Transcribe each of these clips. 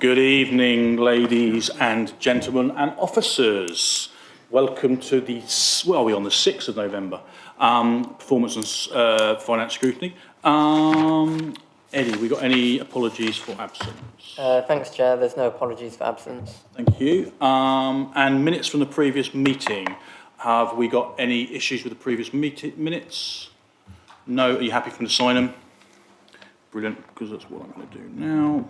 Good evening, ladies and gentlemen and officers. Welcome to the, well, we're on the 6th of November, Performance and Finance Scrutiny. Eddie, we got any apologies for absence? Thanks, Chair. There's no apologies for absence. Thank you. And minutes from the previous meeting. Have we got any issues with the previous minutes? No. Are you happy for me to sign them? Brilliant, because that's what I'm going to do now.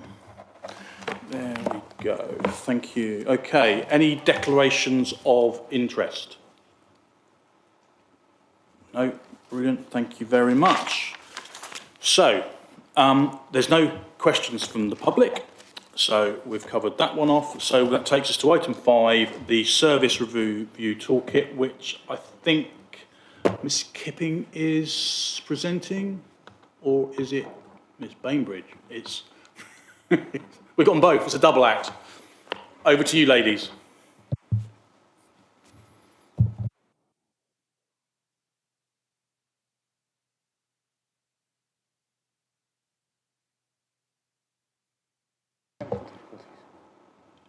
There we go. Thank you. Okay. Any declarations of interest? No. Brilliant. Thank you very much. So, there's no questions from the public. So we've covered that one off. So that takes us to item 5, the service review toolkit, which I think Ms. Kipping is presenting, or is it Ms. Bainbridge? It's we've got them both. It's a double act. Over to you, ladies.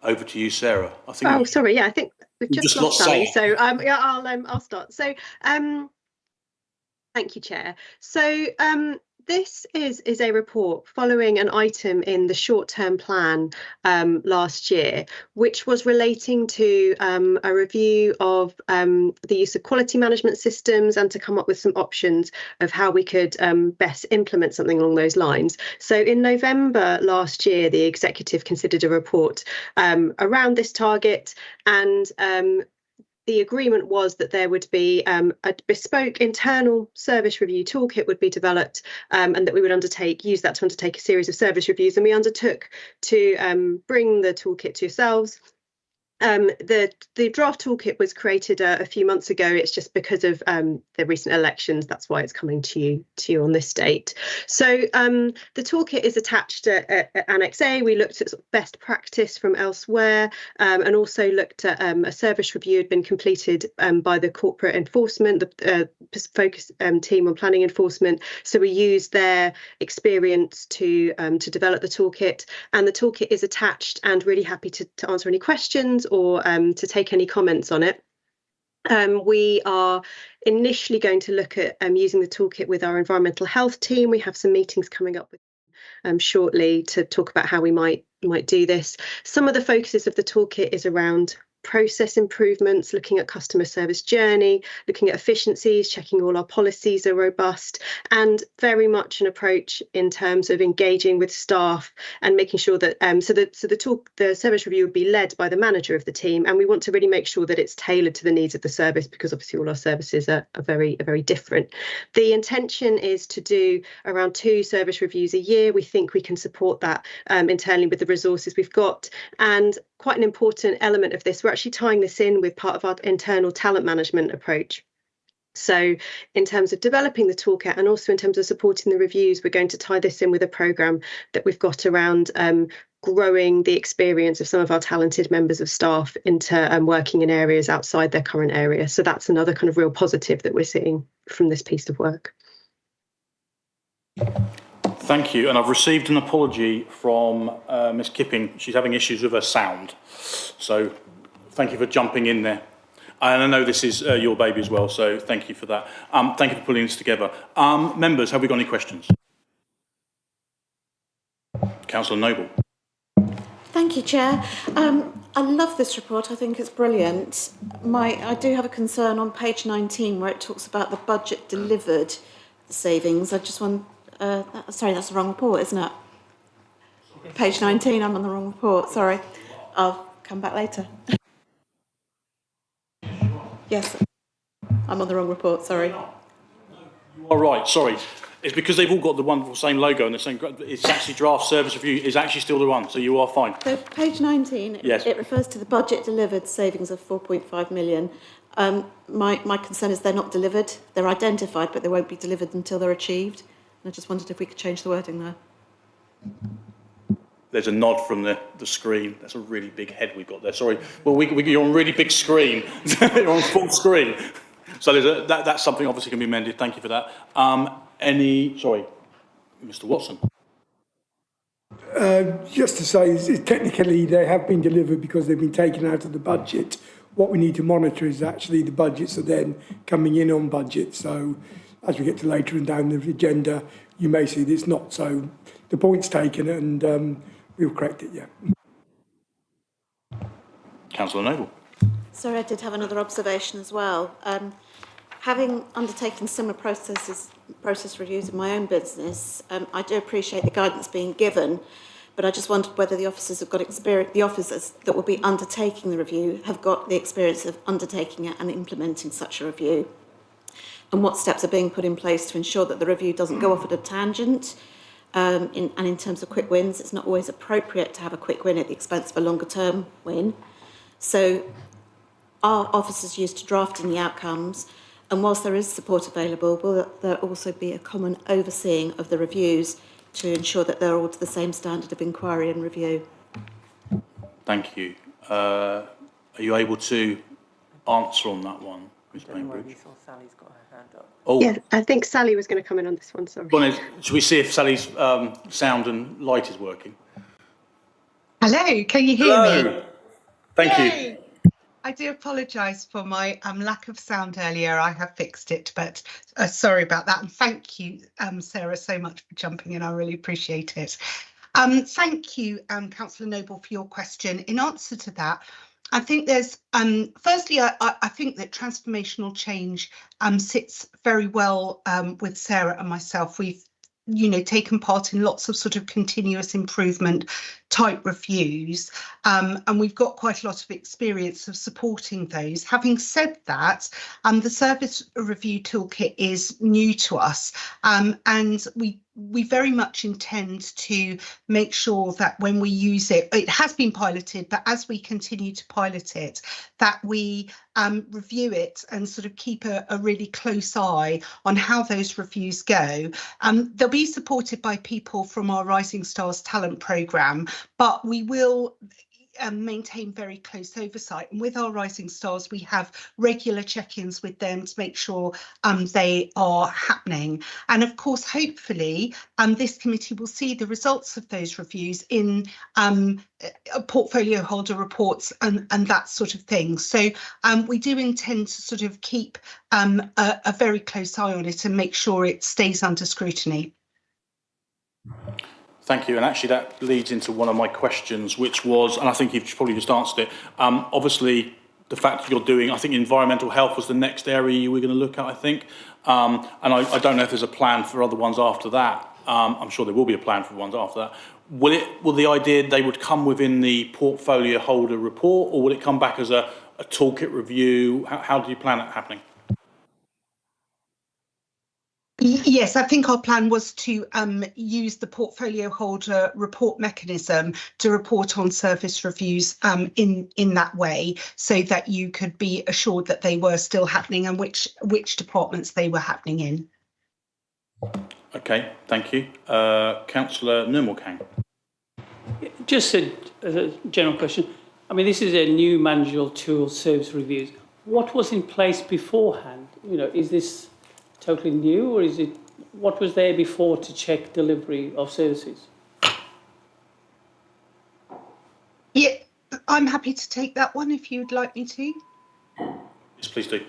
Over to you, Sarah. I think. Oh, sorry. Yeah, I think we've just lost Sally. So yeah, I'll start. So thank you, Chair. So this is a report following an item in the short-term plan last year, which was relating to a review of the use of quality management systems and to come up with some options of how we could best implement something along those lines. So in November last year, the executive considered a report around this target, and the agreement was that there would be a bespoke internal service review toolkit would be developed, and that we would use that to undertake a series of service reviews. And we undertook to bring the toolkit to yourselves. The draft toolkit was created a few months ago. It's just because of the recent elections, that's why it's coming to you on this date. So the toolkit is attached at Annex A. We looked at sort of best practice from elsewhere, and also looked at a service review had been completed by the corporate enforcement, the focus team on planning enforcement. So we used their experience to develop the toolkit, and the toolkit is attached, and really happy to answer any questions or to take any comments on it. We are initially going to look at using the toolkit with our environmental health team. We have some meetings coming up with shortly to talk about how we might do this. Some of the focuses of the toolkit is around process improvements, looking at customer service journey, looking at efficiencies, checking all our policies are robust, and very much an approach in terms of engaging with staff and making sure that the service review would be led by the manager of the team, and we want to really make sure that it's tailored to the needs of the service, because obviously all our services are very different. The intention is to do around 2 service reviews a year. We think we can support that internally with the resources we've got, and quite an important element of this, we're actually tying this in with part of our internal talent management approach. So in terms of developing the toolkit and also in terms of supporting the reviews, we're going to tie this in with a programme that we've got around growing the experience of some of our talented members of staff into working in areas outside their current area. So that's another kind of real positive that we're seeing from this piece of work. Thank you. And I've received an apology from Ms. Kipping. She's having issues with her sound. So thank you for jumping in there. And I know this is your baby as well, so thank you for that. Thank you for pulling this together. Members, have we got any questions? Councillor Noble. Thank you, Chair. I love this report. I think it's brilliant. I do have a concern on page 19 where it talks about the budget delivered savings. I just want... sorry, that's the wrong report, isn't it? Page 19, I'm on the wrong report, sorry. I'll come back later. Yes, I'm on the wrong report, sorry. You are right, sorry. It's because they've all got the wonderful same logo and the same... It's actually draft service review is actually still the one, so you are fine. So page 19, yes. It refers to the budget delivered savings of 4.5 million. My concern is they're not delivered. They're identified, but they won't be delivered until they're achieved. I just wondered if we could change the wording there. There's a nod from the screen. That's a really big head we've got there. Sorry. Well, you're on a really big screen. You're on full screen. So that's something obviously can be amended. Thank you for that. Sorry, Mr. Watson. Just to say, technically they have been delivered because they've been taken out of the budget. What we need to monitor is actually the budgets are then coming in on budget. So as we get to later and down the agenda, you may see that it's not. So the point's taken and we'll correct it, yeah. Councillor Noble. Sorry, I did have another observation as well. Having undertaken similar process reviews in my own business, I do appreciate the guidance being given, but I just wondered whether the officers have got experience, the officers that will be undertaking the review have got the experience of undertaking it and implementing such a review, and what steps are being put in place to ensure that the review doesn't go off at a tangent. In terms of quick wins, it's not always appropriate to have a quick win at the expense of a longer term win. So are officers used to drafting the outcomes? And whilst there is support available, will there also be a common overseeing of the reviews to ensure that they're all to the same standard of inquiry and review? Thank you. Are you able to answer on that one, Ms. Bainbridge? Sally's got her hand up. Oh, Yeah, I think Sally was going to come in on this one, sorry. go on then. Shall we see if Sally's sound and light is working? Hello, can you hear me? Thank you. Yay! I do apologise for my lack of sound earlier. I have fixed it, but sorry about that. And thank you, Sarah, so much for jumping in. I really appreciate it. Thank you, Councillor Noble, for your question. In answer to that, I think there's, firstly, I think that transformational change sits very well with Sarah and myself. We've taken part in lots of sort of continuous improvement type reviews, and we've got quite a lot of experience of supporting those. Having said that, the service review toolkit is new to us, and we very much intend to make sure that when we use it, it has been piloted, but as we continue to pilot it, that we review it and sort of keep a really close eye on how those reviews go. They'll be supported by people from our Rising Stars talent programme, but we will maintain very close oversight. And with our Rising Stars, we have regular check-ins with them to make sure they are happening. And of course, hopefully, this committee will see the results of those reviews in portfolio holder reports and that sort of thing. So we do intend to sort of keep a very close eye on it and make sure it stays under scrutiny. Thank you. And actually that leads into one of my questions, which was, and I think you've probably just answered it, obviously the fact that you're doing, I think environmental health was the next area you were going to look at, I think. And I don't know if there's a plan for other ones after that. I'm sure there will be a plan for ones after that. Will the idea they would come within the portfolio holder report, or will it come back as a toolkit review? How do you plan it happening? Yes, I think our plan was to use the portfolio holder report mechanism to report on service reviews in that way, so that you could be assured that they were still happening and which departments they were happening in. Okay, thank you. Councillor Nurmulkang. Just a general question. I mean, this is a new managerial tool, service reviews. What was in place beforehand? Is this totally new, or is it what was there before to check delivery of services? Yeah, I'm happy to take that one if you'd like me to. Yes, please do.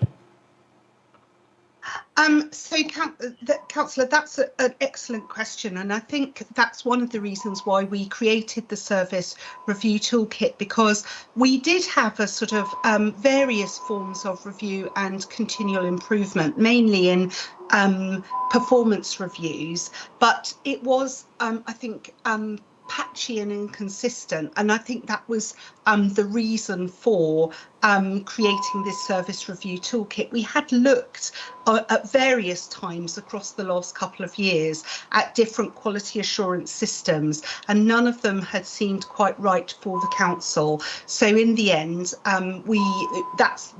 So, Councillor, that's an excellent question, and I think that's one of the reasons why we created the service review toolkit, because we did have a sort of various forms of review and continual improvement, mainly in performance reviews, but it was, I think, patchy and inconsistent, and I think that was the reason for creating this service review toolkit. We had looked at various times across the last couple of years at different quality assurance systems, and none of them had seemed quite right for the council. So in the end, that's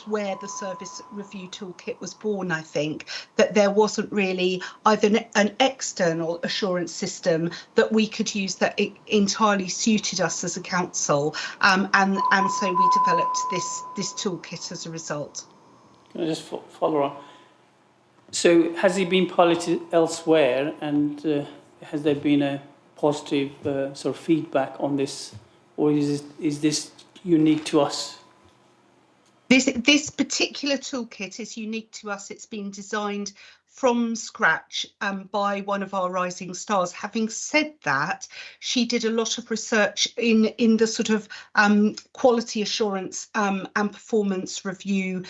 where the service review toolkit was born. I think that there wasn't really either an external assurance system that we could use that entirely suited us as a council, and so we developed this toolkit as a result. Can I just follow on? So has it been piloted elsewhere, and has there been a positive sort of feedback on this, or is this unique to us? This particular toolkit is unique to us. It's been designed from scratch by one of our rising stars. Having said that, she did a lot of research in the sort of quality assurance and performance review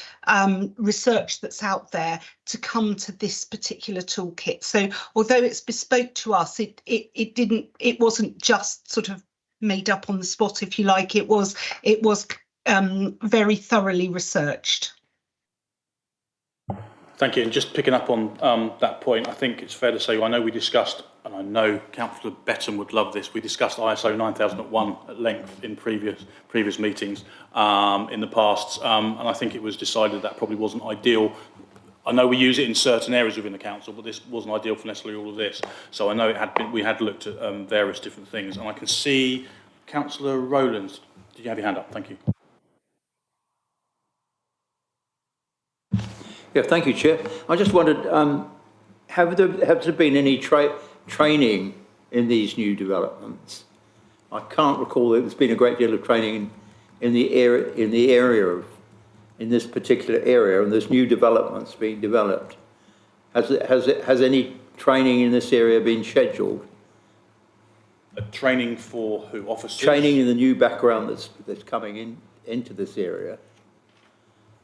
research that's out there to come to this particular toolkit. So although it's bespoke to us, it wasn't just sort of made up on the spot, if you like. It was very thoroughly researched. Thank you. And just picking up on that point, I think it's fair to say, I know we discussed, and I know Councillor Betton would love this, we discussed ISO 9001 at length in previous meetings in the past, and I think it was decided that probably wasn't ideal. I know we use it in certain areas within the council, but this wasn't ideal for necessarily all of this. So I know we had looked at various different things, and I can see Councillor Rowlands. Did you have your hand up? Thank you. Yeah, thank you, Chair. I just wondered, have there been any training in these new developments? I can't recall that there's been a great deal of training in this particular area, and there's new developments being developed. Has any training in this area been scheduled? Training for who? Officers? Training in the new background that's coming into this area.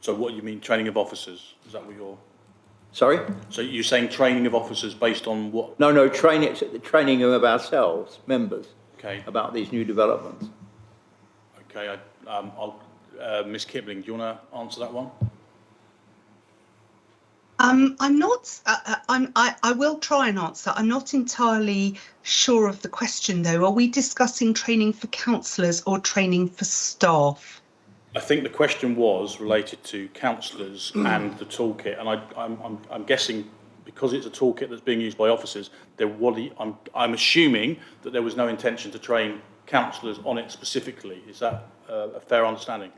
So what you mean, training of officers? Is that what you're... Sorry? So you're saying training of officers based on what? No, training of ourselves, members, Okay. about these new developments. Okay, Ms. Kipling, do you want to answer that one? I'm not. I will try and answer. I'm not entirely sure of the question, though. Are we discussing training for councillors or training for staff? I think the question was related to councillors and the toolkit, and I'm guessing because it's a toolkit that's being used by officers, I'm assuming that there was no intention to train councillors on it specifically. Is that a fair understanding?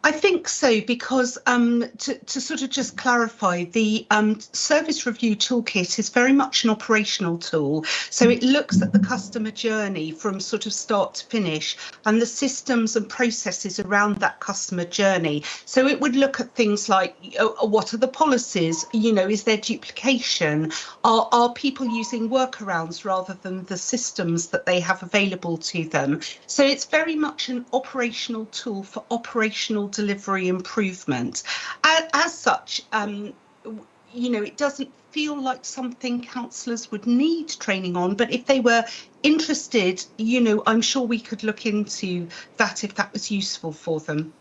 I think so, because to sort of just clarify, the service review toolkit is very much an operational tool. So it looks at the customer journey from sort of start to finish and the systems and processes around that customer journey. So it would look at things like, what are the policies? You know, is there duplication? Are people using workarounds rather than the systems that they have available to them? So it's very much an operational tool for operational delivery improvement. As such, you know, it doesn't feel like something councillors would need training on, but if they were interested, you know, I'm sure we could look into that if that was useful for them.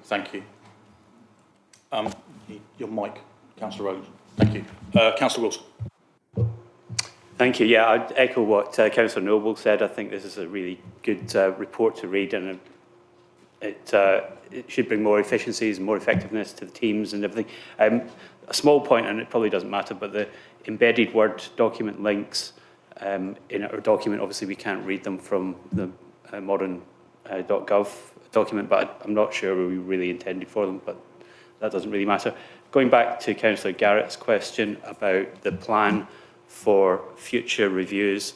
Thank you. Your mic, Councillor Rowlands. Thank you. Councillor Wilson. Thank you. Yeah, I'd echo what Councillor Noble said. I think this is a really good report to read, and it should bring more efficiencies and more effectiveness to the teams and everything. A small point, and it probably doesn't matter, but the embedded Word document links in our document, obviously we can't read them from the modern .gov document, but I'm not sure we really intended for them, but that doesn't really matter. Going back to Councillor Garrett's question about the plan for future reviews,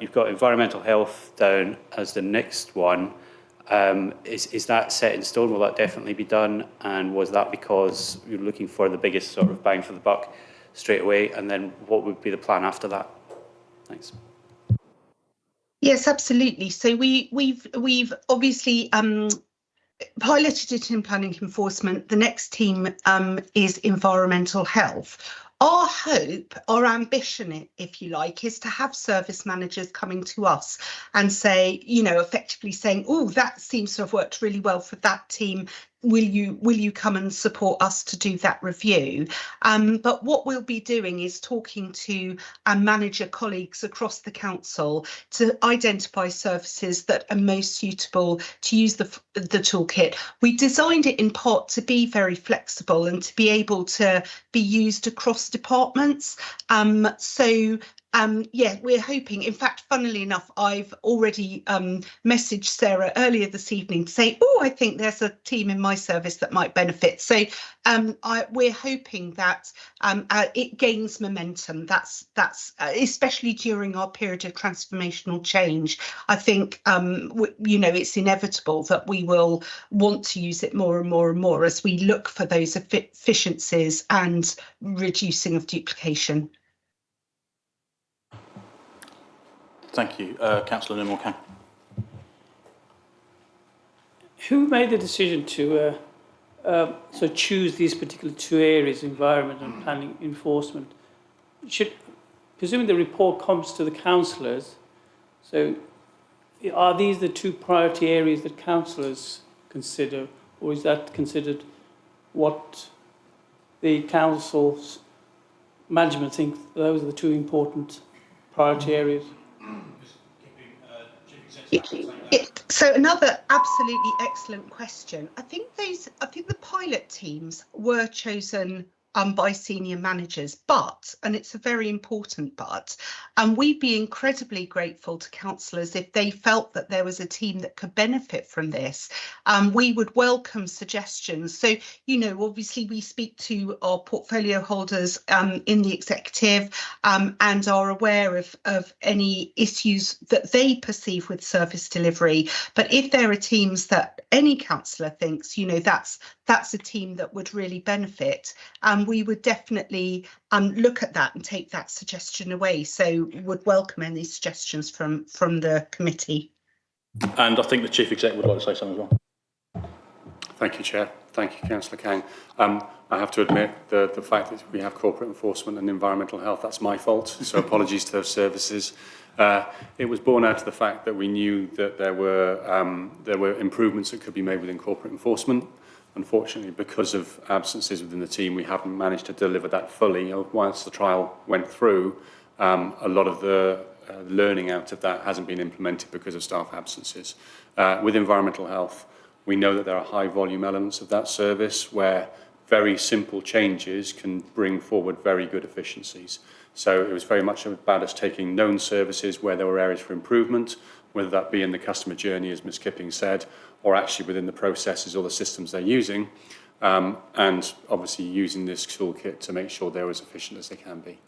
you've got environmental health down as the next one. Is that set in stone? Will that definitely be done? And was that because you're looking for the biggest sort of bang for the buck straight away? And then what would be the plan after that? Thanks. Yes, absolutely. So we've obviously piloted it in planning enforcement. The next team is environmental health. Our hope, our ambition, if you like, is to have service managers coming to us and say, you know, effectively saying, oh, that seems to have worked really well for that team. Will you come and support us to do that review? But what we'll be doing is talking to our manager colleagues across the council to identify services that are most suitable to use the toolkit. We designed it in part to be very flexible and to be able to be used across departments. So Yeah, we're hoping. In fact, funnily enough, I've already messaged Sarah earlier this evening to say, oh, I think there's a team in my service that might benefit. So we're hoping that it gains momentum. That's especially during our period of transformational change. I think, it's inevitable that we will want to use it more and more and more as we look for those efficiencies and reducing of duplication. Thank you. Councillor Nimmo-Kang. Who made the decision to choose these particular two areas, environment and planning enforcement? Presuming the report comes to the councillors, so are these the two priority areas that councillors consider, or is that considered what the council's management think those are the two important priority areas? So another absolutely excellent question. I think the pilot teams were chosen by senior managers, but, and it's a very important but, we'd be incredibly grateful to councillors if they felt that there was a team that could benefit from this. We would welcome suggestions. So, obviously we speak to our portfolio holders in the executive and are aware of any issues that they perceive with service delivery. But if there are teams that any councillor thinks, that's a team that would really benefit, we would definitely look at that and take that suggestion away. So would welcome any suggestions from the committee. And I think the Chief Exec would like to say something as well. Thank you, Chair. Thank you, Councillor Kang. I have to admit the fact that we have corporate enforcement and environmental health, that's my fault. So apologies to those services. It was born out of the fact that we knew that there were improvements that could be made within corporate enforcement. Unfortunately, because of absences within the team, we haven't managed to deliver that fully. Whilst the trial went through, a lot of the learning out of that hasn't been implemented because of staff absences. With environmental health, we know that there are high volume elements of that service where very simple changes can bring forward very good efficiencies. So it was very much about us taking known services where there were areas for improvement, whether that be in the customer journey, as Ms. Kipping said, or actually within the processes or the systems they're using, and obviously using this toolkit to make sure they're as efficient as they can be.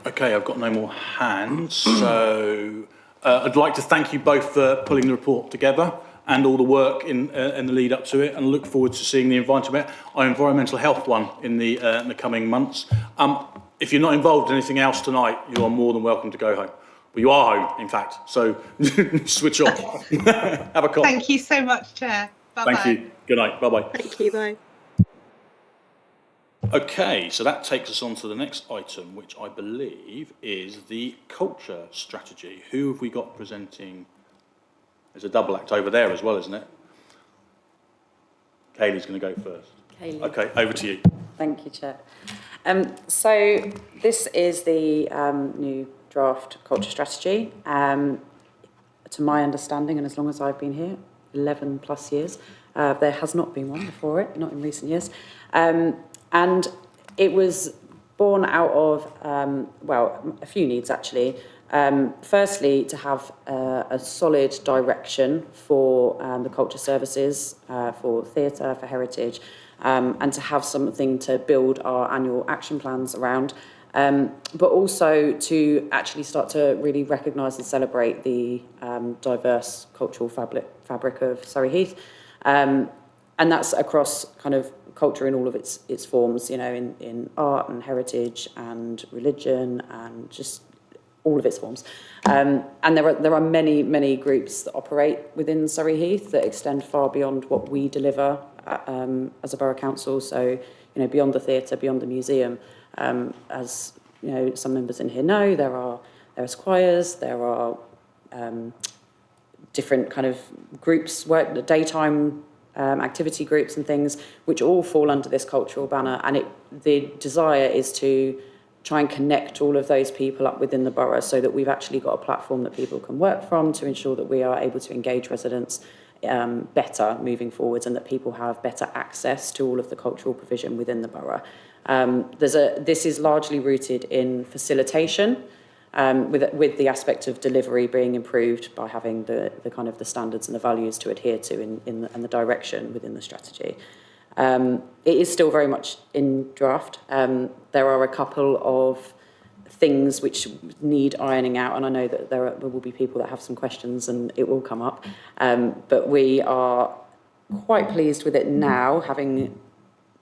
Okay, I've got no more hands, so I'd like to thank you both for pulling the report together and all the work in the lead up to it, and look forward to seeing the environmental health one in the coming months. If you're not involved in anything else tonight, you are more than welcome to go home. Well, you are home, in fact, so switch off. Have a coffee. Thank you so much, Chair. Bye-bye. Thank you. Good night. Bye-bye. Thank you, bye. Okay, so that takes us on to the next item, which I believe is the culture strategy. Who have we got presenting? There's a double act over there as well, isn't it? Kaylee's going to go first. Kaylee. Okay, over to you. Thank you, Chair. So this is the new draft culture strategy. To my understanding, and as long as I've been here, 11 plus years, there has not been one before it, not in recent years. And it was born out of, a few needs actually. Firstly, to have a solid direction for the culture services, for theatre, for heritage, and to have something to build our annual action plans around, but also to actually start to really recognise and celebrate the diverse cultural fabric of Surrey Heath. And that's across kind of culture in all of its forms, in art and heritage and religion and just all of its forms. And there are many groups that operate within Surrey Heath that extend far beyond what we deliver as a borough council. So, beyond the theatre, beyond the museum, as some members in here know, there are choirs, there are different kind of groups, the daytime activity groups and things, which all fall under this cultural banner. And the desire is to try and connect all of those people up within the borough so that we've actually got a platform that people can work from to ensure that we are able to engage residents better moving forwards, and that people have better access to all of the cultural provision within the borough. This is largely rooted in facilitation, with the aspect of delivery being improved by having the kind of the standards and the values to adhere to and the direction within the strategy. It is still very much in draft. There are a couple of things which need ironing out, and I know that there will be people that have some questions and it will come up, but we are quite pleased with it now, having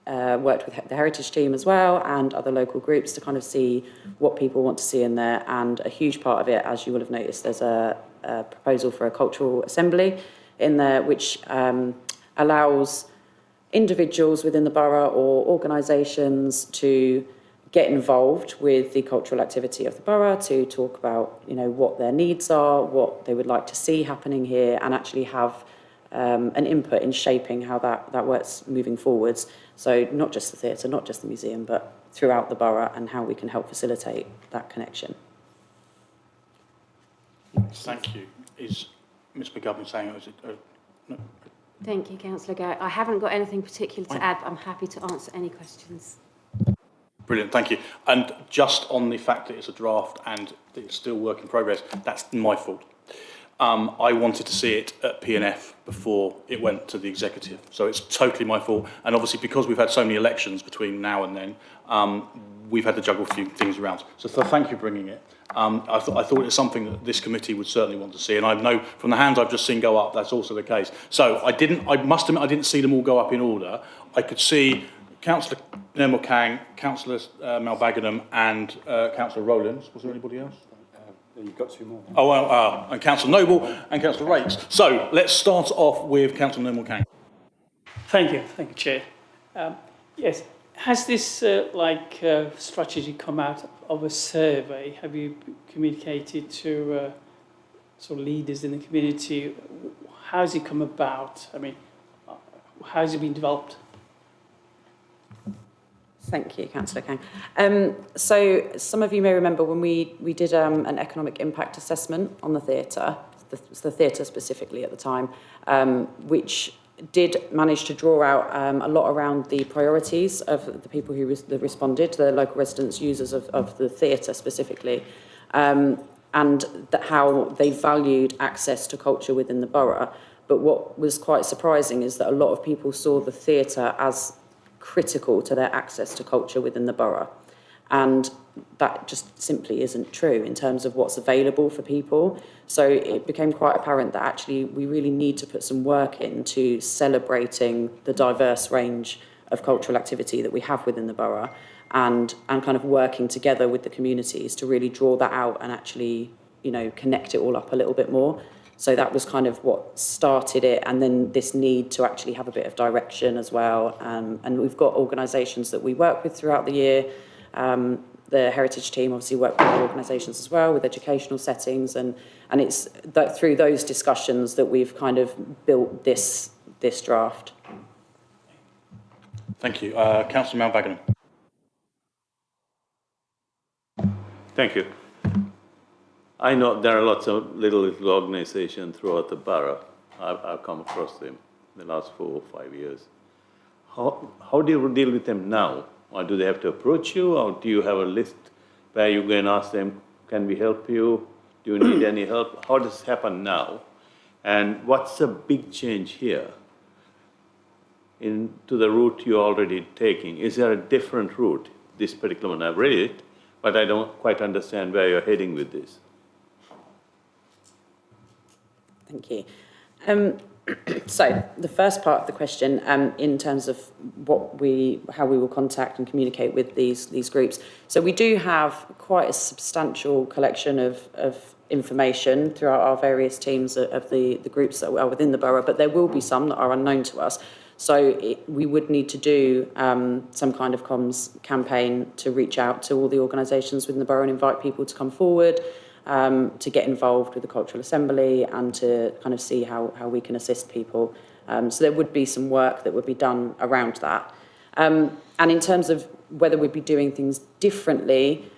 worked with the heritage team as well and other local groups to kind of see what people want to see in there. And a huge part of it, as you will have noticed, there's a proposal for a cultural assembly in there, which allows individuals within the borough or organisations to get involved with the cultural activity of the borough, to talk about, you know, what their needs are, what they would like to see happening here, and actually have an input in shaping how that works moving forwards. So not just the theatre, not just the museum, but throughout the borough, and how we can help facilitate that connection. Thank you. Is Ms McGovern saying, or is it? No. Thank you, Councillor Garrett. I haven't got anything particular to add, but I'm happy to answer any questions. Brilliant, thank you. And just on the fact that it's a draft and that it's still work in progress, that's my fault. I wanted to see it at P&F before it went to the executive, so it's totally my fault. And obviously, because we've had so many elections between now and then, we've had to juggle a few things around. So thank you for bringing it. I thought it was something that this committee would certainly want to see, and I know from the hands I've just seen go up, that's also the case. So I must admit, I didn't see them all go up in order. I could see Councillor Nermal Kang, Councillor Malbagadam, and Councillor Rowlands. Was there anybody else? You've got two more. Oh, well, and Councillor Noble and Councillor Rakes. So let's start off with Councillor Nermal Kang. Thank you, Chair. Yes, has this strategy come out of a survey? Have you communicated to sort of leaders in the community? How has it come about? I mean, how has it been developed? Thank you, Councillor Kang. So some of you may remember when we did an economic impact assessment on the theatre, the theatre specifically at the time, which did manage to draw out a lot around the priorities of the people who responded, the local residents, users of the theatre specifically, and how they valued access to culture within the borough. But what was quite surprising is that a lot of people saw the theatre as critical to their access to culture within the borough. And that just simply isn't true in terms of what's available for people. So it became quite apparent that actually we really need to put some work into celebrating the diverse range of cultural activity that we have within the borough, and kind of working together with the communities to really draw that out and actually, you know, connect it all up a little bit more. So that was kind of what started it, and then this need to actually have a bit of direction as well. And we've got organisations that we work with throughout the year. The heritage team obviously work with other organisations as well, with educational settings, and it's that through those discussions that we've kind of built this draft. Thank you. Councillor Malbagadam. Thank you. I know there are lots of little organizations throughout the borough. I've come across them in the last 4 or 5 years. How do you deal with them now? Or do they have to approach you, or do you have a list where you go and ask them, can we help you? Do you need any help? How does it happen now? And what's the big change here into the route you're already taking? Is there a different route? This particular one, I've read it, but I don't quite understand where you're heading with this. Thank you. So the first part of the question, in terms of how we will contact and communicate with these groups. So we do have quite a substantial collection of information throughout our various teams of the groups that are within the borough, but there will be some that are unknown to us. So we would need to do some kind of comms campaign to reach out to all the organisations within the borough and invite people to come forward, to get involved with the Cultural Assembly, and to kind of see how we can assist people. So there would be some work that would be done around that. And in terms of whether we'd be doing things differently,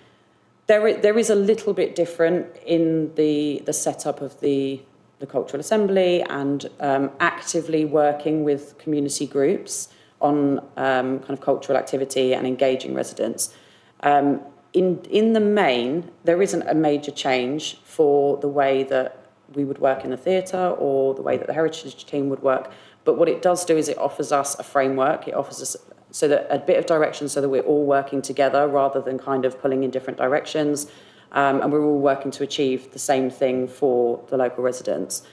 there is a little bit different in the setup of the Cultural Assembly and actively working with community groups on kind of cultural activity and engaging residents. In the main, there isn't a major change for the way that we would work in the theatre or the way that the heritage team would work. But what it does do is it offers us a framework. It offers us so that a bit of direction so that we're all working together rather than kind of pulling in different directions. And we're all working to achieve the same thing for the local residents.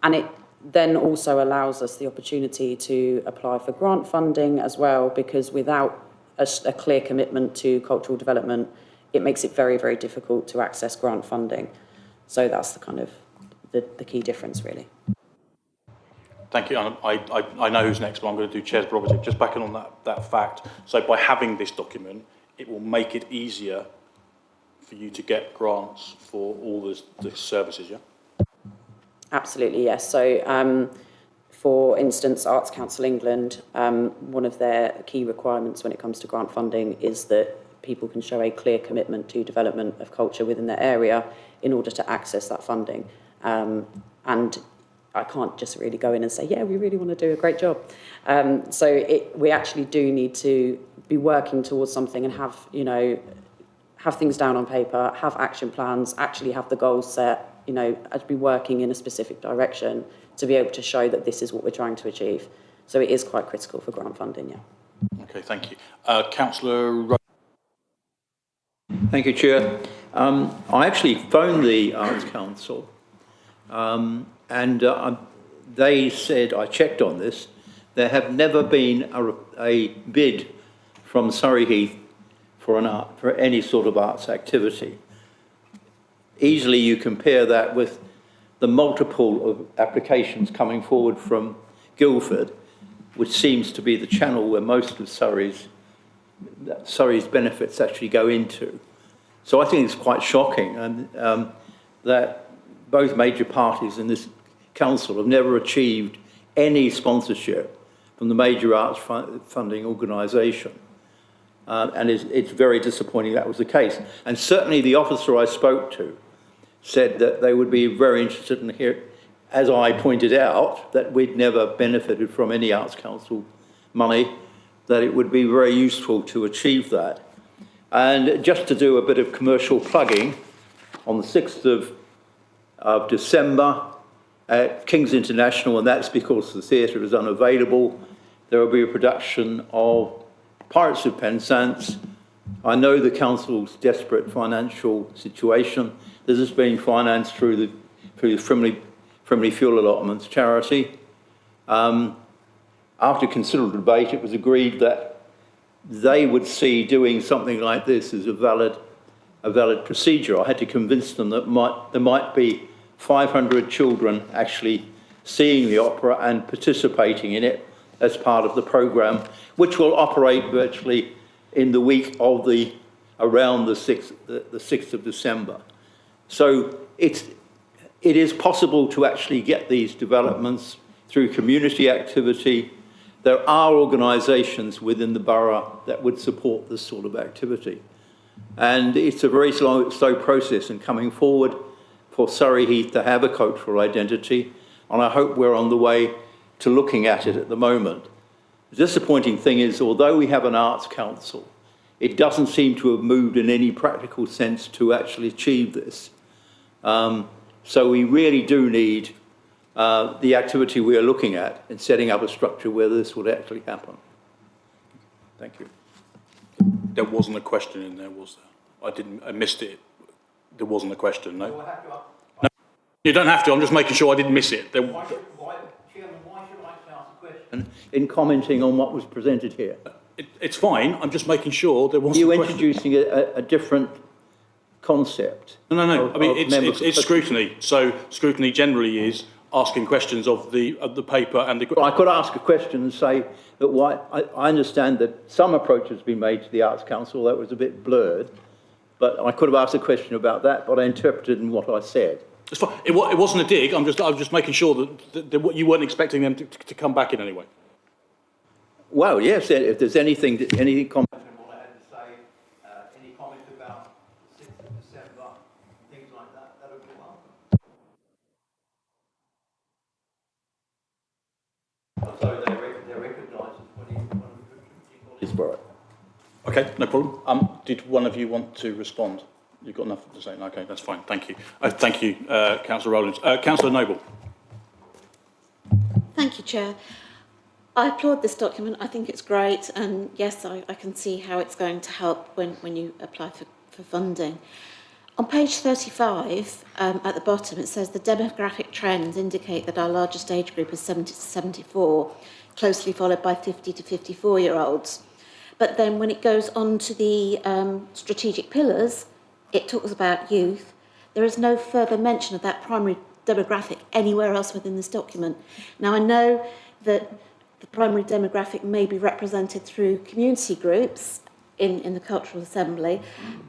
And it then also allows us the opportunity to apply for grant funding as well, because without a clear commitment to cultural development, it makes it very, very difficult to access grant funding. So that's the kind of the key difference, really. Thank you. I know who's next, but I'm going to do Chair's prerogative. Just backing on that fact. So by having this document, it will make it easier for you to get grants for all the services, yeah? Absolutely, yes. So, for instance, Arts Council England, one of their key requirements when it comes to grant funding is that people can show a clear commitment to development of culture within their area in order to access that funding. And I can't just really go in and say, yeah, we really want to do a great job. So we actually do need to be working towards something and have things down on paper, have action plans, actually have the goals set, and be working in a specific direction to be able to show that this is what we're trying to achieve. So it is quite critical for grant funding, yeah. Okay, thank you. Councillor. Thank you, Chair. I actually phoned the Arts Council and they said, I checked on this, there have never been a bid from Surrey Heath for any sort of arts activity. Easily you compare that with the multiple of applications coming forward from Guildford, which seems to be the channel where most of Surrey's benefits actually go into. So I think it's quite shocking and that both major parties in this council have never achieved any sponsorship from the major arts funding organisation. And it's very disappointing that was the case. And certainly the officer I spoke to said that they would be very interested in hearing, as I pointed out, that we'd never benefited from any Arts Council money, that it would be very useful to achieve that. And just to do a bit of commercial plugging, on the 6th of December at King's International, and that's because the theatre is unavailable, there will be a production of Pirates of Penzance. I know the council's desperate financial situation. This is being financed through the Frimley Fuel Allotments charity. After considerable debate, it was agreed that they would see doing something like this as a valid procedure. I had to convince them that there might be 500 children actually seeing the opera and participating in it as part of the programme, which will operate virtually in the week of around the 6th of December. So it is possible to actually get these developments through community activity. There are organisations within the borough that would support this sort of activity. And it's a very slow process in coming forward for Surrey Heath to have a cultural identity. And I hope we're on the way to looking at it at the moment. The disappointing thing is, although we have an Arts Council, it doesn't seem to have moved in any practical sense to actually achieve this. So we really do need the activity we are looking at in setting up a structure where this would actually happen. Thank you. There wasn't a question in there, was there? I missed it. There wasn't a question, no? No, you don't have to. I'm just making sure I didn't miss it. Chairman, why should I ask a question in commenting on what was presented here? It's fine. I'm just making sure there wasn't a question. You're introducing a different concept. No. I mean, it's scrutiny. So scrutiny generally is asking questions of the paper and the... I could ask a question and say that I understand that some approach has been made to the Arts Council that was a bit blurred, but I could have asked a question about that, but I interpreted in what I said. It's fine. It wasn't a dig. I was just making sure that you weren't expecting them to come back in any way. Well, yes, if there's anything comment on what I had to say, any comment about the 6th of December, things like that, that would be welcome. So they recognise it when Hillsborough. Okay, no problem. Did one of you want to respond? You've got nothing to say? No, okay, that's fine. Thank you. Thank you, Councillor Rowlands. Councillor Noble. Thank you, Chair. I applaud this document. I think it's great, and yes, I can see how it's going to help when you apply for funding. On page 35, at the bottom, it says the demographic trends indicate that our largest age group is 70 to 74, closely followed by 50 to 54-year-olds. But then when it goes on to the strategic pillars, it talks about youth. There is no further mention of that primary demographic anywhere else within this document. Now, I know that the primary demographic may be represented through community groups in the Cultural Assembly,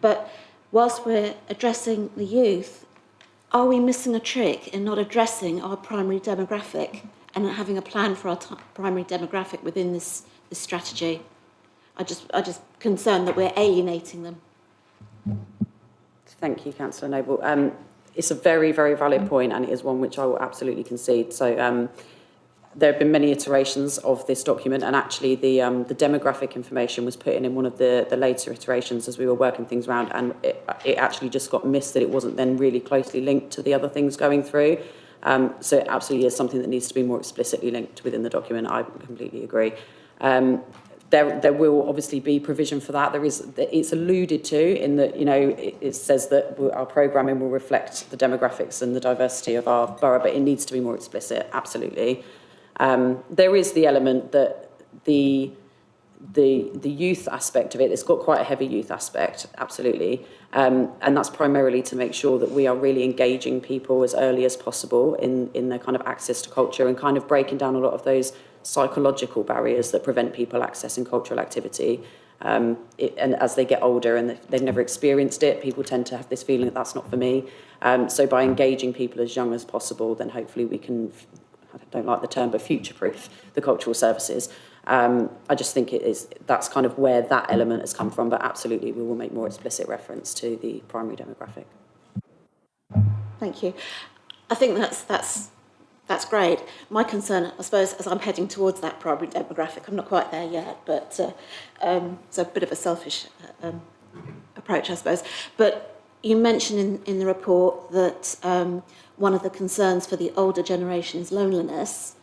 but whilst we're addressing the youth, are we missing a trick in not addressing our primary demographic and having a plan for our primary demographic within this strategy? I just concerned that we're alienating them. Thank you, Councillor Noble. It's a very, very valid point, and it is one which I will absolutely concede. So there have been many iterations of this document, and actually the demographic information was put in one of the later iterations as we were working things around, and it actually just got missed that it wasn't then really closely linked to the other things going through. So it absolutely is something that needs to be more explicitly linked within the document. I completely agree. There will obviously be provision for that. It's alluded to in that, you know, it says that our programming will reflect the demographics and the diversity of our borough, but it needs to be more explicit, absolutely. There is the element that the youth aspect of it, it's got quite a heavy youth aspect, absolutely. And that's primarily to make sure that we are really engaging people as early as possible in their kind of access to culture and kind of breaking down a lot of those psychological barriers that prevent people accessing cultural activity. And as they get older and they've never experienced it, people tend to have this feeling that that's not for me. So by engaging people as young as possible, then hopefully we can, I don't like the term, but future-proof the cultural services. I just think that's kind of where that element has come from, but absolutely we will make more explicit reference to the primary demographic. Thank you. I think that's great. My concern, I suppose, as I'm heading towards that primary demographic, I'm not quite there yet, but it's a bit of a selfish approach, I suppose. But you mentioned in the report that one of the concerns for the older generation is loneliness.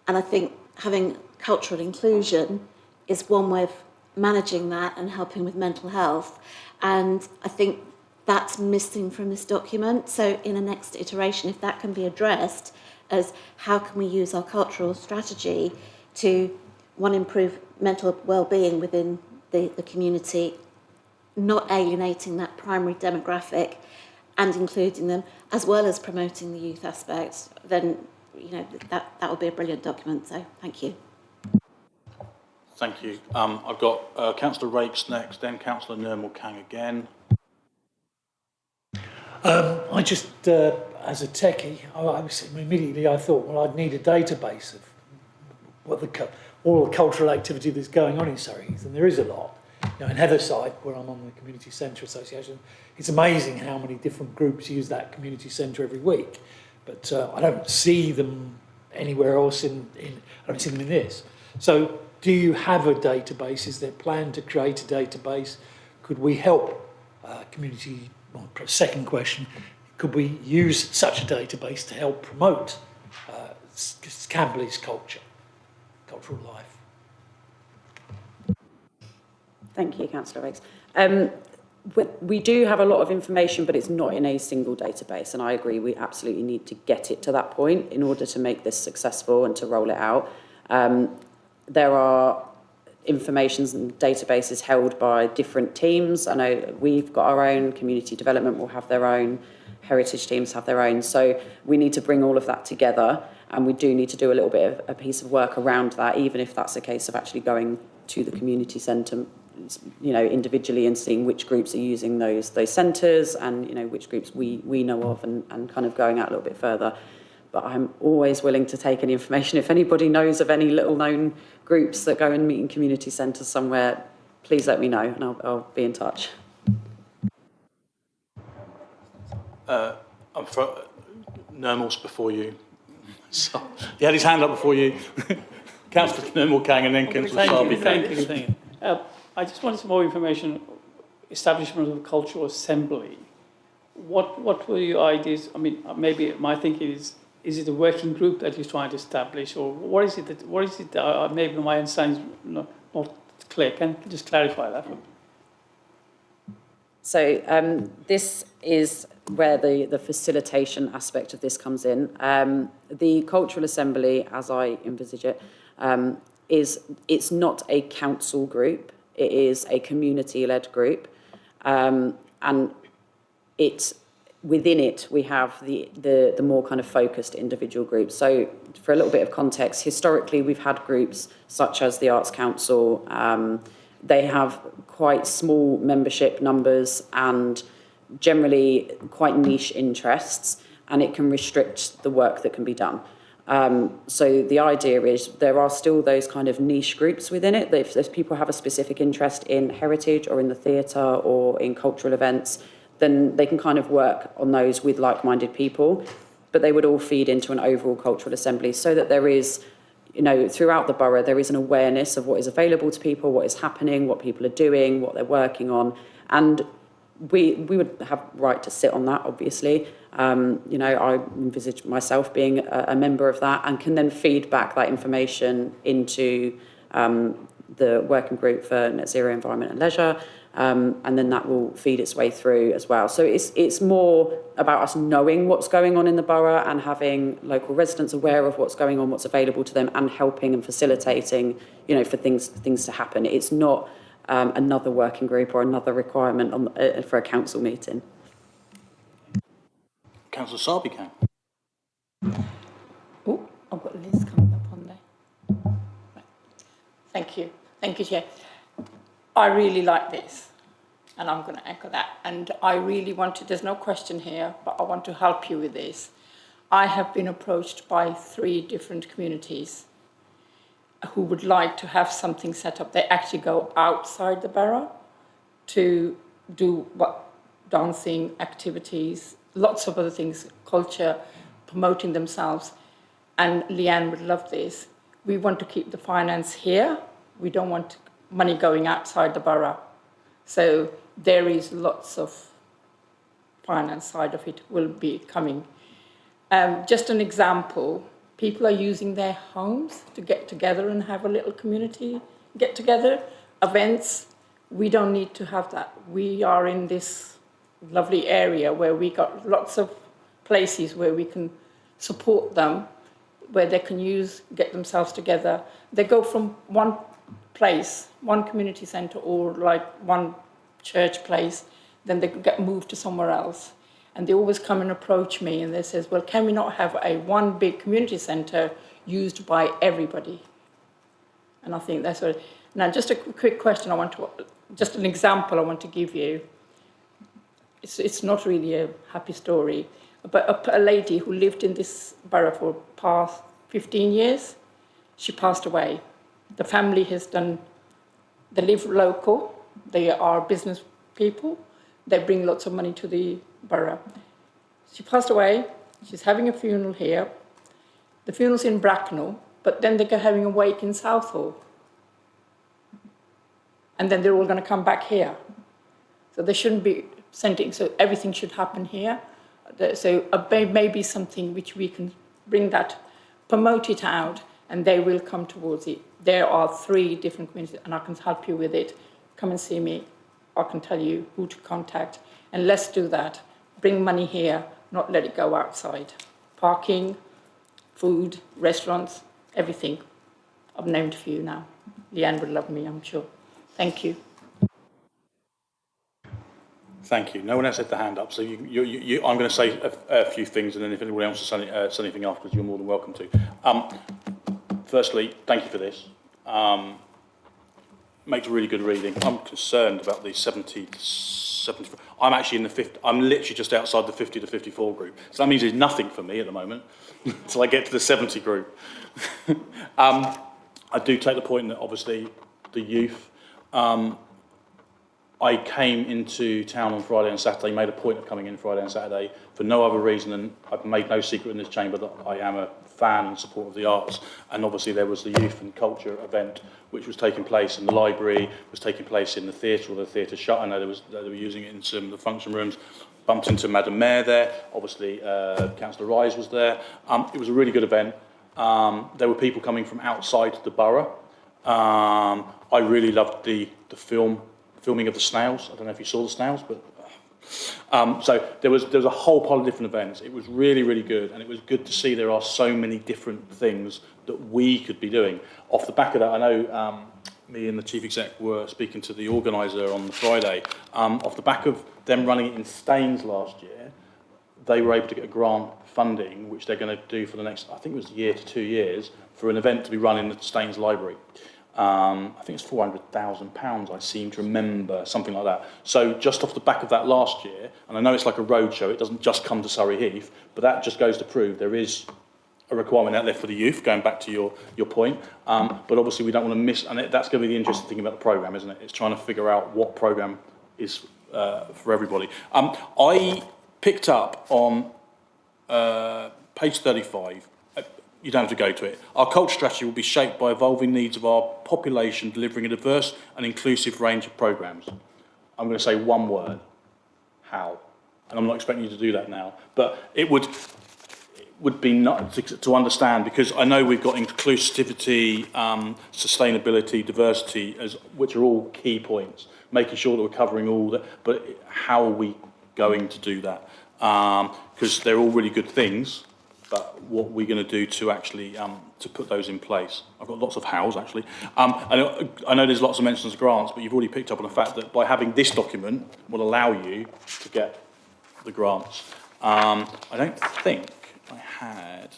And I think having cultural inclusion is one way of managing that and helping with mental health. And I think that's missing from this document. So in the next iteration, if that can be addressed as how can we use our cultural strategy to, one, improve mental well-being within the community, not alienating that primary demographic and including them, as well as promoting the youth aspect, then, you know, that would be a brilliant document. So thank you. Thank you. I've got Councillor Rakes next, then Councillor Nirmal Kang again. I just, as a techie, immediately I thought, well, I'd need a database of what all the cultural activity that's going on in Surrey, and there is a lot. You know, in Heatherside, where I'm on the Community Centre Association, it's amazing how many different groups use that community centre every week. But I don't see them anywhere else I don't see them in this. So do you have a database? Is there a plan to create a database? Could we help community? Well, second question, could we use such a database to help promote Camberley's cultural life? Thank you, Councillor Riggs. We do have a lot of information, but it's not in a single database, and I agree we absolutely need to get it to that point in order to make this successful and to roll it out. There are informations and databases held by different teams. I know we've got our own, community development will have their own, heritage teams have their own, so we need to bring all of that together, and we do need to do a little bit of a piece of work around that, even if that's a case of actually going to the community centre, you know, individually and seeing which groups are using those centres and, you know, which groups we know of and kind of going out a little bit further. But I'm always willing to take any information. If anybody knows of any little known groups that go and meet in community centres somewhere, please let me know and I'll be in touch. Nirmal's before you. So, he had his hand up before you. Councillor Nirmal Kang and then Councillor Sarby. Thank you. I just wanted some more information. Establishment of a cultural assembly. What were your ideas? I mean, maybe my thinking is it a working group that you're trying to establish, or what is it that maybe my understanding is not clear? Can you just clarify that for me? So this is where the facilitation aspect of this comes in. The cultural assembly, as I envisage it, it's not a council group. It is a community-led group, and within it we have the more kind of focused individual groups. So for a little bit of context, historically we've had groups such as the Arts Council. They have quite small membership numbers and generally quite niche interests, and it can restrict the work that can be done. So the idea is there are still those kind of niche groups within it. If people have a specific interest in heritage or in the theatre or in cultural events, then they can kind of work on those with like-minded people, but they would all feed into an overall cultural assembly so that there is, throughout the borough, there is an awareness of what is available to people, what is happening, what people are doing, what they're working on. And we would have right to sit on that, obviously. I envisage myself being a member of that and can then feed back that information into the working group for Net Zero Environment and Leisure, and then that will feed its way through as well. So it's more about us knowing what's going on in the borough and having local residents aware of what's going on, what's available to them, and helping and facilitating, for things to happen. It's not another working group or another requirement for a council meeting. Councillor Sarbican. Oh, I've got Liz coming up on there. Right. Thank you, Chair. I really like this, and I'm going to echo that. And I really there's no question here, but I want to help you with this. I have been approached by 3 different communities who would like to have something set up. They actually go outside the borough to do dancing activities, lots of other things, culture, promoting themselves. And Leanne would love this. We want to keep the finance here. We don't want money going outside the borough. So there is lots of finance side of it will be coming. Just an example, people are using their homes to get together and have a little community get together, events. We don't need to have that. We are in this lovely area where we got lots of places where we can support them, where they can get themselves together. They go from one place, one community centre or like one church place, then they get moved to somewhere else. And they always come and approach me and they says, well, can we not have one big community centre used by everybody? And I think that's what. Now, just a quick question just an example I want to give you. It's not really a happy story, but a lady who lived in this borough for past 15 years, she passed away. The family they live local, they are business people, they bring lots of money to the borough. She passed away, she's having a funeral here. The funeral's in Bracknell, but then they're having a wake in Southall. And then they're all going to come back here. So they shouldn't be sending, so everything should happen here. So maybe something which we can bring that, promote it out, and they will come towards it. There are 3 different communities, and I can help you with it. Come and see me. I can tell you who to contact. And let's do that. Bring money here, not let it go outside. Parking, food, restaurants, everything. I've named a few now. Leanne would love me, I'm sure. Thank you. Thank you. No one else had the hand up, so I'm going to say a few things, and then if anyone else has say anything afterwards, you're more than welcome to. Firstly, thank you for this. Makes really good reading. I'm concerned about the 70 to 74. I'm actually in the 50. I'm literally just outside the 50 to 54 group. So that means there's nothing for me at the moment until I get to the 70 group. I do take the point that obviously the youth. I I came into town on Friday and Saturday, made a point of coming in Friday and Saturday for no other reason than I've made no secret in this chamber that I am a fan and support of the arts. And obviously there was the youth and culture event which was taking place in the library, was taking place in the theatre, or the theatre shut. I know they were using it in some of the function rooms. Bumped into Madam Mayor there. Obviously Councillor Rise was there. It was a really good event. There were people coming from outside the borough. I really loved the filming of the snails. I don't know if you saw the snails, but so there was a whole pile of different events. It was really, really good, and it was good to see there are so many different things that we could be doing. Off the back of that, I know me and the chief exec were speaking to the organiser on the Friday. Off the back of them running it in Staines last year, they were able to get a grant funding, which they're going to do for the next, I think it was a year to 2 years, for an event to be run in the Staines Library. I think it's £400,000, I seem to remember, something like that. So just off the back of that last year, and I know it's like a road show, it doesn't just come to Surrey Heath, but that just goes to prove there is a requirement out there for the youth, going back to your point. But obviously we don't want to miss, and that's going to be the interesting thing about the programme, isn't it? It's trying to figure out what programme is for everybody. I picked up on page 35, you don't have to go to it. Our culture strategy will be shaped by evolving needs of our population, delivering a diverse and inclusive range of programmes. I'm going to say one word, how. And I'm not expecting you to do that now, but it would be not to understand, because I know we've got inclusivity, sustainability, diversity, which are all key points, making sure that we're covering all that, but how are we going to do that? Because they're all really good things, but what we're going to do to actually to put those in place. I've got lots of hows actually. I know there's lots of mentions of grants, but you've already picked up on the fact that by having this document will allow you to get the grants. I don't think I had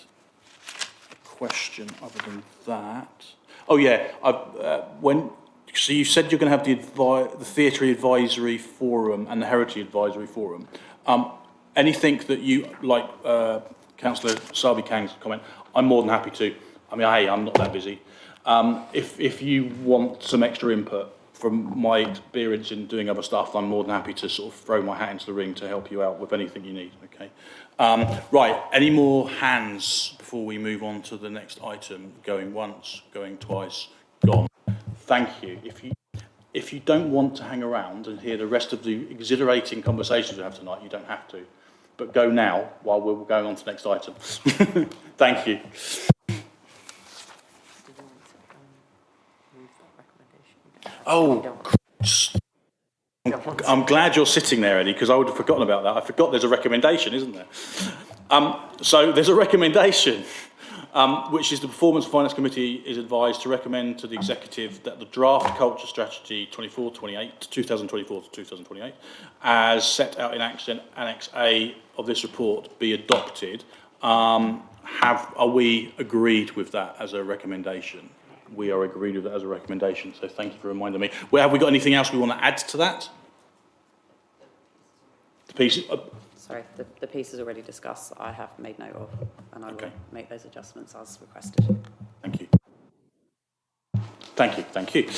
a question other than that. Oh yeah, so you said you're going to have the Theatre Advisory Forum and the Heritage Advisory Forum. Anything that you like, Councillor Sabi Kang's comment, I'm more than happy to. I mean, hey, I'm not that busy. If you want some extra input from my experience in doing other stuff, I'm more than happy to sort of throw my hat into the ring to help you out with anything you need, okay? Right, any more hands before we move on to the next item? Going once, going twice, gone. Thank you. If you don't want to hang around and hear the rest of the exhilarating conversations we have tonight, you don't have to. But go now while we're going on to the next item. Thank you. Oh, I'm glad you're sitting there, Eddie, because I would have forgotten about that. I forgot there's a recommendation, isn't there? So there's a recommendation, which is the Performance and Finance Committee is advised to recommend to the Executive that the draft Culture Strategy 2024 to 2028, as set out in Annex A of this report, be adopted. Are we agreed with that as a recommendation? We are agreed with that as a recommendation, so thank you for reminding me. Well, have we got anything else we want to add to that? The piece. Sorry, the piece is already discussed. I have made note of, and I will make those adjustments as requested. Thank you. Thank you. Thank you.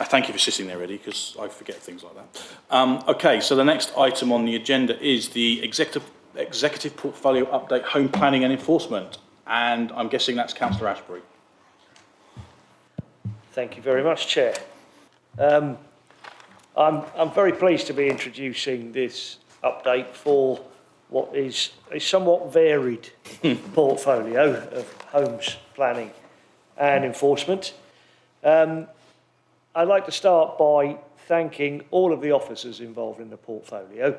Thank you for sitting there, Eddie, because I forget things like that. Okay, so the next item on the agenda is the executive portfolio update, home planning and enforcement, and I'm guessing that's Councillor Ashbury. Thank you very much, Chair. I'm very pleased to be introducing this update for what is a somewhat varied portfolio of homes planning and enforcement. I'd like to start by thanking all of the officers involved in the portfolio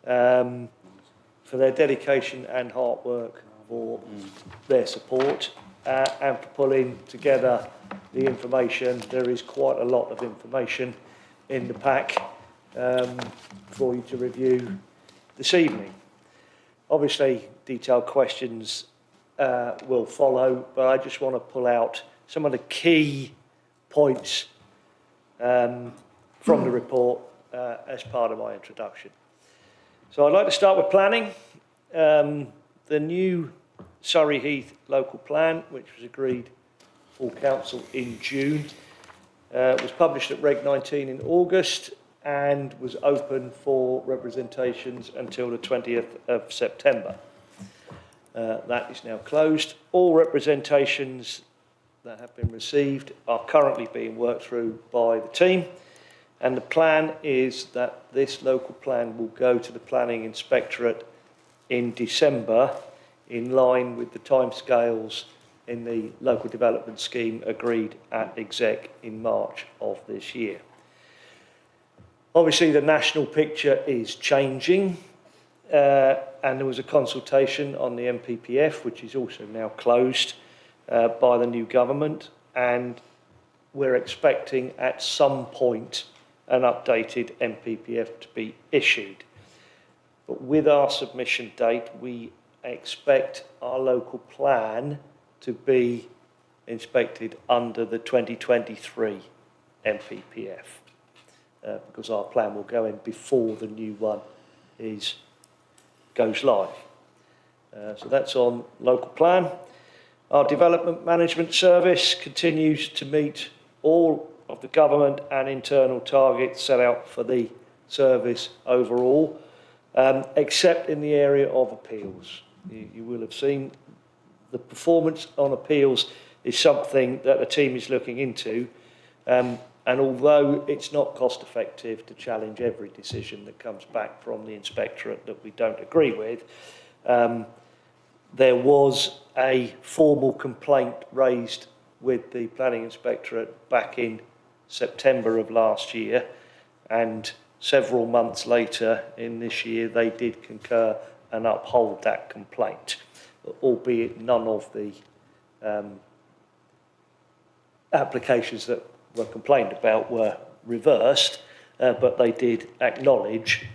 for their dedication and hard work, for their support and for pulling together the information. There is quite a lot of information in the pack for you to review this evening. Obviously, detailed questions will follow, but I just want to pull out some of the key points from the report as part of my introduction. So I'd like to start with planning. The new Surrey Heath local plan, which was agreed full council in June, was published at Reg 19 in August and was open for representations until the 20th of September. That is now closed. All representations that have been received are currently being worked through by the team, and the plan is that this local plan will go to the Planning Inspectorate in December, in line with the timescales in the local development scheme agreed at exec in March of this year. Obviously, the national picture is changing, and there was a consultation on the MPPF, which is also now closed by the new government, and we're expecting at some point an updated MPPF to be issued. But with our submission date, we expect our local plan to be inspected under the 2023 MPPF, because our plan will go in before the new one goes live. So that's on local plan. Our development management service continues to meet all of the government and internal targets set out for the service overall, except in the area of appeals. You will have seen the performance on appeals is something that the team is looking into, and although it's not cost effective to challenge every decision that comes back from the inspectorate that we don't agree with, there was a formal complaint raised with the Planning Inspectorate back in September of last year, and several months later in this year they did concur and uphold that complaint, albeit none of the applications that were complained about were reversed, but they did acknowledge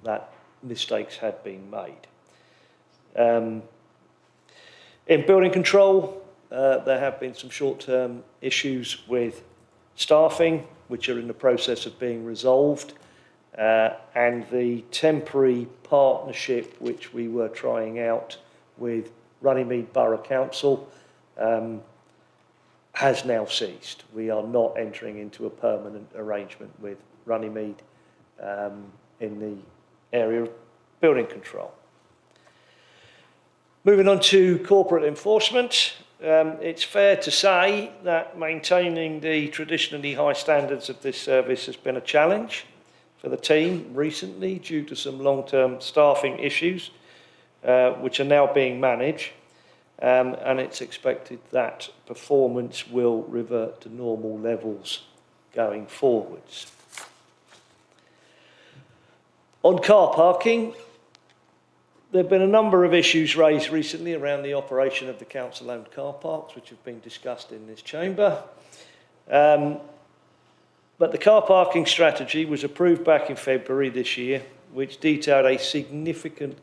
that mistakes had been made. In building control, there have been some short-term issues with staffing, which are in the process of being resolved, and the temporary partnership which we were trying out with Runnymede Borough Council has now ceased. We are not entering into a permanent arrangement with Runnymede in the area of building control. Moving on to corporate enforcement, it's fair to say that maintaining the traditionally high standards of this service has been a challenge for the team recently due to some long-term staffing issues, which are now being managed, and it's expected that performance will revert to normal levels going forwards. On car parking, there have been a number of issues raised recently around the operation of the council-owned car parks, which have been discussed in this chamber. But the car parking strategy was approved back in February this year, which detailed a significant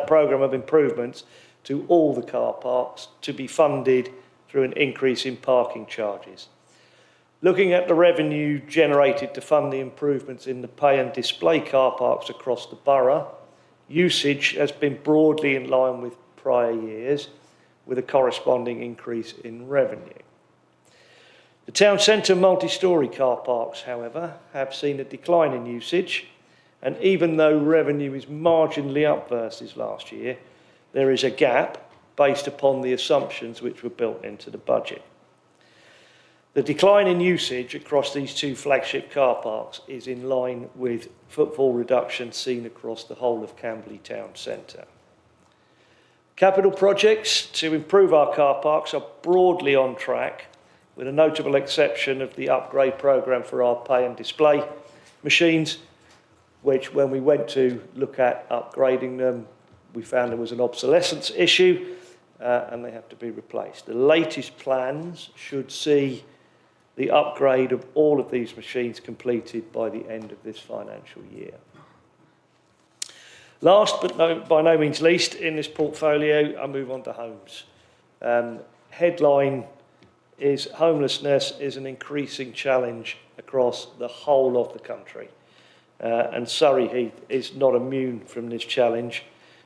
programme of improvements to all the car parks to be funded through an increase in parking charges. Looking at the revenue generated to fund the improvements in the pay and display car parks across the borough, usage has been broadly in line with prior years, with a corresponding increase in revenue. The town centre multi-storey car parks, however, have seen a decline in usage, and even though revenue is marginally up versus last year, there is a gap based upon the assumptions which were built into the budget. The decline in usage across these two flagship car parks is in line with footfall reductions seen across the whole of Camberley Town Centre. Capital projects to improve our car parks are broadly on track, with a notable exception of the upgrade programme for our pay and display machines, which when we went to look at upgrading them, we found there was an obsolescence issue and they have to be replaced. The latest plans should see the upgrade of all of these machines completed by the end of this financial year. Last but by no means least in this portfolio, I move on to homes. Headline is homelessness is an increasing challenge across the whole of the country. And Surrey Heath is not immune from this challenge,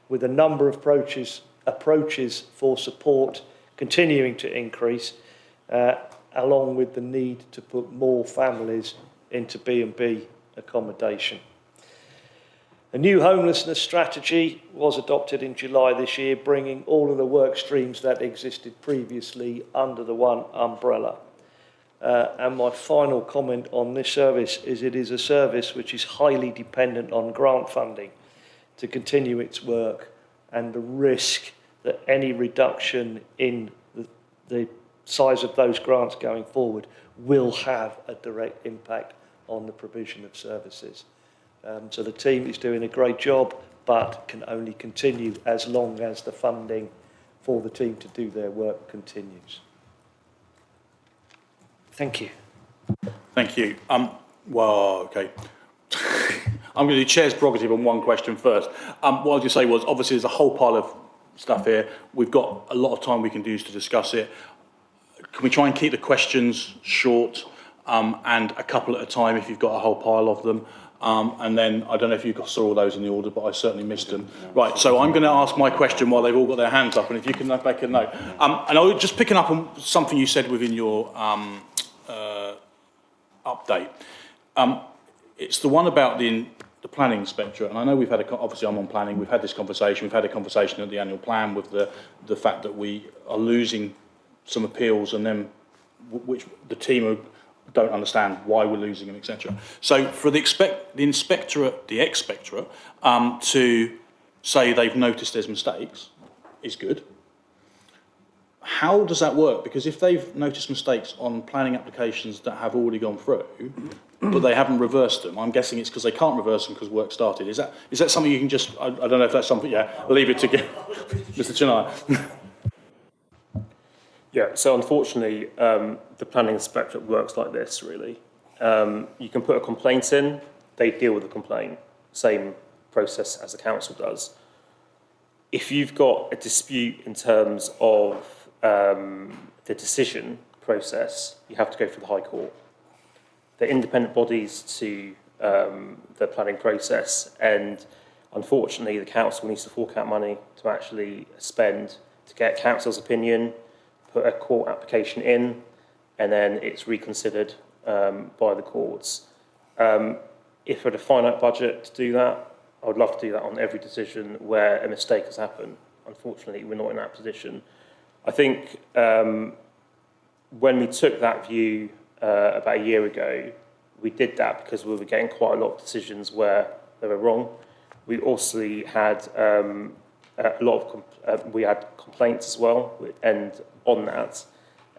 with a number of approaches for support continuing to increase, along with the need to put more families into B&B accommodation. A new homelessness strategy was adopted in July this year, bringing all of the work streams that existed previously under the one umbrella. And my final comment on this service is it is a service which is highly dependent on grant funding to continue its work, and the risk that any reduction in the size of those grants going forward will have a direct impact on the provision of services. So the team is doing a great job, but can only continue as long as the funding for the team to do their work continues. Thank you. Thank you. Well, okay. I'm going to do Chair's prerogative on one question first. What I was going to say was, obviously, there's a whole pile of stuff here. We've got a lot of time we can use to discuss it. Can we try and keep the questions short and a couple at a time if you've got a whole pile of them? And then, I don't know if you saw all those in the order, but I certainly missed them. Right, so I'm going to ask my question while they've all got their hands up, and if you can make a note. And I was just picking up on something you said within your update. It's the one about the planning inspectorate, and I know we've had obviously I'm on planning, we've had this conversation, we've had a conversation at the annual plan with the fact that we are losing some appeals, and then which the team don't understand why we're losing them, etc. So for the expectorate to say they've noticed there's mistakes is good. How does that work? Because if they've noticed mistakes on planning applications that have already gone through, but they haven't reversed them, I'm guessing it's because they can't reverse them because work started. Is that something you can just, I don't know if that's something, I'll leave it to Mr. Chennai. Yeah, so unfortunately, the planning inspectorate works like this, really. You can put a complaint in, they deal with the complaint, same process as the council does. If you've got a dispute in terms of the decision process, you have to go through the High Court. They're independent bodies to the planning process, and unfortunately, the council needs to fork out money to actually spend to get council's opinion, put a court application in, and then it's reconsidered by the courts. If I had a finite budget to do that, I would love to do that on every decision where a mistake has happened. Unfortunately, we're not in that position. I think when we took that view about a year ago, we did that because we were getting quite a lot of decisions where they were wrong. We also had a lot of we had complaints as well, and on that,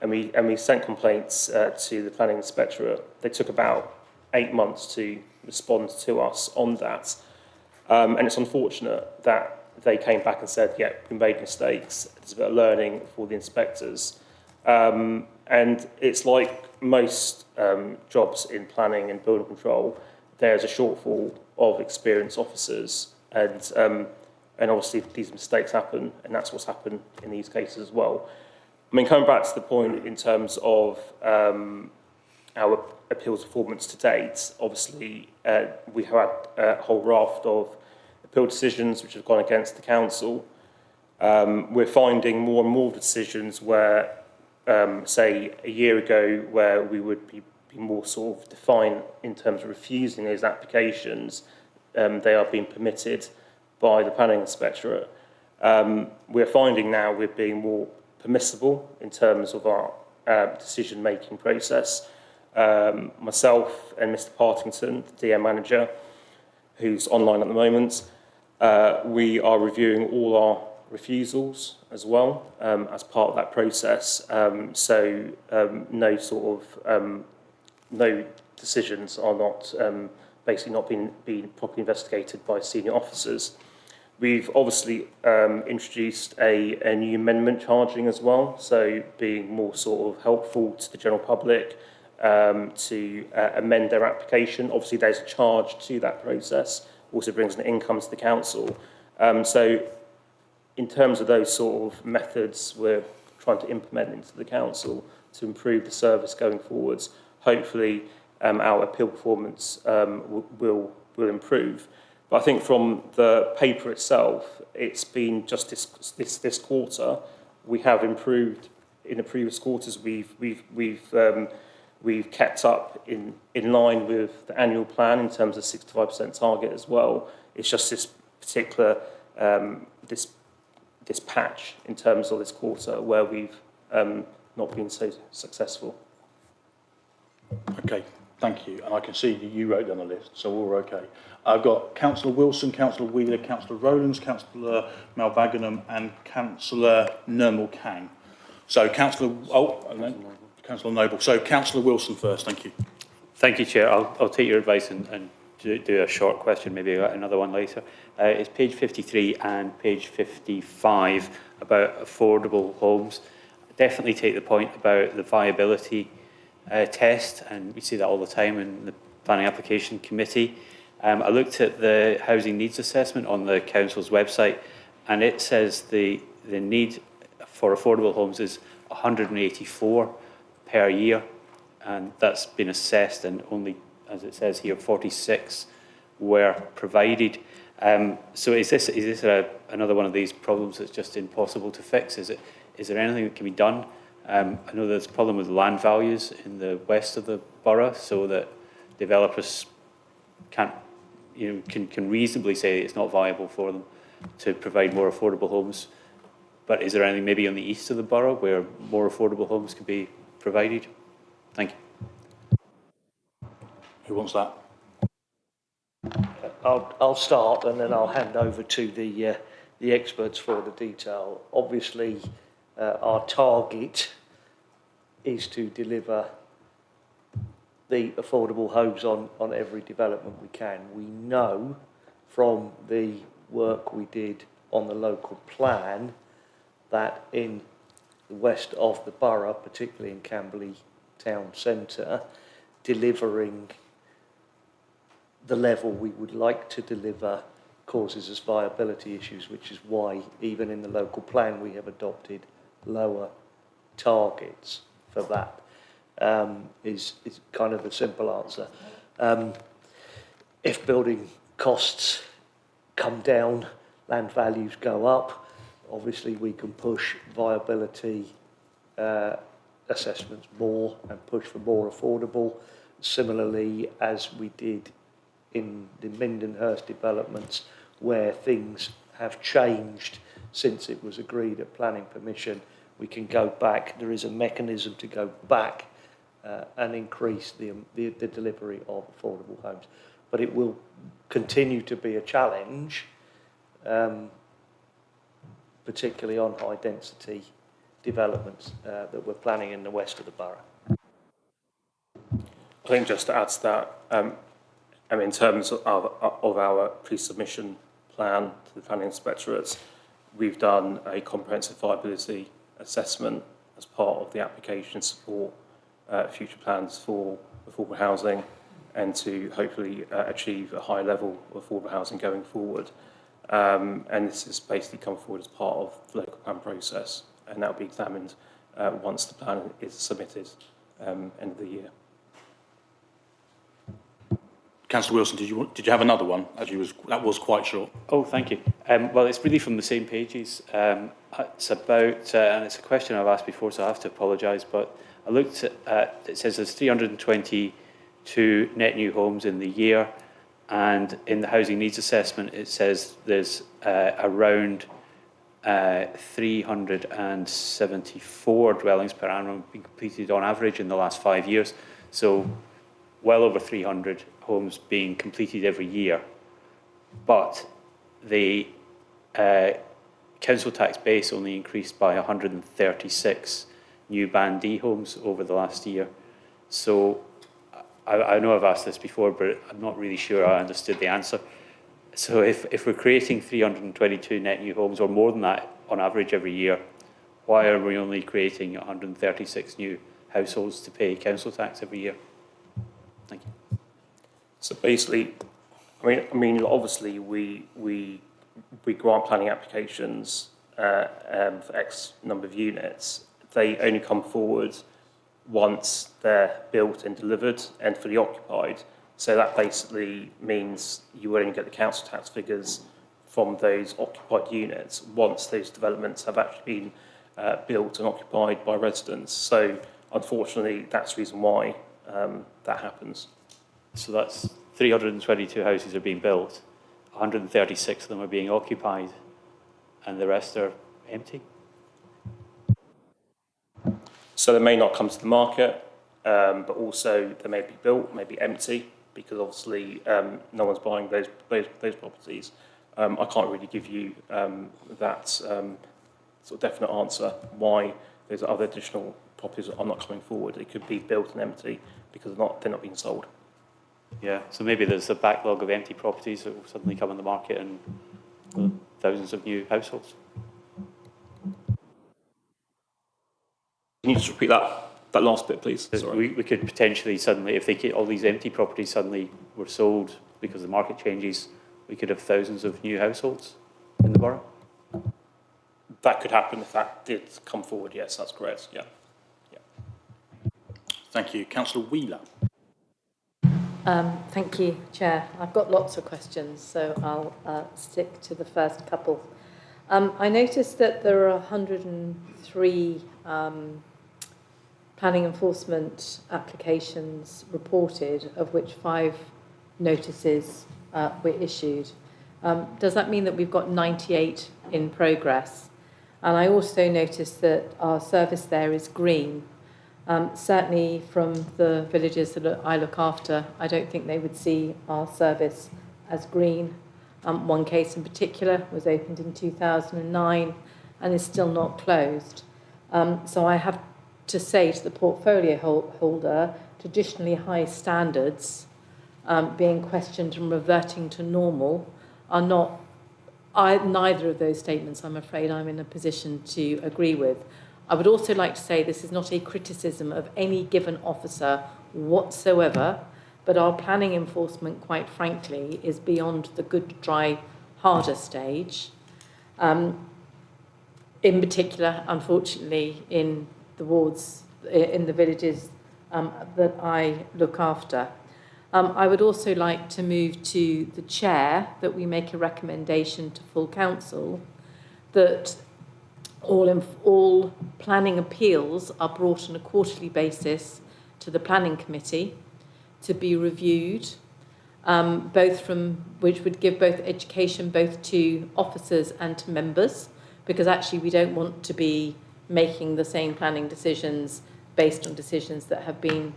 and we sent complaints to the planning inspectorate. They took about 8 months to respond to us on that, and it's unfortunate that they came back and said, "Yeah, we made mistakes. There's a bit of learning for the inspectors," and it's like most jobs in planning and building control. There's a shortfall of experienced officers, and obviously these mistakes happen, and that's what's happened in these cases as well. I mean, coming back to the point in terms of our appeals performance to date, obviously we have had a whole raft of appeal decisions which have gone against the council. We're finding more and more decisions where, say, a year ago, where we would be more sort of defined in terms of refusing those applications, they are being permitted by the planning inspectorate. We're finding now we're being more permissible in terms of our decision-making process. Myself and Mr. Partington, the DM manager, who's online at the moment, we are reviewing all our refusals as well as part of that process. So no sort of no decisions are not basically not being properly investigated by senior officers. We've obviously introduced a new amendment charging as well, so being more sort of helpful to the general public to amend their application. Obviously, there's a charge to that process, also brings an income to the council. So in terms of those sort of methods we're trying to implement into the council to improve the service going forwards, hopefully our appeal performance will improve. But I think from the paper itself, it's been just this quarter, we have improved in the previous quarters, we've kept up in line with the annual plan in terms of 65% target as well. It's just this particular this patch in terms of this quarter where we've not been so successful. Okay, thank you. And I can see that you wrote down the list, so we're okay. I've got Councillor Wilson, Councillor Wheeler, Councillor Rowlands, Councillor Malvaganam and Councillor Nirmal Kang. So Councillor, and then Councillor Noble. So Councillor Wilson first, thank you. Thank you, Chair. I'll take your advice and do a short question, maybe another one later. It's page 53 and page 55 about affordable homes. Definitely take the point about the viability test, and we see that all the time in the Planning Application Committee. I looked at the housing needs assessment on the council's website, and it says the need for affordable homes is 184 per year, and that's been assessed, and only, as it says here, 46 were provided. So is this another one of these problems that's just impossible to fix? Is there anything that can be done? I know there's a problem with land values in the west of the borough, so that developers can reasonably say it's not viable for them to provide more affordable homes. But is there anything maybe on the east of the borough where more affordable homes could be provided? Thank you. Who wants that? I'll start and then I'll hand over to the experts for the detail. Obviously, our target is to deliver the affordable homes on every development we can. We know from the work we did on the local plan that in the west of the borough, particularly in Camberley town centre, delivering the level we would like to deliver causes us viability issues, which is why even in the local plan we have adopted lower targets for that. Is kind of the simple answer. If building costs come down, land values go up, obviously we can push viability assessments more and push for more affordable. Similarly, as we did in the Mindenhurst developments, where things have changed since it was agreed at planning permission, we can go back. There is a mechanism to go back and increase the delivery of affordable homes. But it will continue to be a challenge, particularly on high density developments that we're planning in the west of the borough. I think just to add to that, in terms of our pre-submission plan to the Planning Inspectorate, we've done a comprehensive viability assessment as part of the application to support future plans for affordable housing and to hopefully achieve a high level of affordable housing going forward. And this has basically come forward as part of the local plan process, and that will be examined once the plan is submitted end of the year. Councillor Wilson, did you have another one? That was quite short. Oh, thank you. Well, it's really from the same pages. It's about, and it's a question I've asked before, so I have to apologise, but I looked at, it says there's 322 net new homes in the year, and in the housing needs assessment, it says there's around 374 dwellings per annum being completed on average in the last 5 years. So well over 300 homes being completed every year. But the council tax base only increased by 136 new Band D homes over the last year. So I know I've asked this before, but I'm not really sure I understood the answer. So if we're creating 322 net new homes, or more than that on average every year, why are we only creating 136 new households to pay council tax every year? Thank you. So basically, I mean, obviously we grant planning applications for X number of units. They only come forward once they're built and delivered and fully occupied. So that basically means you only get the council tax figures from those occupied units once those developments have actually been built and occupied by residents. So unfortunately, that's the reason why that happens. So that's 322 houses are being built, 136 of them are being occupied, and the rest are empty? So they may not come to the market, but also they may be built, may be empty, because obviously no one's buying those properties. I can't really give you that sort of definite answer why there's other additional properties that are not coming forward. It could be built and empty because they're not being sold. Yeah, so maybe there's a backlog of empty properties that will suddenly come on the market and thousands of new households. Can you just repeat that last bit, please? Sorry. We could potentially suddenly, if all these empty properties suddenly were sold because the market changes, we could have thousands of new households in the borough. That could happen if that did come forward, yes, that's correct, yeah. Thank you. Councillor Wheeler. Thank you, Chair. I've got lots of questions, so I'll stick to the first couple. I noticed that there are 103 planning enforcement applications reported, of which 5 notices were issued. Does that mean that we've got 98 in progress? And I also noticed that our service there is green. Certainly from the villages that I look after, I don't think they would see our service as green. One case in particular was opened in 2009 and is still not closed. So I have to say to the portfolio holder, traditionally high standards being questioned and reverting to normal are not, neither of those statements I'm afraid I'm in a position to agree with. I would also like to say this is not a criticism of any given officer whatsoever, but our planning enforcement, quite frankly, is beyond the good, dry, harder stage. In particular, unfortunately, in the wards, in the villages that I look after. I would also like to move to the chair that we make a recommendation to full council that all planning appeals are brought on a quarterly basis to the planning committee to be reviewed, which would give both education both to officers and to members, because actually we don't want to be making the same planning decisions based on decisions that have been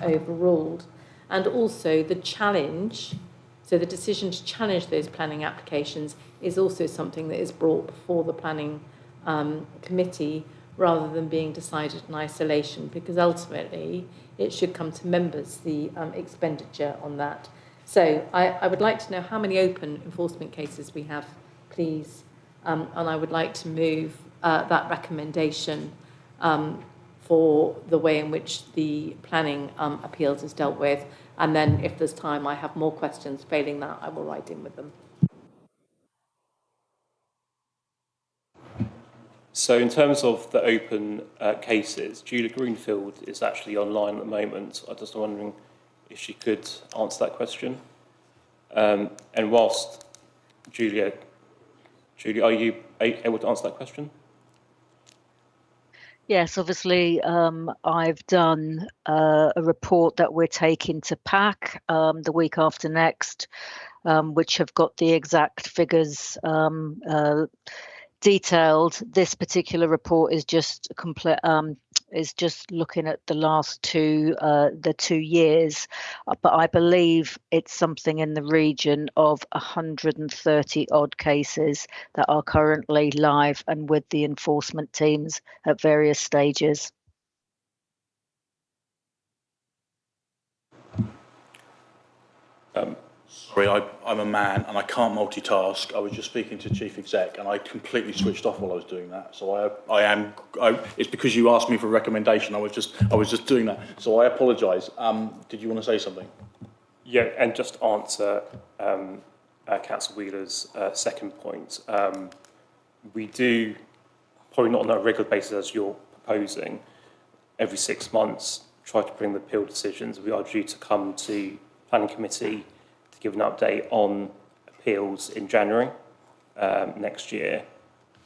overruled. And also the challenge, so the decision to challenge those planning applications is also something that is brought before the planning committee rather than being decided in isolation, because ultimately it should come to members, the expenditure on that. So I would like to know how many open enforcement cases we have, please, and I would like to move that recommendation for the way in which the planning appeals is dealt with, and then if there's time I have more questions. Failing that, I will write in with them. So in terms of the open cases, Julia Greenfield is actually online at the moment. I'm just wondering if she could answer that question. And whilst Julia, are you able to answer that question? Yes, obviously, I've done a report that we're taking to PAC the week after next, which have got the exact figures detailed. This particular report is just looking at the last 2 years, but I believe it's something in the region of 130 odd cases that are currently live and with the enforcement teams at various stages. Sorry, I'm a man and I can't multitask. I was just speaking to Chief Exec and I completely switched off while I was doing that. So it's because you asked me for a recommendation. I was just doing that. So I apologise. Did you want to say something? Yeah, and just answer Councillor Wheeler's second point. We do, probably not on a regular basis as you're proposing, every 6 months try to bring the appeal decisions. We are due to come to planning committee to give an update on appeals in January next year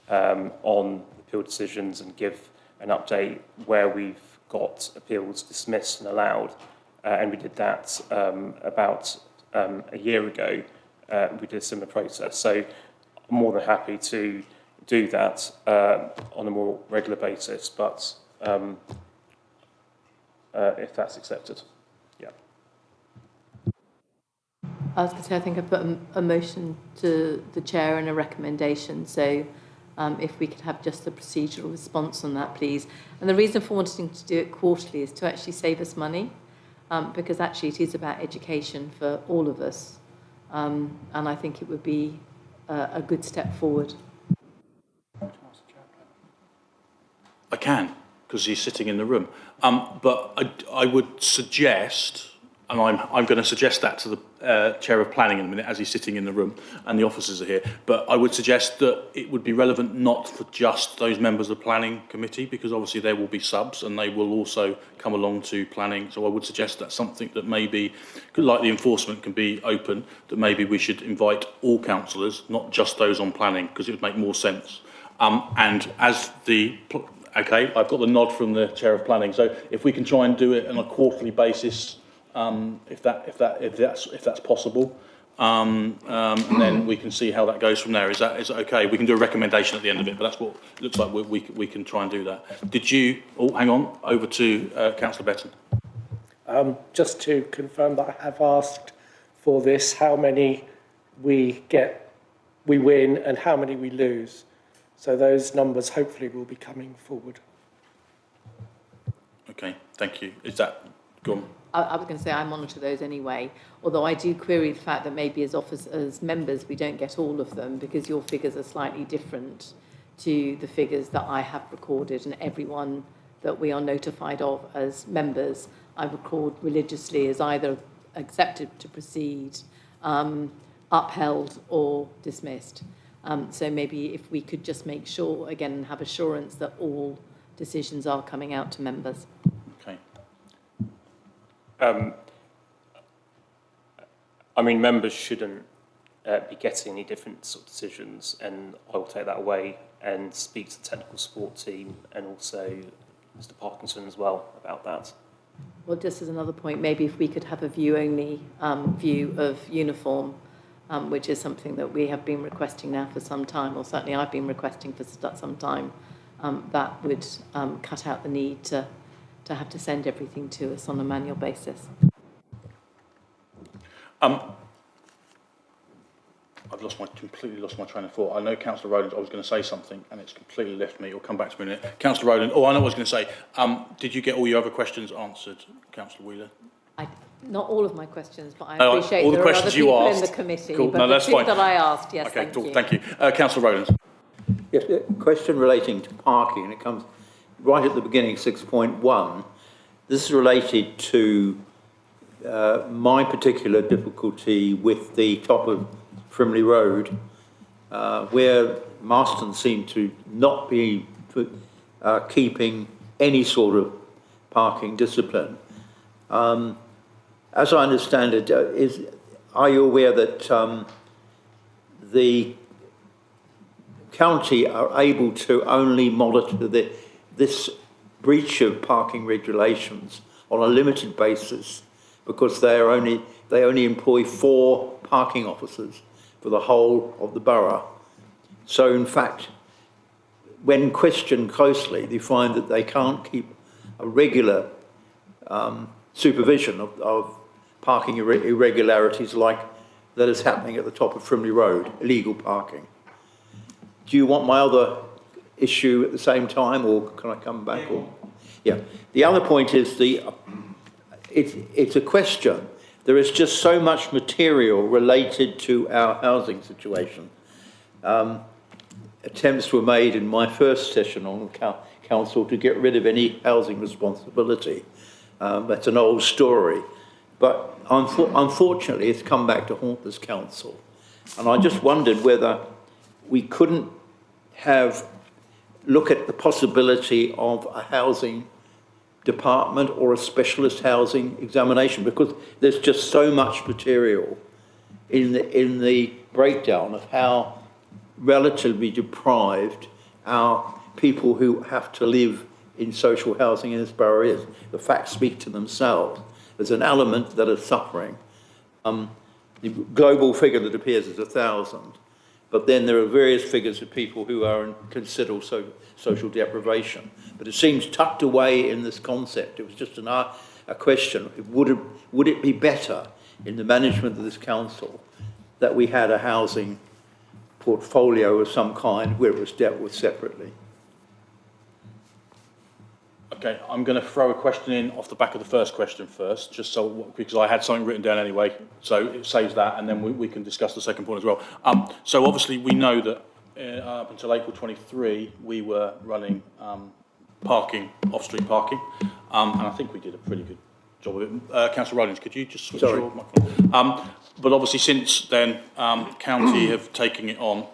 on the appeal decisions and give an update where we've got appeals dismissed and allowed. And we did that about a year ago. We did a similar process. So I'm more than happy to do that on a more regular basis, but if that's accepted, yeah. I was going to say, I think I put a motion to the chair and a recommendation. So if we could have just a procedural response on that, please. And the reason for wanting to do it quarterly is to actually save us money, because actually it is about education for all of us. And I think it would be a good step forward. I can, because he's sitting in the room. But I would suggest, and I'm going to suggest that to the Chair of Planning in a minute as he's sitting in the room and the officers are here, but I would suggest that it would be relevant not for just those members of the Planning Committee, because obviously there will be subs and they will also come along to planning. So I would suggest that's something that maybe, like the enforcement can be open, that maybe we should invite all councillors, not just those on planning, because it would make more sense. And as the... Okay, I've got the nod from the Chair of Planning. So if we can try and do it on a quarterly basis, if that's possible, and then we can see how that goes from there. Is that okay? We can do a recommendation at the end of it, but that's what it looks like. We can try and do that. Did you? Oh, hang on. Over to Councillor Betton. Just to confirm that I have asked for this, how many we win, and how many we lose. So those numbers hopefully will be coming forward. Okay, thank you. Is that gone? I was going to say I monitor those anyway, although I do query the fact that maybe as members we don't get all of them, because your figures are slightly different to the figures that I have recorded, and everyone that we are notified of as members I record religiously as either accepted to proceed, upheld or dismissed. So maybe if we could just make sure, again, have assurance that all decisions are coming out to members. Okay. I mean, members shouldn't be getting any different sort of decisions, and I will take that away and speak to the technical support team and also Mr. Parkinson as well about that. Well, just as another point, maybe if we could have a view-only view of uniform, which is something that we have been requesting now for some time, or certainly I've been requesting for some time, that would cut out the need to have to send everything to us on a manual basis. I've completely lost my train of thought. I know Councillor Rowland, I was going to say something and it's completely left me. It'll come back to me in a minute. Councillor Rowland, I know what I was going to say. Did you get all your other questions answered, Councillor Wheeler? Not all of my questions, but I appreciate all the there are other questions you people asked. in the committee. Cool. But No, the that's two fine. that I asked, yes, okay, thank you. Thank you. Councillor Rowland. Yes, a question relating to parking, and it comes right at the beginning, 6.1. This is related to my particular difficulty with the top of Frimley Road, where Marston seem to not be keeping any sort of parking discipline. As I understand it, are you aware that the county are able to only monitor this breach of parking regulations on a limited basis, because they only employ 4 parking officers for the whole of the borough? So in fact, when questioned closely, they find that they can't keep a regular supervision of parking irregularities like that is happening at the top of Frimley Road, illegal parking. Do you want my other issue at the same time, or can I come back? Or, yeah. The other point is it's a question. There is just so much material related to our housing situation. Attempts were made in my first session on council to get rid of any housing responsibility. That's an old story. But unfortunately, it's come back to haunt this council. And I just wondered whether we couldn't look at the possibility of a housing department or a specialist housing examination, because there's just so much material in the breakdown of how relatively deprived our people who have to live in social housing in this borough is. The facts speak to themselves. There's an element that is suffering. The global figure that appears is 1,000, but then there are various figures of people who are in considerable social deprivation. But it seems tucked away in this concept. It was just a question, would it be better in the management of this council that we had a housing portfolio of some kind where it was dealt with separately? Okay, I'm going to throw a question in off the back of the first question first, just so, because I had something written down anyway, so it saves that, and then we can discuss the second point as well. So obviously we know that up until April 23, we were running parking, off-street parking, and I think we did a pretty good job of it. Councillor Rowlands, could you just switch your microphone? But obviously since then, county have taken it on,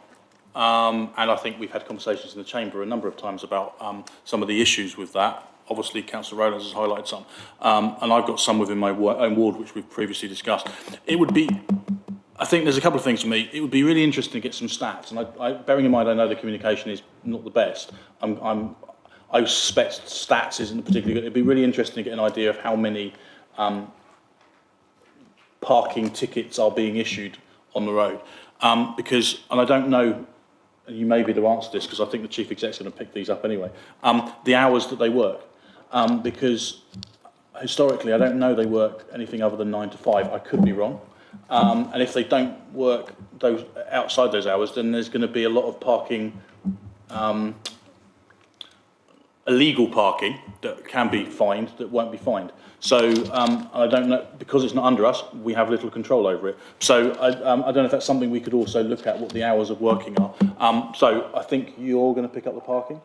and I think we've had conversations in the chamber a number of times about some of the issues with that. Obviously, Councillor Rowlands has highlighted some, and I've got some within my own ward, which we've previously discussed. It would be, I think there's a couple of things for me. It would be really interesting to get some stats, and bearing in mind I know the communication is not the best. I suspect stats isn't particularly good. It'd be really interesting to get an idea of how many parking tickets are being issued on the road, because, and I don't know, and you may be the answer to this because I think the Chief Exec's going to pick these up anyway, the hours that they work, because historically I don't know they work anything other than 9 to 5. I could be wrong, and if they don't work those outside those hours, then there's going to be a lot of parking, illegal parking that can be fined that won't be fined. So I don't know, because it's not under us, we have little control over it. So I don't know if that's something we could also look at, what the hours of working are. So I think you're going to pick up the parking?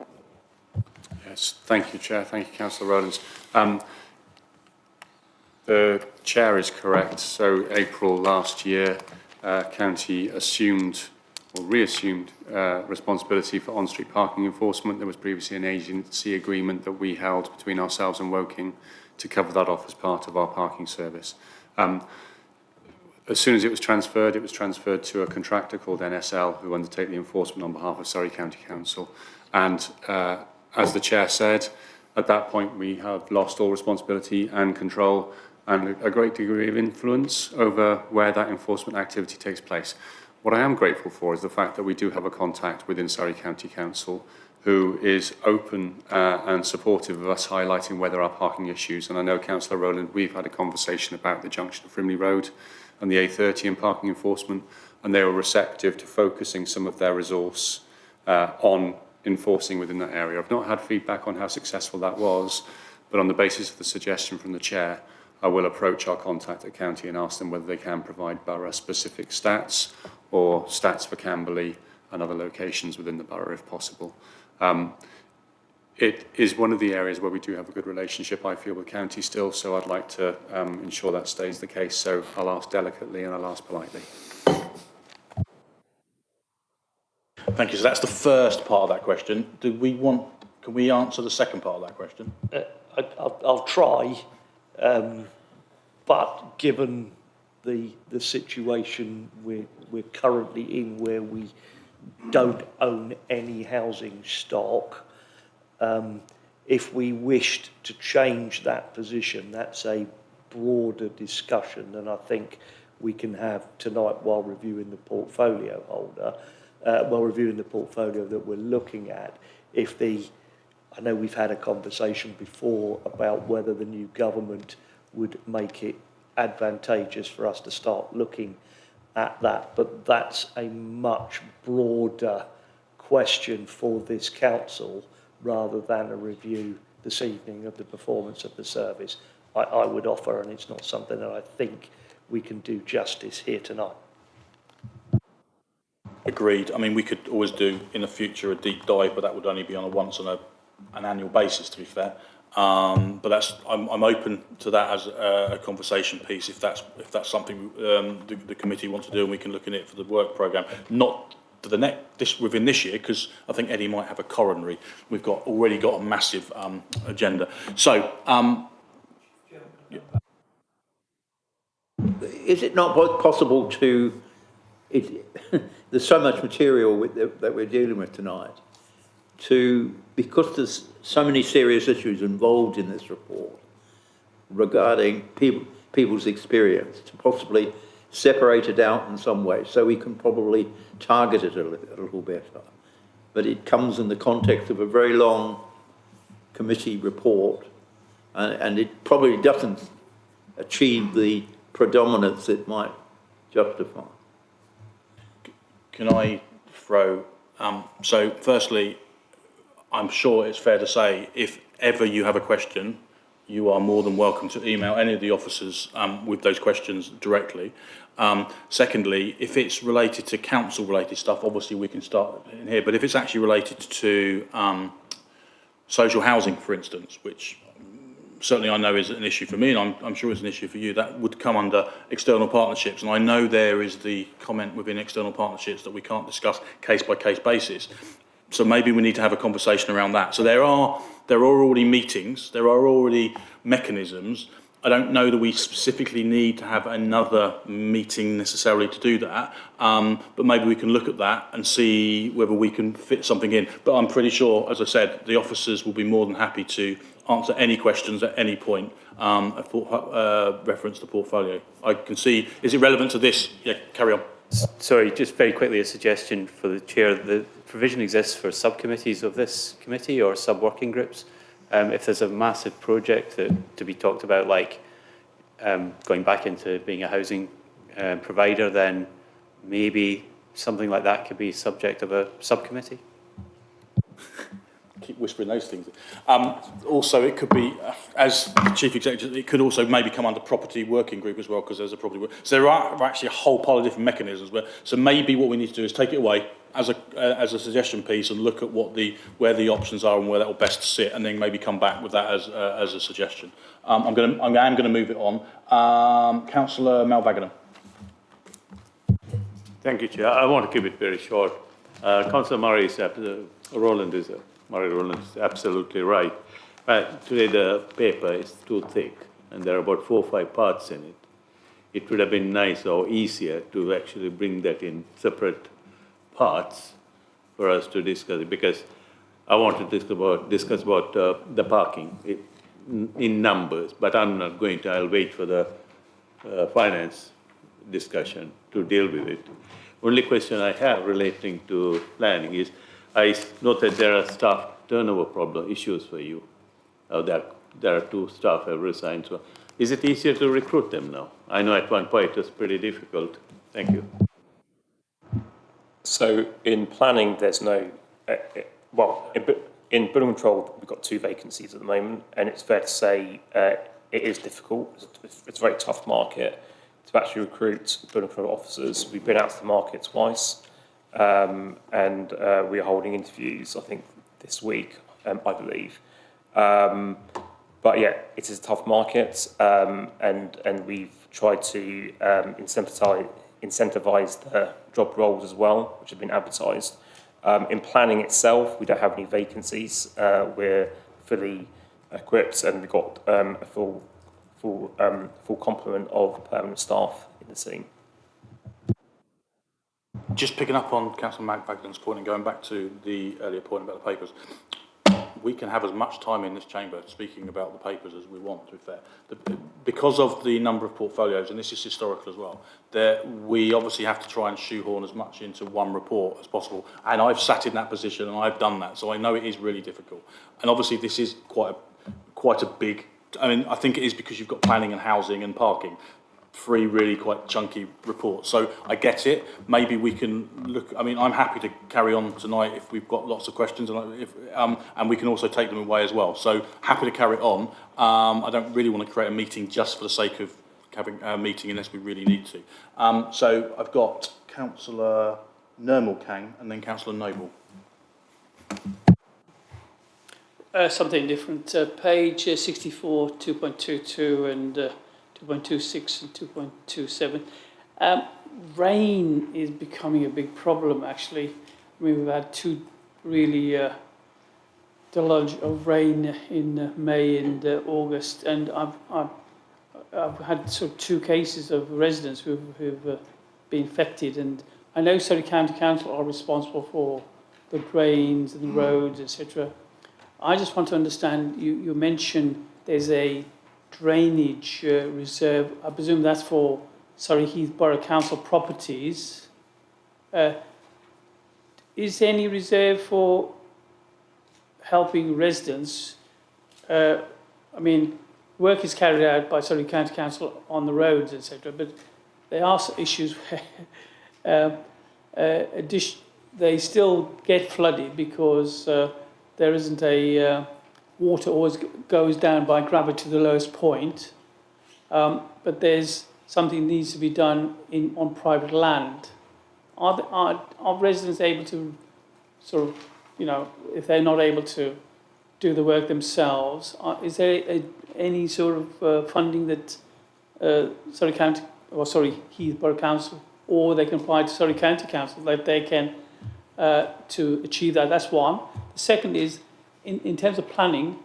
Yes, thank you, Chair. Thank you, Councillor Rowlands. The Chair is correct. So April last year, County assumed or reassumed responsibility for on-street parking enforcement. There was previously an agency agreement that we held between ourselves and Woking to cover that off as part of our parking service. As soon as it was transferred to a contractor called NSL, who undertake the enforcement on behalf of Surrey County Council. And as the Chair said, at that point we have lost all responsibility and control and a great degree of influence over where that enforcement activity takes place. What I am grateful for is the fact that we do have a contact within Surrey County Council who is open and supportive of us highlighting where there are parking issues. And I know, Councillor Rowland, we've had a conversation about the junction of Frimley Road and the A30 and parking enforcement, and they were receptive to focusing some of their resource on enforcing within that area. I've not had feedback on how successful that was, but on the basis of the suggestion from the Chair, I will approach our contact at County and ask them whether they can provide borough-specific stats or stats for Camberley and other locations within the borough if possible. It is one of the areas where we do have a good relationship, I feel, with County still, so I'd like to ensure that stays the case. So I'll ask delicately and I'll ask politely. Thank you. So that's the first part of that question. Can we answer the second part of that question? I'll try, but given the situation we're currently in, where we don't own any housing stock, if we wished to change that position, that's a broader discussion than I think we can have tonight while reviewing the portfolio that we're looking at. I know we've had a conversation before about whether the new government would make it advantageous for us to start looking at that, but that's a much broader question for this council rather than a review this evening of the performance of the service. I would offer, and it's not something that I think we can do justice here tonight. Agreed. I mean, we could always do in the future a deep dive, but that would only be on an annual basis, to be fair. But I'm open to that as a conversation piece if that's something the committee wants to do, and we can look in it for the work programme. Not for within this year, because I think Eddie might have a coronary. We've already got a massive agenda. So. Is it not possible there's so much material that we're dealing with tonight, because there's so many serious issues involved in this report regarding people's experience, to possibly separate it out in some way so we can probably target it a little better. But it comes in the context of a very long committee report, and it probably doesn't achieve the predominance it might justify. Can I throw, so firstly, I'm sure it's fair to say, if ever you have a question, you are more than welcome to email any of the officers with those questions directly. Secondly, if it's related to council-related stuff, obviously we can start in here, but if it's actually related to social housing, for instance, which certainly I know is an issue for me, and I'm sure it's an issue for you, that would come under external partnerships. And I know there is the comment within external partnerships that we can't discuss case-by-case basis. So maybe we need to have a conversation around that. So there are already meetings, there are already mechanisms. I don't know that we specifically need to have another meeting necessarily to do that, but maybe we can look at that and see whether we can fit something in. But I'm pretty sure, as I said, the officers will be more than happy to answer any questions at any point, reference to portfolio. I can see, is it relevant to this? Yeah, carry on. Sorry, just very quickly, a suggestion for the chair. The provision exists for subcommittees of this committee or sub-working groups. If there's a massive project to be talked about, like going back into being a housing provider, then maybe something like that could be subject of a subcommittee. Keep whispering those things. Also, it could be, as chief executive, it could also maybe come under property working group as well, because there's a property work. So there are actually a whole pile of different mechanisms. So maybe what we need to do is take it away as a suggestion piece and look at where the options are and where that will best sit, and then maybe come back with that as a suggestion. I'm going to move it on. Councillor Malvagana. Thank you, Chair. I want to keep it very short. Councillor Murray Rowland is absolutely right. Today the paper is too thick, and there are about 4 or 5 parts in it. It would have been nice or easier to actually bring that in separate parts for us to discuss it, because I want to discuss about the parking in numbers, but I'm not going to. I'll wait for the finance discussion to deal with it. Only question I have relating to planning is, I note that there are staff turnover issues for you. There are 2 staff have resigned. So is it easier to recruit them now? I know at one point it was pretty difficult. Thank you. So in planning, there's no, in building control, we've got 2 vacancies at the moment, and it's fair to say it is difficult. It's a very tough market to actually recruit building control officers. We've been out to the market twice. And we are holding interviews, I think, this week, I believe. But yeah, it is a tough market, and we've tried to incentivise the job roles as well, which have been advertised. In planning itself, we don't have any vacancies. We're fully equipped, and we've got a full complement of permanent staff in the team. Just picking up on Councillor Magdalene's point and going back to the earlier point about the papers, we can have as much time in this chamber speaking about the papers as we want, to be fair. Because of the number of portfolios, and this is historical as well, we obviously have to try and shoehorn as much into one report as possible. And I've sat in that position and I've done that, so I know it is really difficult. And obviously this is quite a big, I mean, I think it is because you've got planning and housing and parking. 3 really quite chunky reports. So I get it. Maybe we can look, I mean, I'm happy to carry on tonight if we've got lots of questions, and we can also take them away as well. So happy to carry it on. I don't really want to create a meeting just for the sake of having a meeting unless we really need to. So I've got Councillor Kang and then Councillor Noble. Something different. Page 64, 2.22 and 2.26 and 2.27. Rain is becoming a big problem, actually. I mean, we've had 2 really deluge of rain in May and August, and I've had sort of 2 cases of residents who've been affected, and I know Surrey County Council are responsible for the drains and the roads, etc. I just want to understand, you mentioned there's a drainage reserve. I presume that's for Surrey Heath Borough Council properties. Is there any reserve for helping residents? I mean, work is carried out by Surrey County Council on the roads, etc. But there are issues where they still get flooded because there isn't a water always goes down by gravity to the lowest point. But there's something that needs to be done on private land. Are residents able to sort of, if they're not able to do the work themselves, is there any sort of funding that Heath Borough Council, or they can apply to Surrey County Council that they can to achieve that? That's one. The second is, in terms of planning,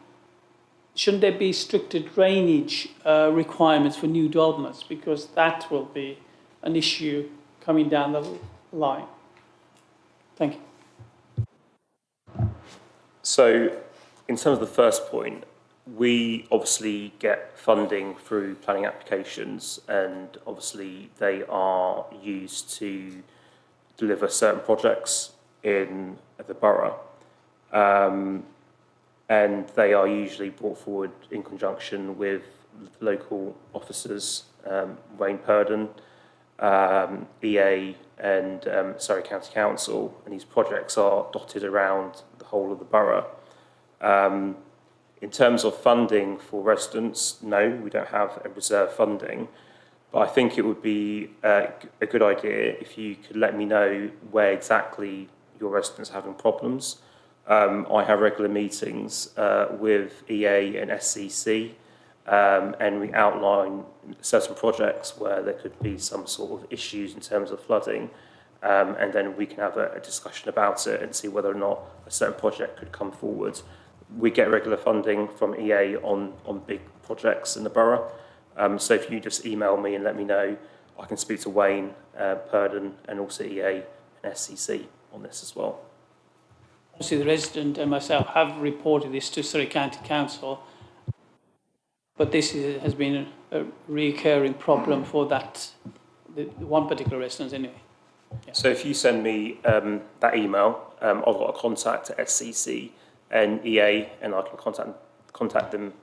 shouldn't there be stricter drainage requirements for new developments, because that will be an issue coming down the line? Thank you. So, in terms of the first point, we obviously get funding through planning applications, and obviously they are used to deliver certain projects in the borough. And they are usually brought forward in conjunction with local officers, Wayne Purdon, EA and Surrey County Council, and these projects are dotted around the whole of the borough. In terms of funding for residents, no, we don't have a reserve funding, but I think it would be a good idea if you could let me know where exactly your residents are having problems. I have regular meetings with EA and SCC, and we outline certain projects where there could be some sort of issues in terms of flooding, and then we can have a discussion about it and see whether or not a certain project could come forward. We get regular funding from EA on big projects in the borough, so if you just email me and let me know, I can speak to Wayne Purdon and also EA and SCC on this as well. Obviously, the resident and myself have reported this to Surrey County Council, but this has been a recurring problem for the one particular resident anyway. Yeah. So if you send me that email, I've got a contact at SCC and EA, and I can contact them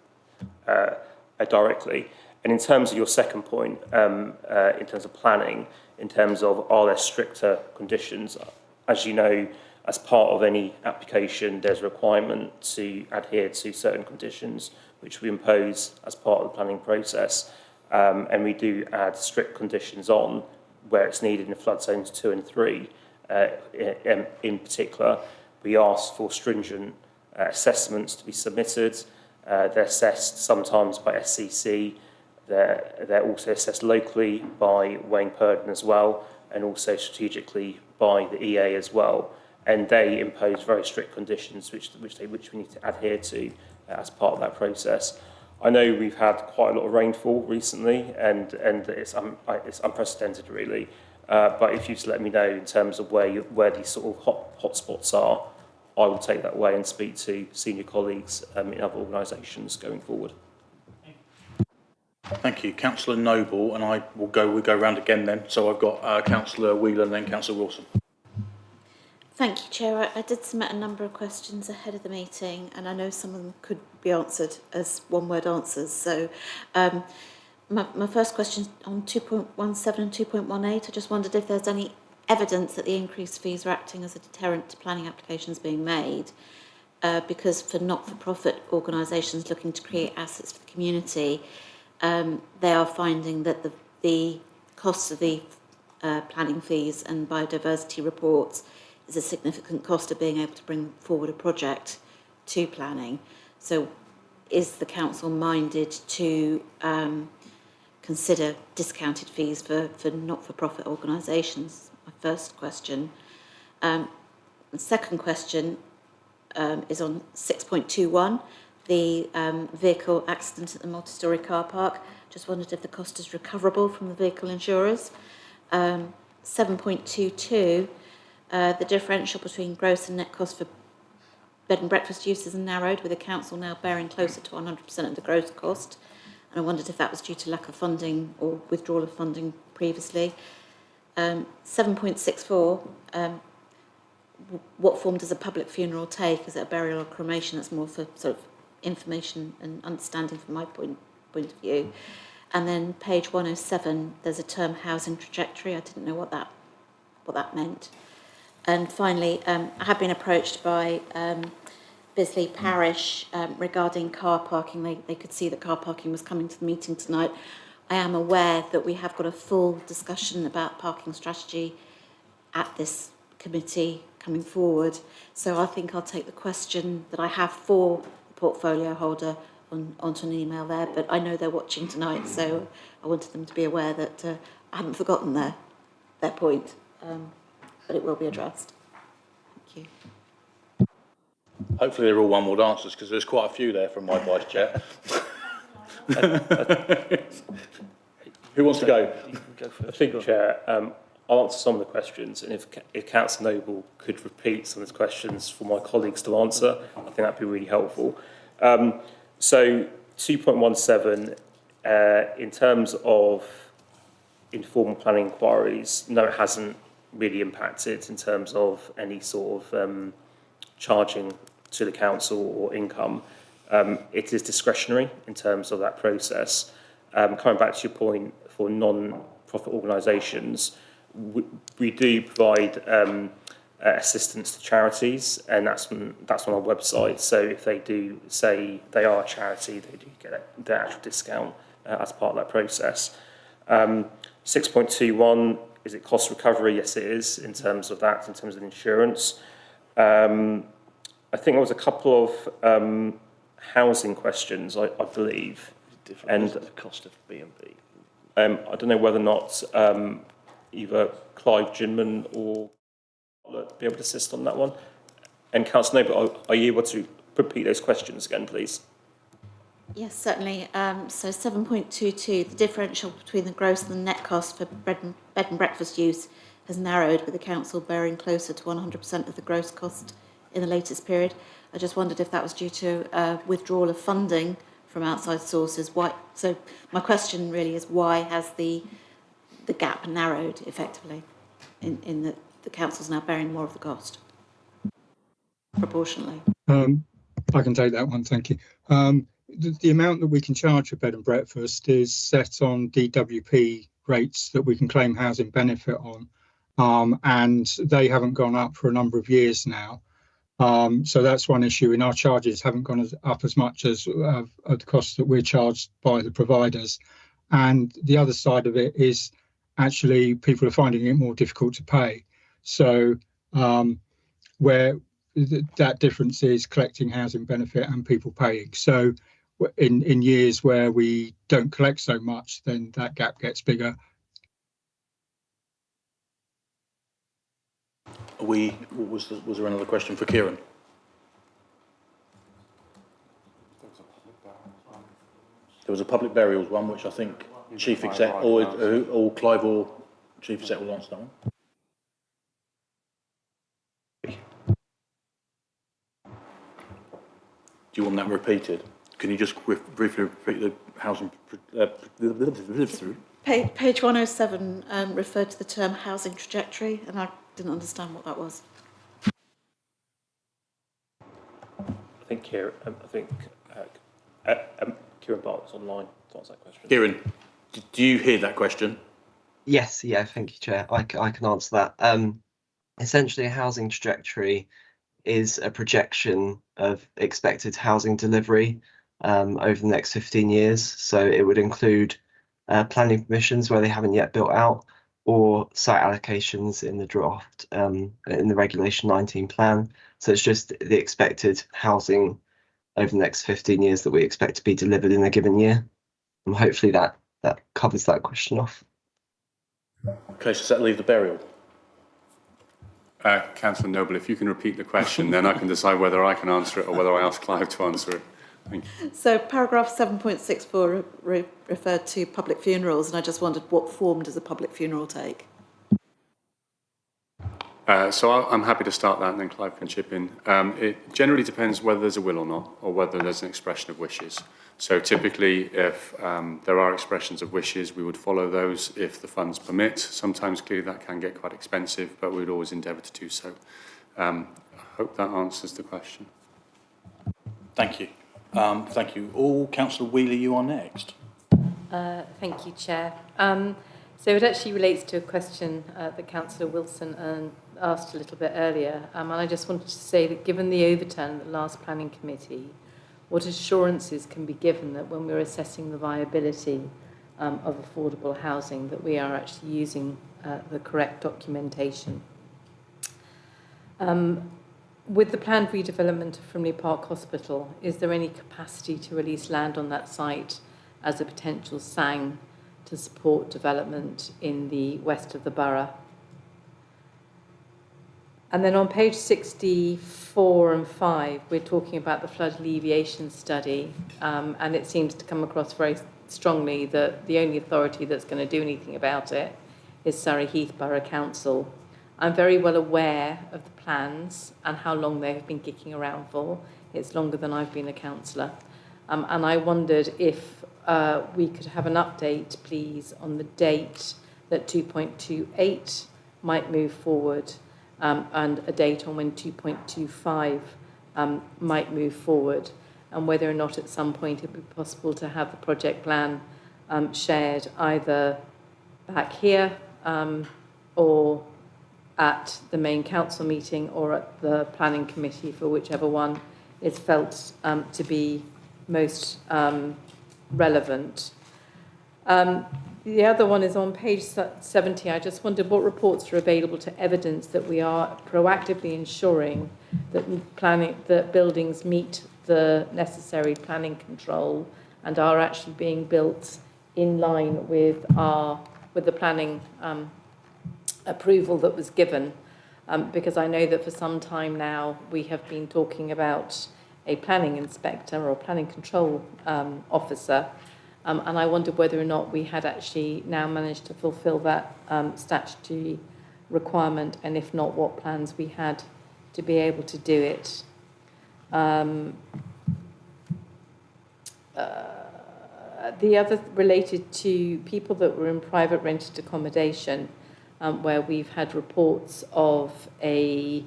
directly. And in terms of your second point, in terms of planning, in terms of are there stricter conditions, as you know, as part of any application, there's a requirement to adhere to certain conditions which we impose as part of the planning process. And we do add strict conditions on where it's needed in flood zones 2 and 3. In particular, we ask for stringent assessments to be submitted. They're assessed sometimes by SCC. They're also assessed locally by Wayne Purdon as well, and also strategically by the EA as well. And they impose very strict conditions which we need to adhere to as part of that process. I know we've had quite a lot of rainfall recently, and it's unprecedented really. But if you just let me know in terms of where these sort of hot spots are, I will take that away and speak to senior colleagues in other organisations going forward. Thank you, Councillor Noble, and we'll go round again then. So I've got Councillor Whelan and then Councillor Wilson. Thank you, Chair. I did submit a number of questions ahead of the meeting, and I know some of them could be answered as one-word answers. So my first question on 2.17 and 2.18, I just wondered if there's any evidence that the increased fees are acting as a deterrent to planning applications being made, because for not-for-profit organisations looking to create assets for the community, they are finding that the cost of the planning fees and biodiversity reports is a significant cost of being able to bring forward a project to planning. So is the council minded to consider discounted fees for not-for-profit organisations? My first question. The second question is on 6.21, the vehicle accident at the multi-storey car park. Just wondered if the cost is recoverable from the vehicle insurers. 7.22, The differential between gross and net cost for bed and breakfast use is narrowed, with the council now bearing closer to 100% of the gross cost. And I wondered if that was due to lack of funding or withdrawal of funding previously. 7.64, what form does a public funeral take? Is it a burial or cremation? That's more for sort of information and understanding from my point of view. And then page 107, there's a term housing trajectory. I didn't know what that meant. And finally, I have been approached by Bisley Parish regarding car parking. They could see that car parking was coming to the meeting tonight. I am aware that we have got a full discussion about parking strategy at this committee coming forward. So I think I'll take the question that I have for the portfolio holder onto an email there, but I know they're watching tonight, so I wanted them to be aware that I haven't forgotten their point, but it will be addressed. Thank you. Hopefully they're all one-word answers, because there's quite a few there from my vice chair. Who wants to go? I think, Chair, I'll answer some of the questions, and if Councillor Noble could repeat some of the questions for my colleagues to answer, I think that'd be really helpful. So 2.17, in terms of informal planning inquiries, no, it hasn't really impacted in terms of any sort of charging to the council or income. It is discretionary in terms of that process. Coming back to your point, for non-profit organisations, we do provide assistance to charities, and that's on our website. So if they do say they are a charity, they do get the actual discount as part of that process. 6.21, is it cost recovery? Yes, it is, in terms of that, in terms of insurance. I think there was a couple of housing questions, I believe. And the cost of B&B. I don't know whether or not either Clive Ginman or be able to assist on that one. And Councillor Noble, are you able to repeat those questions again, please? Yes, certainly. So 7.22, the differential between the gross and the net cost for bed and breakfast use has narrowed, with the council bearing closer to 100% of the gross cost in the latest period. I just wondered if that was due to withdrawal of funding from outside sources. Why? So my question really is, why has the gap narrowed effectively in that the council's now bearing more of the cost proportionally? I can take that one, thank you. The amount that we can charge for bed and breakfast is set on DWP rates that we can claim housing benefit on, and they haven't gone up for a number of years now. So that's one issue, and our charges haven't gone up as much as the costs that we're charged by the providers. And the other side of it is actually people are finding it more difficult to pay. So where that difference is collecting housing benefit and people paying. So in years where we don't collect so much, then that gap gets bigger. Was there another question for Kieran? There was a public burials one, which I think Chief Exec or Clive or Chief Exec will answer that one. Do you want that repeated? Can you just briefly repeat the housing through? Page 107 referred to the term housing trajectory, and I didn't understand what that was. I think Kieran Bartlett's online to answer that question. Kieran, do you hear that question? Yes, yeah, thank you, Chair. I can answer that. Essentially, a housing trajectory is a projection of expected housing delivery over the next 15 years. So it would include planning permissions where they haven't yet built out, or site allocations in the draft in the Regulation 19 plan. So it's just the expected housing over the next 15 years that we expect to be delivered in a given year. And hopefully that covers that question off. Okay, so does that leave the burial? Councillor Noble, if you can repeat the question, then I can decide whether I can answer it or whether I ask Clive to answer it. Thank you. So paragraph 7.64 referred to public funerals, and I just wondered what form does a public funeral take? So I'm happy to start that and then Clive can chip in. It generally depends whether there's a will or not, or whether there's an expression of wishes. So typically, if there are expressions of wishes, we would follow those if the funds permit. Sometimes, clearly, that can get quite expensive, but we would always endeavour to do so. I hope that answers the question. Thank you. Thank you all. Councillor Wheeler, you are next. Thank you, Chair. So it actually relates to a question that Councillor Wilson asked a little bit earlier. And I just wanted to say that given the overturn at the last planning committee, what assurances can be given that when we're assessing the viability of affordable housing, that we are actually using the correct documentation? With the planned redevelopment of Frimley Park Hospital, is there any capacity to release land on that site as a potential SANG to support development in the west of the borough? And then on page 64 and 5, we're talking about the flood alleviation study, and it seems to come across very strongly that the only authority that's going to do anything about it is Surrey Heath Borough Council. I'm very well aware of the plans and how long they have been kicking around for. It's longer than I've been a councillor. And I wondered if we could have an update, please, on the date that 2.28 might move forward, and a date on when 2.25 might move forward, and whether or not at some point it would be possible to have the project plan shared either back here or at the main council meeting or at the planning committee, for whichever one is felt to be most relevant. The other one is on page 70. I just wondered what reports are available to evidence that we are proactively ensuring that buildings meet the necessary planning control and are actually being built in line with the planning approval that was given, because I know that for some time now we have been talking about a planning inspector or a planning control officer, and I wondered whether or not we had actually now managed to fulfil that statutory requirement, and if not, what plans we had to be able to do it. The other related to people that were in private rented accommodation, where we've had reports of a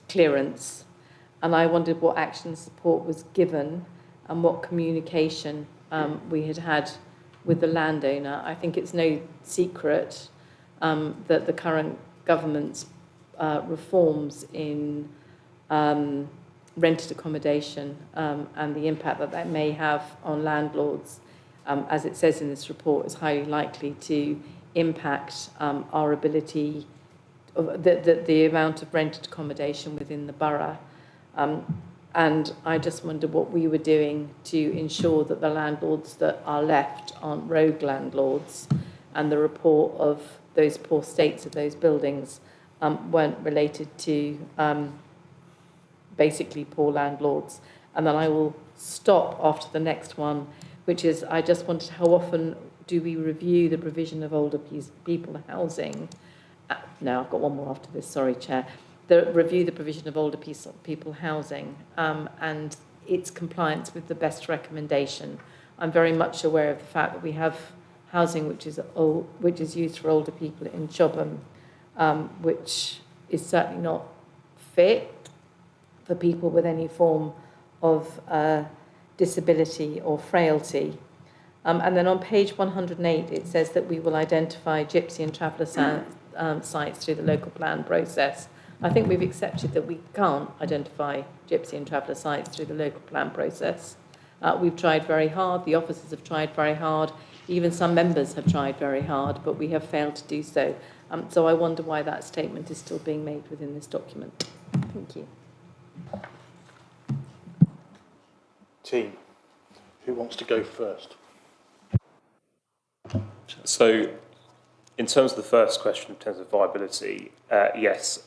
clearance, and I wondered what action support was given and what communication we had with the landowner. I think it's no secret that the current government's reforms in rented accommodation and the impact that may have on landlords, as it says in this report, is highly likely to impact our ability, the amount of rented accommodation within the borough. And I just wondered what we were doing to ensure that the landlords that are left aren't rogue landlords, and the report of those poor states of those buildings weren't related to basically poor landlords. And then I will stop after the next one, which is I just wondered how often do we review the provision of older people housing? No, I've got one more after this, sorry, Chair. Review the provision of older people housing and its compliance with the best recommendation. I'm very much aware of the fact that we have housing which is used for older people in Chobham, which is certainly not fit for people with any form of disability or frailty. And then on page 108, it says that we will identify gypsy and traveller sites through the local plan process. I think we've accepted that we can't identify gypsy and traveller sites through the local plan process. We've tried very hard, the officers have tried very hard, even some members have tried very hard, but we have failed to do so. So I wonder why that statement is still being made within this document. Thank you. Team, who wants to go first? So, in terms of the first question, in terms of viability, yes,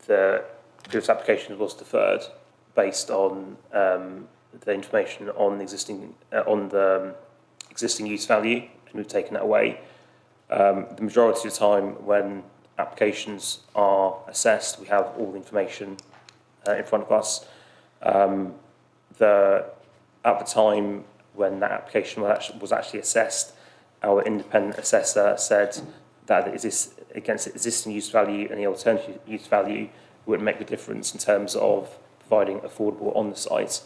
the previous application was deferred based on the information on the existing use value, and we've taken that away. The majority of the time when applications are assessed, we have all the information in front of us. At the time when that application was actually assessed, our independent assessor said that against the existing use value and the alternative use value would make a difference in terms of providing affordable on the site.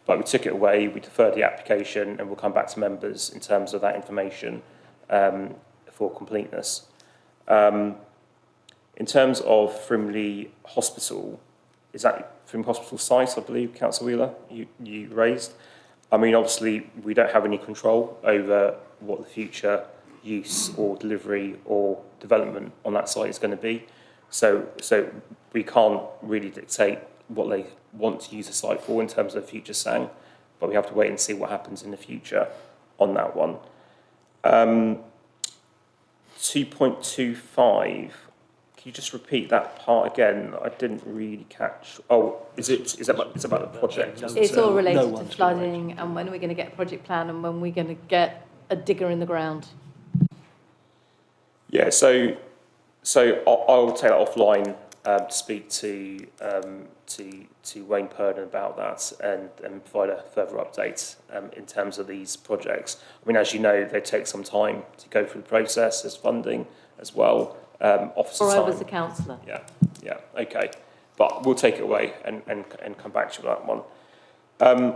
But we took it away, we deferred the application, and we'll come back to members in terms of that information for completeness. In terms of Frimley Hospital, is that Frimley Hospital site, I believe, Councillor Wheeler, you raised? I mean, obviously, we don't have any control over what the future use or delivery or development on that site is going to be. So we can't really dictate what they want to use the site for in terms of future SANG, but we have to wait and see what happens in the future on that one. 2.25, can you just repeat that part again? I didn't really catch. Oh, is about the project? It's all related to flooding, and when are we going to get a project plan, and when we're going to get a digger in the ground? Yeah, so I'll take that offline to speak to Wayne Purden about that and provide a further update in terms of these projects. I mean, as you know, they take some time to go through the process. There's funding as well. Officer Or I time. was a councillor. Yeah, okay. But we'll take it away and come back to you on that one.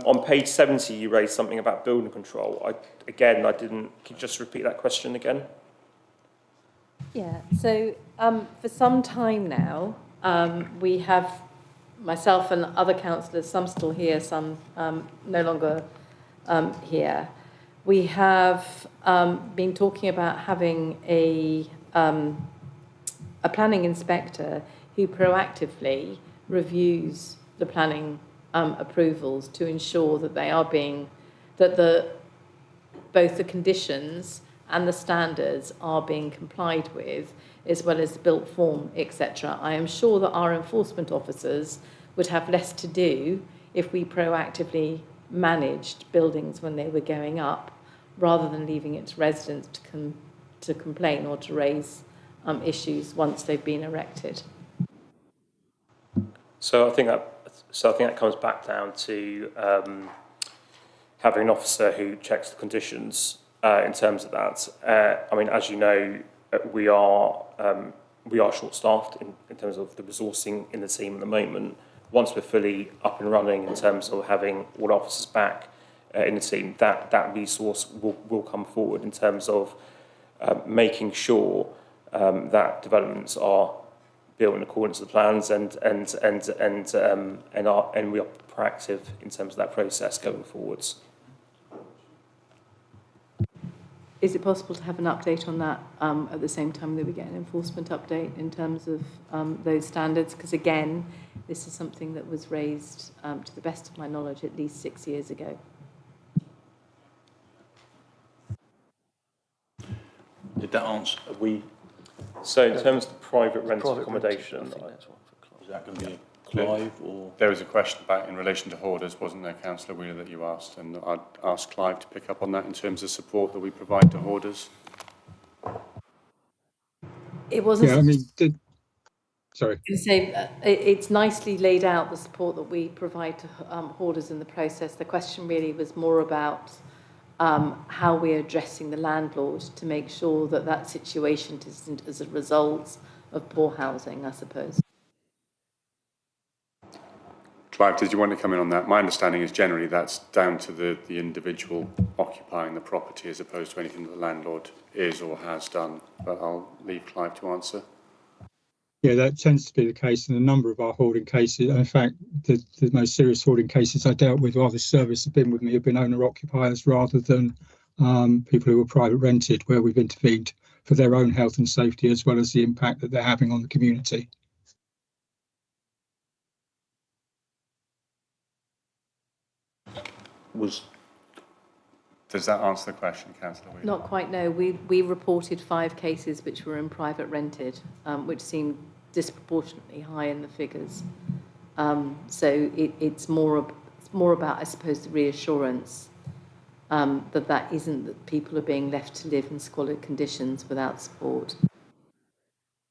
On page 70, you raised something about building control. Can you just repeat that question again? Yeah, so for some time now, we have, myself and other councillors, some still here, some no longer here, we have been talking about having a planning inspector who proactively reviews the planning approvals to ensure that they are both the conditions and the standards are being complied with, as well as the built form, etc. I am sure that our enforcement officers would have less to do if we proactively managed buildings when they were going up, rather than leaving it to residents to complain or to raise issues once they've been erected. So I think that comes back down to having an officer who checks the conditions in terms of that. I mean, as you know, we are short-staffed in terms of the resourcing in the team at the moment. Once we're fully up and running in terms of having all officers back in the team, that resource will come forward in terms of making sure that developments are built in accordance with the plans and we are proactive in terms of that process going forwards. Is it possible to have an update on that at the same time that we get an enforcement update in terms of those standards? Because again, this is something that was raised, to the best of my knowledge, at least 6 years ago. Did that answer? So in terms of the private rental accommodation, is that going to be Clive or? There was a question about in relation to hoarders, wasn't there, Councillor Wheeler, that you asked, and I'd ask Clive to pick up on that in terms of support that we provide to hoarders. It wasn't. Yeah, I mean, sorry. I was going to say, it's nicely laid out, the support that we provide to hoarders in the process. The question really was more about how we're addressing the landlord to make sure that that situation isn't as a result of poor housing, I suppose. Clive, did you want to come in on that? My understanding is generally that's down to the individual occupying the property as opposed to anything that the landlord is or has done, but I'll leave Clive to answer. Yeah, that tends to be the case in a number of our hoarding cases. In fact, the most serious hoarding cases I dealt with while this service have been with me have been owner-occupiers rather than people who were private rented, where we've intervened for their own health and safety as well as the impact that they're having on the community. Does that answer the question, Councillor Wheeler? Not quite, no. We reported 5 cases which were in private rented, which seemed disproportionately high in the figures. So it's more about, I suppose, the reassurance that isn't that people are being left to live in squalid conditions without support.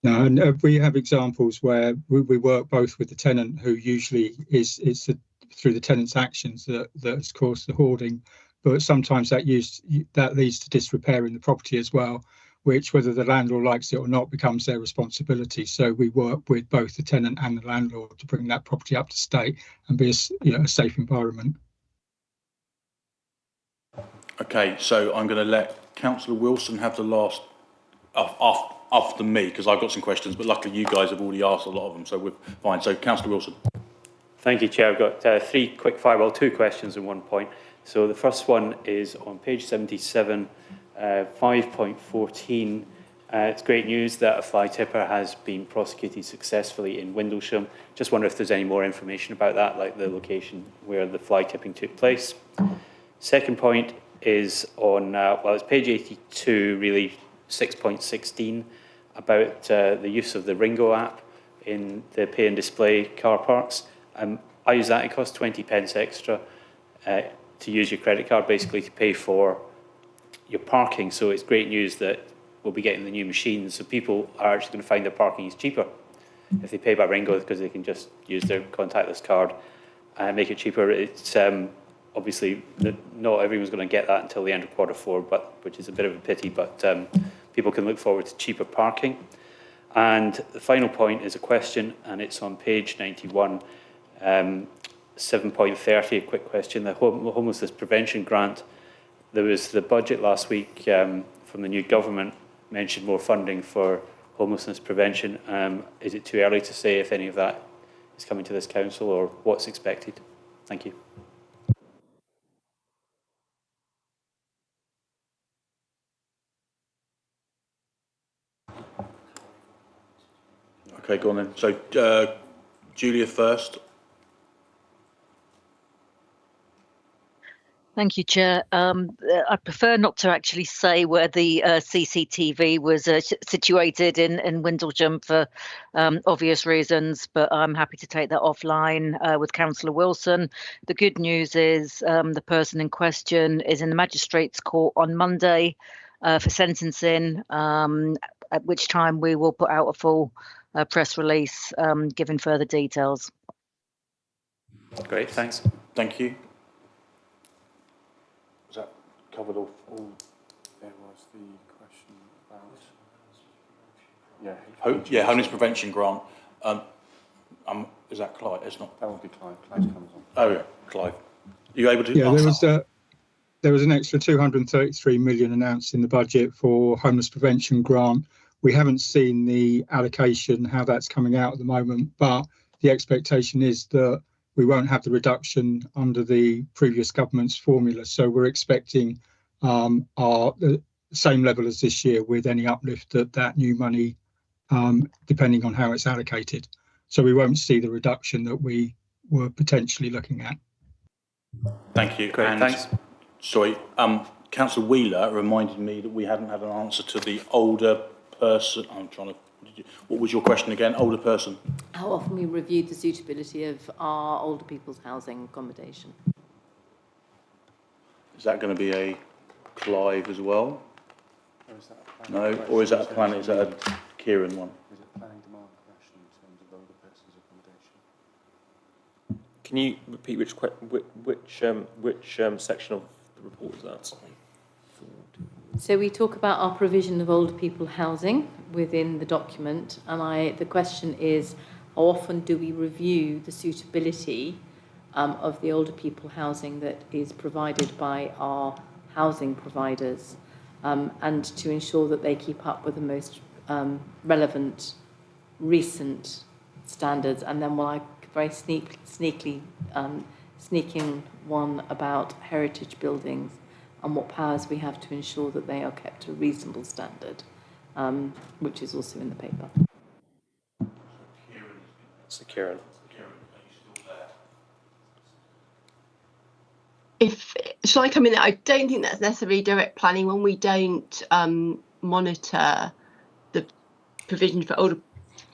No, and we have examples where we work both with the tenant, who usually it's through the tenant's actions that's caused the hoarding, but sometimes that leads to disrepair in the property as well, which, whether the landlord likes it or not, becomes their responsibility. So we work with both the tenant and the landlord to bring that property up to state and be a safe environment. Okay, so I'm going to let Councillor Wilson have the last after me, because I've got some questions, but luckily you guys have already asked a lot of them, so we're fine. So Councillor Wilson. Thank you, Chair. I've got three quick fire, well, 2 questions in 1 point. So the first one is on page 77, 5.14. It's great news that a fly tipper has been prosecuted successfully in Windlesham. Just wonder if there's any more information about that, like the location where the fly tipping took place. Second point is on, well, it's page 82, really, 6.16, about the use of the Ringo app in the pay and display car parks. I use that. It costs 20 pence extra to use your credit card, basically to pay for your parking. So it's great news that we'll be getting the new machines. So people are actually going to find their parking is cheaper if they pay by Ringo, because they can just use their contactless card and make it cheaper. It's obviously not everyone's going to get that until the end of Q4, which is a bit of a pity. But people can look forward to cheaper parking. And the final point is a question, and it's on page 91, 7.30, a quick question. The homelessness prevention grant, there was the budget last week from the new government mentioned more funding for homelessness prevention. Is it too early to say if any of that is coming to this council or what's expected? Thank you. Okay, go on then. So Julia first. Thank you, Chair. I prefer not to actually say where the CCTV was situated in Windlesham for obvious reasons, but I'm happy to take that offline with Councillor Wilson. The good news is the person in question is in the Magistrates' Court on Monday for sentencing, at which time we will put out a full press release giving further details. Great, thanks. Thank you. Was that covered all? There was the question about homeless prevention grant. Is that Clive? It's not. That would be Clive. Clive comes on. Oh yeah, Clive. Are you able to? Yeah, there was an extra 233 million announced in the budget for homeless prevention grant. We haven't seen the allocation, how that's coming out at the moment, but the expectation is that we won't have the reduction under the previous government's formula. So we're expecting the same level as this year, with any uplift that new money, depending on how it's allocated. So we won't see the reduction that we were potentially looking at. Thank you. Great, thanks. Sorry, Councillor Wheeler reminded me that we hadn't had an answer to the older person. What was your question again? Older person. How often we reviewed the suitability of our older people's housing accommodation? Is that going to be a Clive as well? Or is that a No, or is that a plan? Is that a Kieran one? Is it planning demand question in terms of older persons accommodation? Can you repeat which section of the report is that? So we talk about our provision of older people housing within the document, and the question is, how often do we review the suitability of the older people housing that is provided by our housing providers, and to ensure that they keep up with the most relevant recent standards. And then I very sneaking one about heritage buildings and what powers we have to ensure that they are kept to a reasonable standard, which is also in the paper. So Kieran. Shall I come in? I don't think that's necessarily direct planning when we don't monitor the provision for older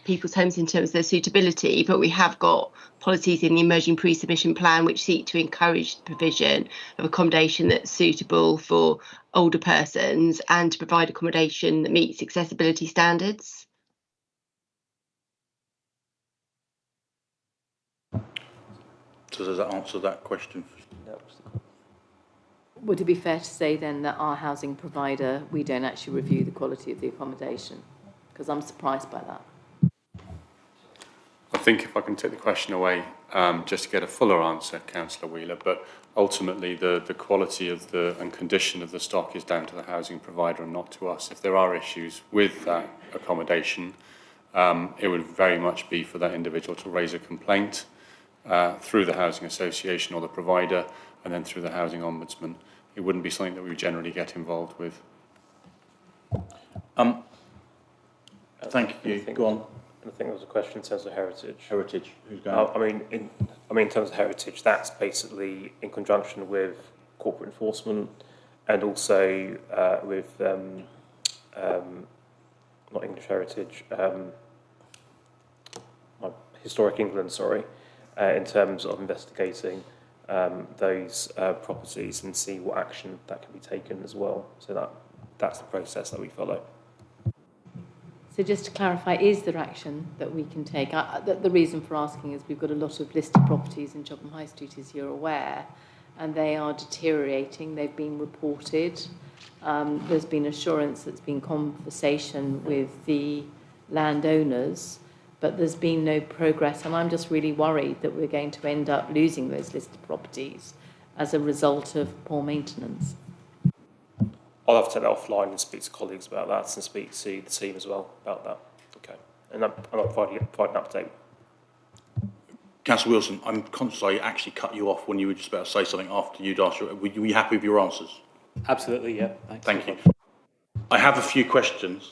people's homes in terms of their suitability, but we have got policies in the emerging pre-submission plan which seek to encourage the provision of accommodation that's suitable for older persons and to provide accommodation that meets accessibility standards. So does that answer that question? Would it be fair to say then that our housing provider, we don't actually review the quality of the accommodation? Because I'm surprised by that. I think if I can take the question away, just to get a fuller answer, Councillor Wheeler, but ultimately the quality of and condition of the stock is down to the housing provider and not to us. If there are issues with that accommodation, it would very much be for that individual to raise a complaint through the housing association or the provider, and then through the housing ombudsman. It wouldn't be something that we would generally get involved with. Thank you. Go on. I think there was a question in terms of heritage. Heritage. Who's going? In terms of heritage, that's basically in conjunction with corporate enforcement and also with not English heritage, Historic England. Sorry, in terms of investigating those properties and see what action that can be taken as well. So that's the process that we follow. So just to clarify, is there action that we can take? The reason for asking is we've got a lot of listed properties in Chobham High Street, as you're aware, and they are deteriorating. They've been reported. There's been assurance, there's been conversation with the landowners, but there's been no progress. And I'm just really worried that we're going to end up losing those listed properties as a result of poor maintenance. I'll have to take that offline and speak to colleagues about that and speak to the team as well about that. Okay. And I'm providing an update. Councillor Wilson, I'm conscious I actually cut you off when you were just about to say something after you'd asked. Were you happy with your answers? Absolutely, yeah. Thank you. I have a few questions,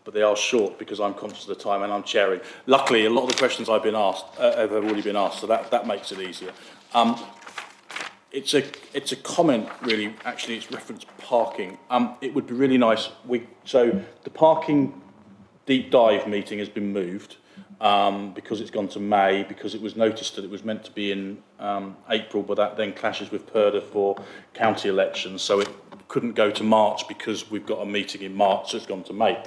but they are short because I'm conscious of the time and I'm chairing. Luckily, a lot of the questions I've been asked have already been asked, so that makes it easier. It's a comment, really. Actually, it's referenced parking. It would be really nice. So the parking deep dive meeting has been moved because it's gone to May, because it was noticed that it was meant to be in April, but that then clashes with PERDA for county elections, so it couldn't go to March because we've got a meeting in March, so it's gone to May.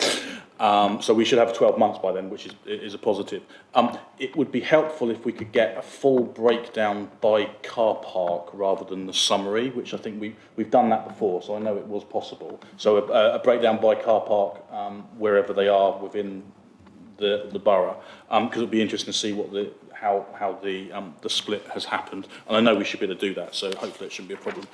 So we should have 12 months by then, which is a positive. It would be helpful if we could get a full breakdown by car park rather than the summary, which I think we've done that before, so I know it was possible. So a breakdown by car park wherever they are within the borough, because it would be interesting to see what how the split has happened, and I know we should be able to do that, so hopefully it shouldn't be a problem.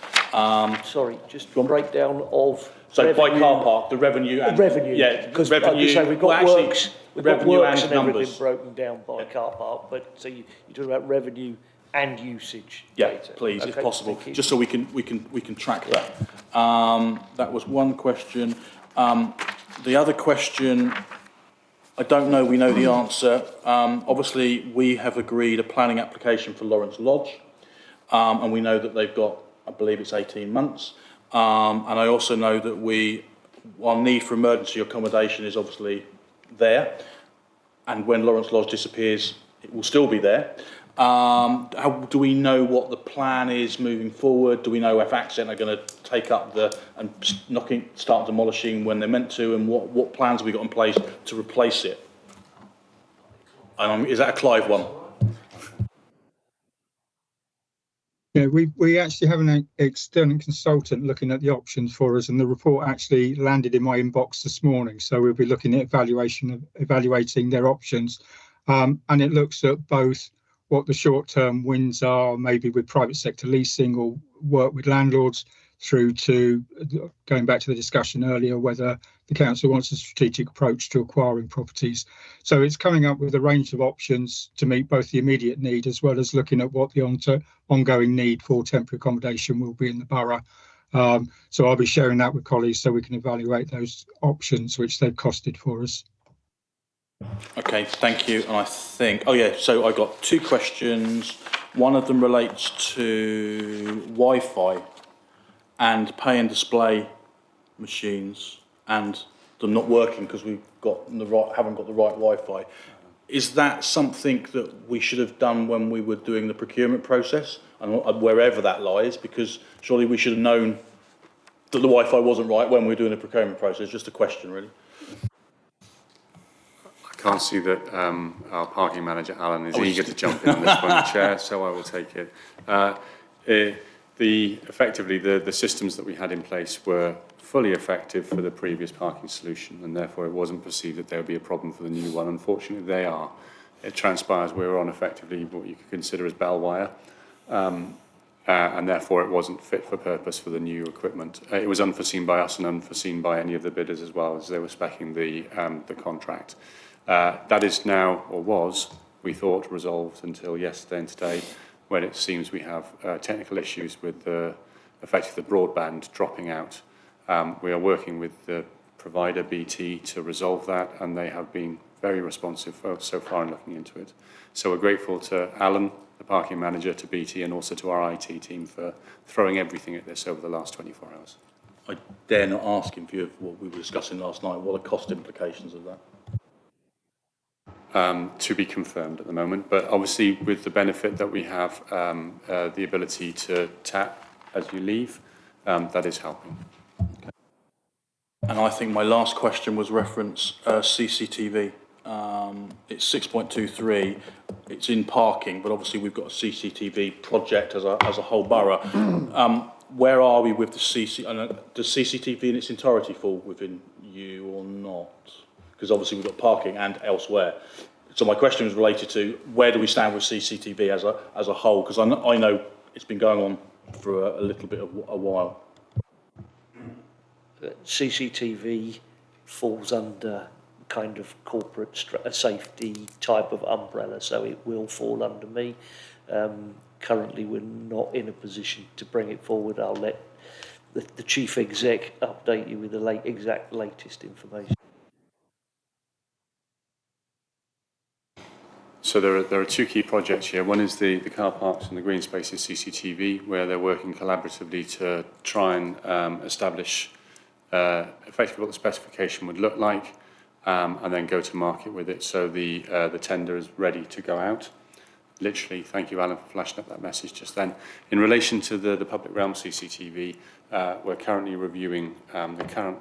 Sorry, just a breakdown of so revenue, by car park, the revenue and revenue, yeah, because revenue. so we've got well, works, we've got works and and everything numbers broken down by car park, but so you're talking about revenue and usage data. Please, okay, if possible, just so we can track that. That was one question. The other question, I don't know, we know the answer. Obviously, we have agreed a planning application for Lawrence Lodge, and we know that they've got, I believe it's 18 months. And I also know that our need for emergency accommodation is obviously there, and when Lawrence Lodge disappears, it will still be there. How do we know what the plan is moving forward? Do we know if Accent are going to take up and start demolishing when they're meant to, and what plans have we got in place to replace it? Is that a Clive one? Yeah, we actually have an external consultant looking at the options for us, and the report actually landed in my inbox this morning. So we'll be looking at evaluating their options, and it looks at both what the short-term wins are, maybe with private sector leasing or work with landlords, through to going back to the discussion earlier, whether the council wants a strategic approach to acquiring properties. So it's coming up with a range of options to meet both the immediate need as well as looking at what the ongoing need for temporary accommodation will be in the borough. So I'll be sharing that with colleagues so we can evaluate those options which they've costed for us. Okay, thank you. And I think, so I got two questions. One of them relates to Wi-Fi and pay and display machines and them not working because haven't got the right Wi-Fi. Is that something that we should have done when we were doing the procurement process, and wherever that lies? Because surely we should have known that the Wi-Fi wasn't right when we were doing the procurement process. Just a question, really. can't see that our parking manager, Alan, is eager to jump in on this one, Chair, so I will take it. Effectively, the systems that we had in place were fully effective for the previous parking solution, and therefore it wasn't perceived that there would be a problem for the new one. Unfortunately, they are. It transpires we were on effectively what you could consider as bell wire, and therefore it wasn't fit for purpose for the new equipment. It was unforeseen by us and unforeseen by any of the bidders as well, as they were speccing the contract. That is now, or was, we thought, resolved until yesterday and today, when it seems we have technical issues with effectively the broadband dropping out. We are working with the provider BT to resolve that, and they have been very responsive so far in looking into it. So we're grateful to Alan, the parking manager, to BT, and also to our IT team for throwing everything at this over the last 24 hours. I dare not ask in view of what we were discussing last night. What are cost implications of that? To be confirmed at the moment, but obviously with the benefit that we have the ability to tap as you leave, that is helping. Okay. And I think my last question was reference CCTV. It's 6.23. It's in parking, but obviously we've got a CCTV project as a whole borough. Where are we with the does CCTV in its entirety fall within you or not? Because obviously we've got parking and elsewhere. So my question was related to where do we stand with CCTV as a whole? Because I know it's been going on for a little bit of a while. CCTV falls under kind of corporate safety type of umbrella, so it will fall under me. Currently, we're not in a position to bring it forward. I'll let the chief exec update you with the exact latest information. So there are two key projects here. One is the car parks and the green spaces CCTV, where they're working collaboratively to try and establish effectively what the specification would look like, and then go to market with it. So the tender is ready to go out. Literally, thank you, Alan, for flashing up that message just then. In relation to the public realm CCTV, we're currently reviewing the current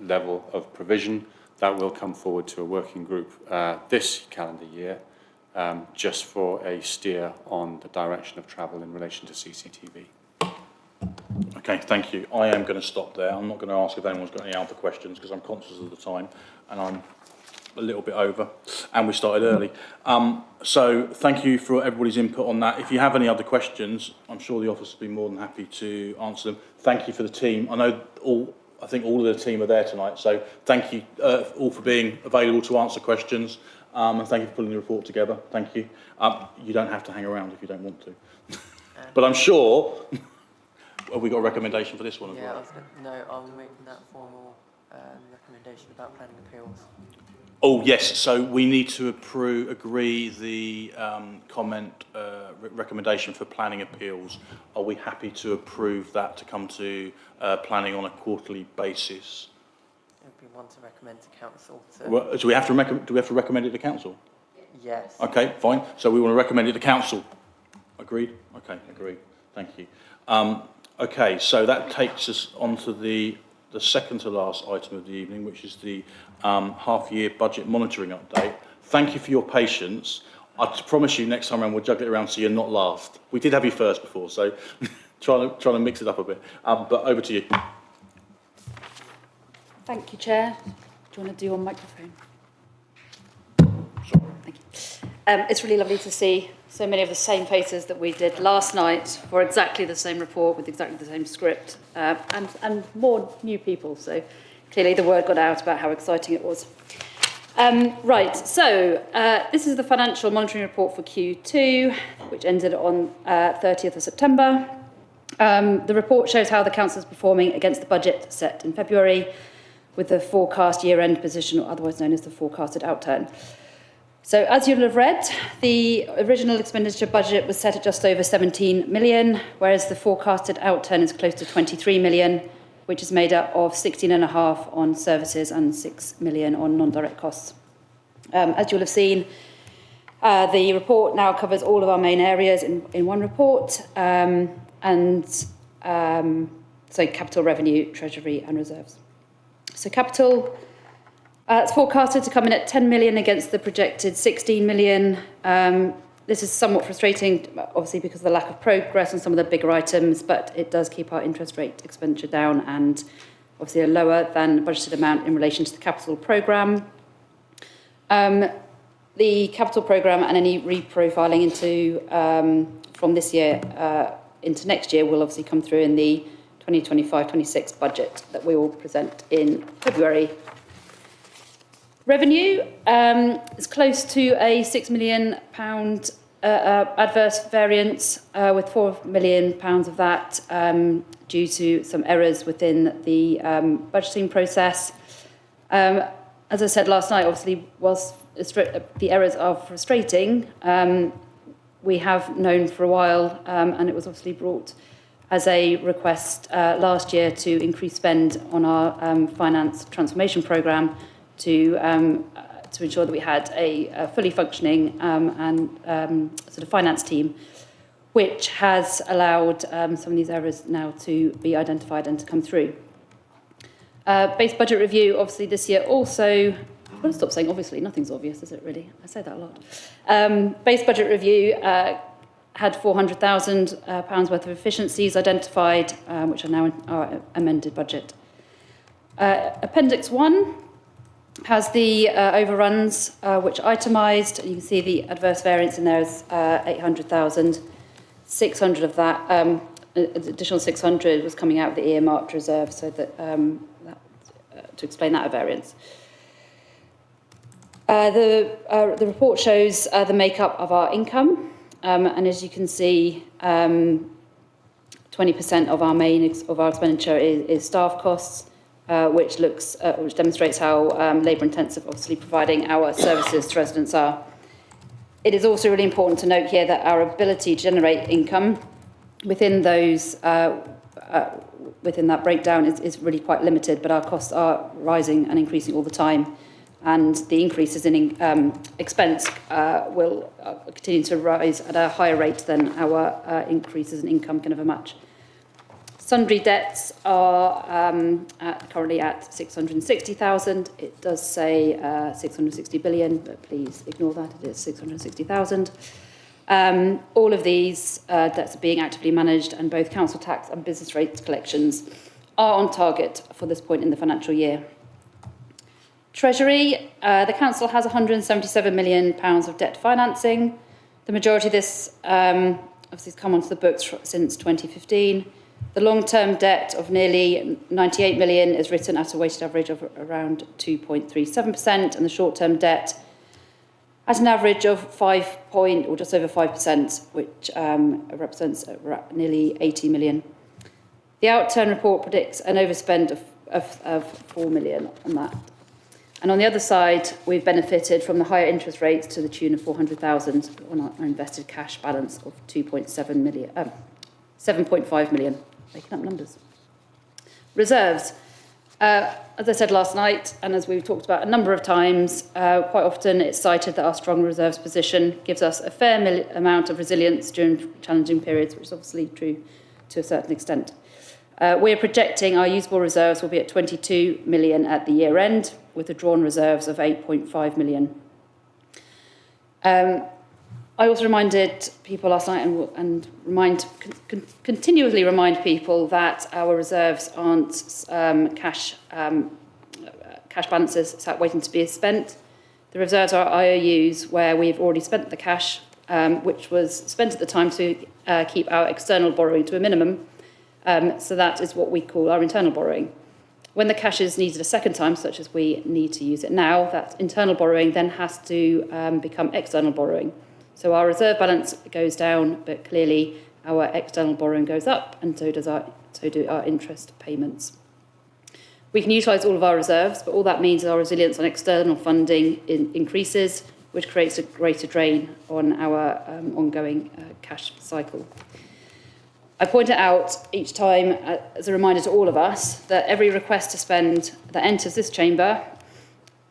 level of provision. That will come forward to a working group this calendar year, just for a steer on the direction of travel in relation to CCTV. Okay, thank you. I am going to stop there. I'm not going to ask if anyone's got any other questions because I'm conscious of the time and I'm a little bit over and we started early. So thank you for everybody's input on that. If you have any other questions, I'm sure the office will be more than happy to answer them. Thank you for the team. I know I think all of the team are there tonight, so thank you all for being available to answer questions, and thank you for putting the report together. Thank you. You don't have to hang around if you don't want to. But I'm sure, have we got a recommendation for this one as well? No, I'll make that formal recommendation about planning appeals. Oh, yes, so we need to agree the recommendation for planning appeals. Are we happy to approve that to come to planning on a quarterly basis? It would be one to recommend to council. Well, do we have to recommend it to council? Yes. Okay, fine. So we want to recommend it to council. Agreed? Okay, agreed. Thank you. Okay, so that takes us on to the second to last item of the evening, which is the half-year budget monitoring update. Thank you for your patience. I promise you next time around we'll juggle it around so you're not last. We did have you first before, so trying to mix it up a bit. But over to you. Thank you, Chair. Do you want to do your microphone? Sure. Thank you. It's really lovely to see so many of the same faces that we did last night for exactly the same report with exactly the same script, and more new people. So clearly the word got out about how exciting it was. Right, so this is the financial monitoring report for Q2, which ended on 30th of September. The report shows how the council is performing against the budget set in February, with the forecast year-end position, or otherwise known as the forecasted outturn. So as you'll have read, the original expenditure budget was set at just over 17 million, whereas the forecasted outturn is close to 23 million, which is made up of 16.5 on services and 6 million on non-direct costs. As you'll have seen, the report now covers all of our main areas in one report, so capital, revenue, treasury and reserves. So capital, It's forecasted to come in at 10 million against the projected 16 million. This is somewhat frustrating, obviously, because of the lack of progress on some of the bigger items, but it does keep our interest rate expenditure down and obviously a lower than budgeted amount in relation to the capital programme. The capital programme and any reprofiling into from this year into next year will obviously come through in the 2025-26 budget that we will present in February. Revenue is close to a £6 million adverse variance, with £4 million of that due to some errors within the budgeting process. As I said last night, obviously, whilst the errors are frustrating, we have known for a while, and it was obviously brought as a request last year to increase spend on our finance transformation programme to ensure that we had a fully functioning and sort of finance team, which has allowed some of these errors now to be identified and to come through. Base budget review, obviously this year also, I've got to stop saying obviously, nothing's obvious, is it really? I say that a lot. Base budget review had £400,000 worth of efficiencies identified, which are now in our amended budget. Appendix 1 has the overruns, which itemised. You can see the adverse variance in there is 800,000. 600 of that, additional 600 was coming out of the earmarked reserve, so that, to explain that variance. The report shows the makeup of our income, and as you can see, 20% of our expenditure is staff costs, which demonstrates how labour intensive, obviously, providing our services to residents are. It is also really important to note here that our ability to generate income within those within that breakdown is really quite limited, but our costs are rising and increasing all the time, and the increases in expense will continue to rise at a higher rate than our increases in income can ever match. Sundry debts are currently at 660,000. It does say 660 billion, but please ignore that. It is 660,000. All of these debts are being actively managed, and both council tax and business rates collections are on target for this point in the financial year. Treasury, the council has £177 million of debt financing. The majority of this obviously has come onto the books since 2015. The long-term debt of nearly 98 million is written at a weighted average of around 2.37%, and the short-term debt at an average of just over 5%, which represents nearly 80 million. The outturn report predicts an overspend of 4 million on that. And on the other side, we've benefited from the higher interest rates to the tune of 400,000 on our invested cash balance of 7.5 million. Making up numbers. Reserves. As I said last night, and as we've talked about a number of times, quite often it's cited that our strong reserves position gives us a fair amount of resilience during challenging periods, which is obviously true to a certain extent. We're projecting our usable reserves will be at 22 million at the year end, with the drawn reserves of 8.5 million. I also reminded people last night and continually remind people that our reserves aren't cash balances sat waiting to be spent. The reserves are IOUs where we've already spent the cash, which was spent at the time to keep our external borrowing to a minimum. So that is what we call our internal borrowing. When the cash is needed a second time, such as we need to use it now, that internal borrowing then has to become external borrowing. So our reserve balance goes down, but clearly our external borrowing goes up, and so do our interest payments. We can utilise all of our reserves, but all that means is our resilience on external funding increases, which creates a greater drain on our ongoing cash cycle. I point it out each time as a reminder to all of us that every request to spend that enters this chamber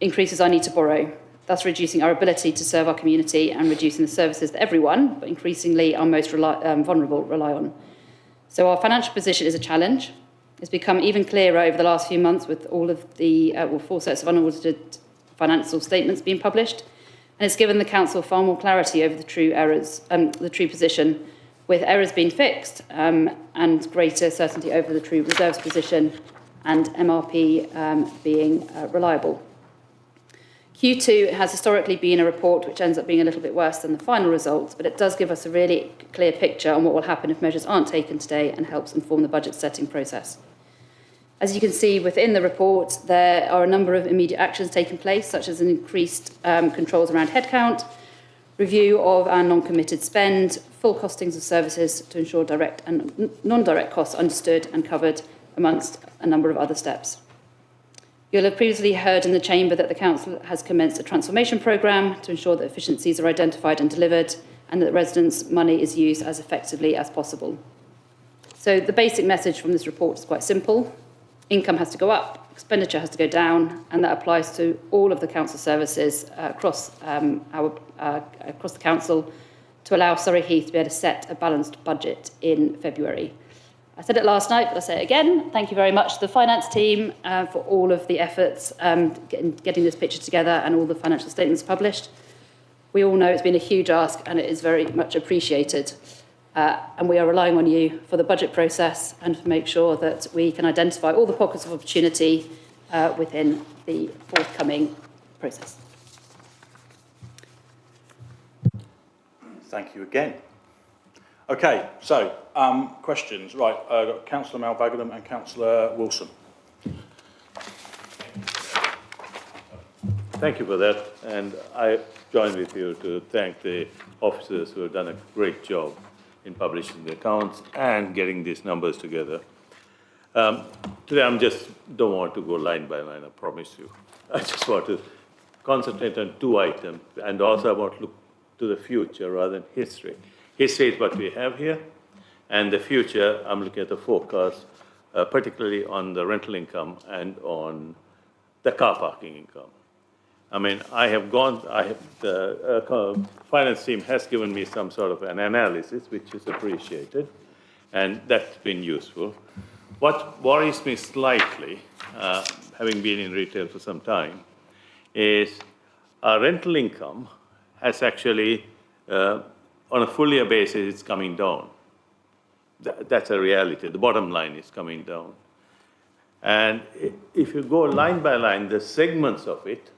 increases our need to borrow, thus reducing our ability to serve our community and reducing the services that everyone, but increasingly our most vulnerable, rely on. So our financial position is a challenge. It's become even clearer over the last few months with all of the 4 sets of unaudited financial statements being published, and it's given the council far more clarity over the true errors, the true position, with errors being fixed and greater certainty over the true reserves position and MRP being reliable. Q2 has historically been a report which ends up being a little bit worse than the final results, but it does give us a really clear picture on what will happen if measures aren't taken today and helps inform the budget setting process. As you can see within the report, there are a number of immediate actions taking place, such as an increased controls around headcount, review of our non-committed spend, full costings of services to ensure direct and non-direct costs understood and covered, amongst a number of other steps. You'll have previously heard in the Chamber that the Council has commenced a transformation programme to ensure that efficiencies are identified and delivered and that residents' money is used as effectively as possible. So the basic message from this report is quite simple. Income has to go up, expenditure has to go down, and that applies to all of the council services across the council to allow Surrey Heath to be able to set a balanced budget in February. I said it last night, but I'll say it again. Thank you very much to the finance team for all of the efforts getting this picture together and all the financial statements published. We all know it's been a huge ask and it is very much appreciated. And we are relying on you for the budget process and to make sure that we can identify all the pockets of opportunity within the forthcoming process. Thank you again. Okay, so questions. Right, got Councillor Malbagadam and Councillor Wilson. Thank you for that, and I join with you to thank the officers who have done a great job in publishing the accounts and getting these numbers together. Today I don't want to go line by line, I promise you. I just want to concentrate on two items, and also I want to look to the future rather than history. History is what we have here, and the future, I'm looking at the forecast, particularly on the rental income and on the car parking income. I mean, the finance team has given me some sort of an analysis, which is appreciated, and that's been useful. What worries me slightly, having been in retail for some time, is our rental income has actually, on a full year basis, it's coming down. That's a reality. The bottom line is coming down. And if you go line by line, the segments of it,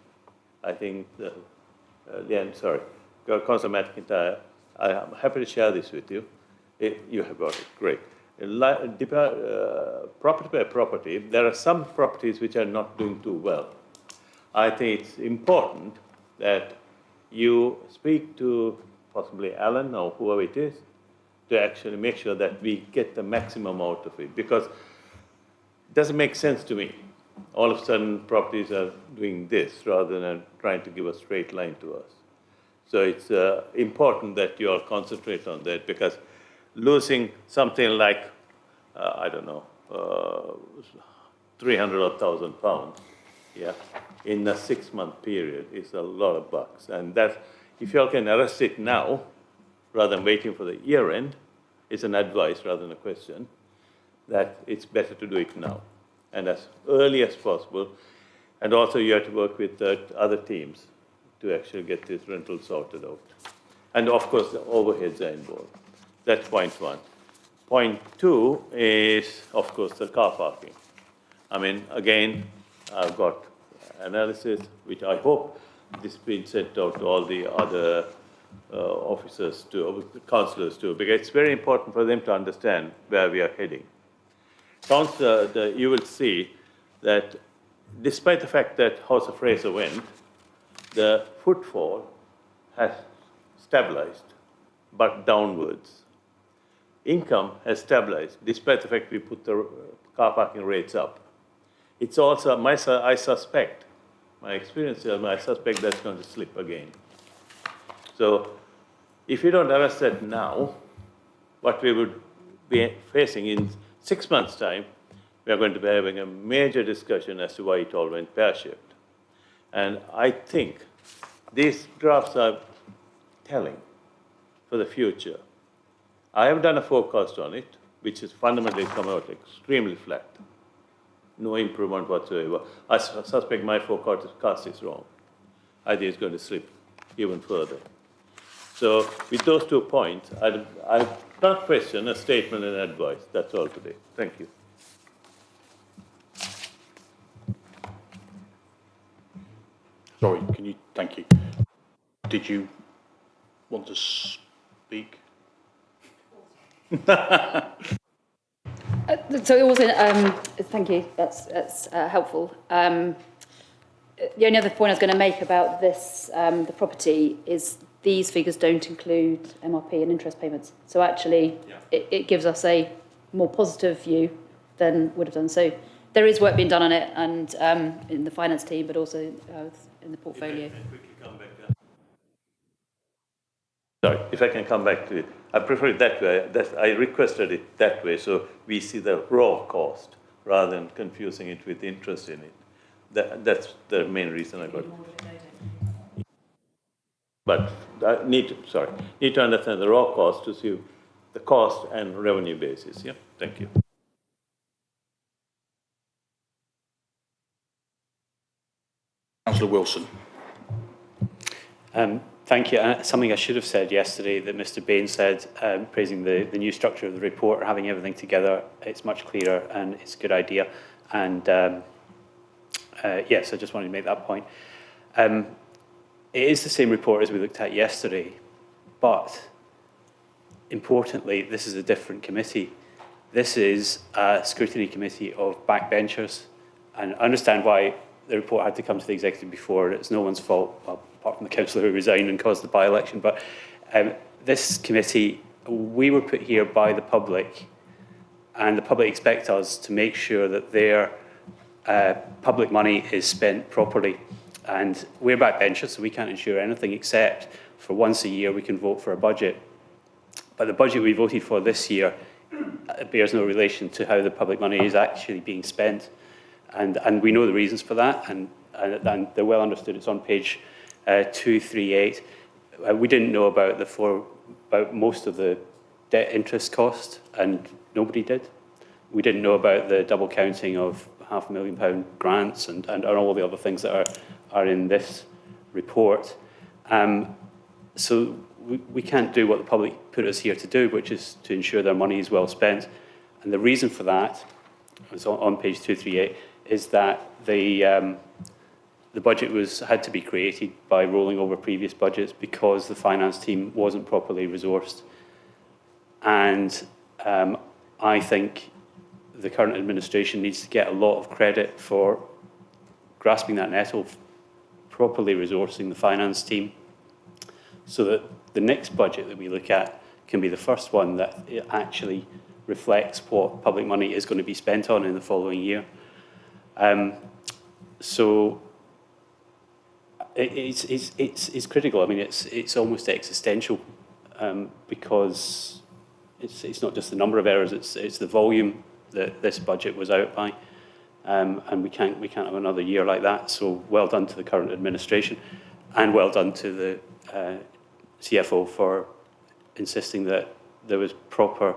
I think, Councillor McIntyre, I'm happy to share this with you. You have got it, great. Property by property, there are some properties which are not doing too well. I think it's important that you speak to possibly Alan or whoever it is to actually make sure that we get the maximum out of it, because it doesn't make sense to me. All of a sudden, properties are doing this rather than trying to give a straight line to us. So it's important that you all concentrate on that, because losing something like, I don't know, 300 or 1,000 pounds, yeah, in a 6-month period is a lot of bucks. And that, if you all can arrest it now, rather than waiting for the year end, it's an advice rather than a question, that it's better to do it now and as early as possible. And also you have to work with other teams to actually get this rental sorted out. And of course, the overheads are involved. That's point one. Point two is, of course, the car parking. I mean, again, I've got analysis, which I hope this has been sent out to all the other officers, councillors too, because it's very important for them to understand where we are heading. Councillor, you will see that despite the fact that House of Fraser went, the footfall has stabilized, but downwards. Income has stabilized, despite the fact we put the car parking rates up. It's also, I suspect, my experience tells me, I suspect that's going to slip again. So if we don't arrest that now, what we would be facing in 6 months' time, we are going to be having a major discussion as to why it all went pear-shaped. And I think these drafts are telling for the future. I have done a forecast on it, which has fundamentally come out extremely flat. No improvement whatsoever. I suspect my forecast is wrong. I think it's going to slip even further. So with those 2 points, I'll not question, a statement and advice. That's all today. Thank you. Sorry, thank you. Did you want to speak? So it wasn't, thank you, that's helpful. The only other point I was going to make about this, the property, is these figures don't include MRP and interest payments. So actually, it gives us a more positive view than would have done. So there is work being done on it, and in the finance team, but also in the portfolio. Sorry, if I can come back to it. I prefer it that way. I requested it that way, so we see the raw cost rather than confusing it with interest in it. That's the main reason I got it. But I need to understand the raw cost to see the cost and revenue basis. Yeah, thank you. Councillor Wilson. Thank you. Something I should have said yesterday that Mr. Bain said, praising the new structure of the report, having everything together, it's much clearer and it's a good idea. And yes, I just wanted to make that point. It is the same report as we looked at yesterday, but importantly, this is a different committee. This is a scrutiny committee of backbenchers, and I understand why the report had to come to the executive before. It's no one's fault, well, apart from the councillor who resigned and caused the by-election. But this committee, we were put here by the public, and the public expect us to make sure that their public money is spent properly. And we're backbenchers, so we can't ensure anything except for once a year we can vote for a budget. But the budget we voted for this year bears no relation to how the public money is actually being spent. And we know the reasons for that, and they're well understood. It's on page 238. We didn't know about most of the debt interest cost, and nobody did. We didn't know about the double counting of £500,000 grants and all the other things that are in this report. So we can't do what the public put us here to do, which is to ensure their money is well spent. And the reason for that, it's on page 238, is that the budget had to be created by rolling over previous budgets because the finance team wasn't properly resourced. And I think the current administration needs to get a lot of credit for grasping that nettle, properly resourcing the finance team, so that the next budget that we look at can be the first one that it actually reflects what public money is going to be spent on in the following year. So it's critical. I mean, it's almost existential, because it's not just the number of errors; it's the volume that this budget was out by, and we can't have another year like that. So well done to the current administration, and well done to the CFO for insisting that there was proper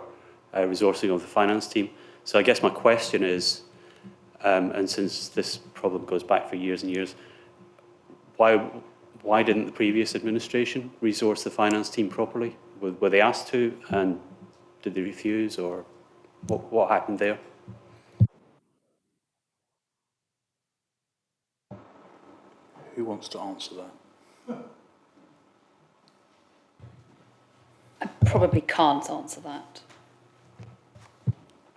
resourcing of the finance team. So I guess my question is, and since this problem goes back for years and years, why didn't the previous administration resource the finance team properly? Were they asked to, and did they refuse, or what happened there? Who wants to answer that? I probably can't answer that.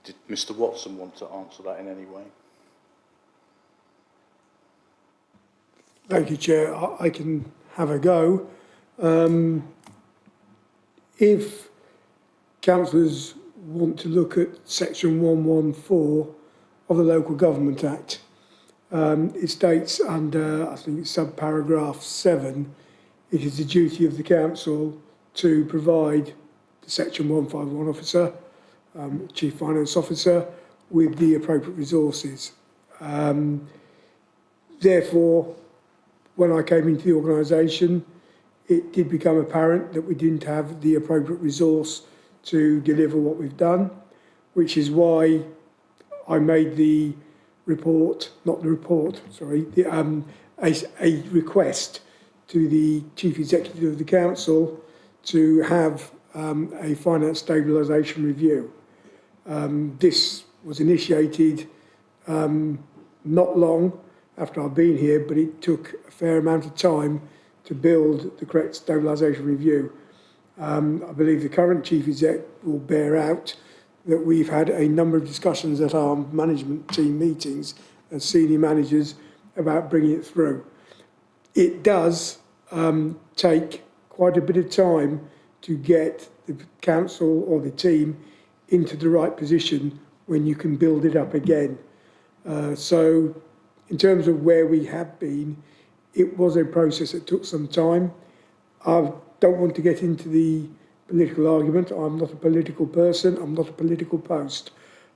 Did Mr. Watson want to answer that in any way? Thank you, Chair. I can have a go. If councillors want to look at section 114 of the Local Government Act, it states under, I think it's subparagraph 7, it is the duty of the council to provide the section 151 officer, chief finance officer, with the appropriate resources. Therefore, when I came into the organisation, it did become apparent that we didn't have the appropriate resource to deliver what we've done, which is why I made a request to the Chief Executive of the Council to have a finance stabilisation review. This was initiated not long after I've been here, but it took a fair amount of time to build the correct stabilisation review. I believe the current Chief Exec will bear out that we've had a number of discussions at our management team meetings as senior managers about bringing it through. It does take quite a bit of time to get the council or the team into the right position when you can build it up again. So in terms of where we have been, it was a process that took some time. I don't want to get into the political argument. I'm not a political person. I'm not a political post.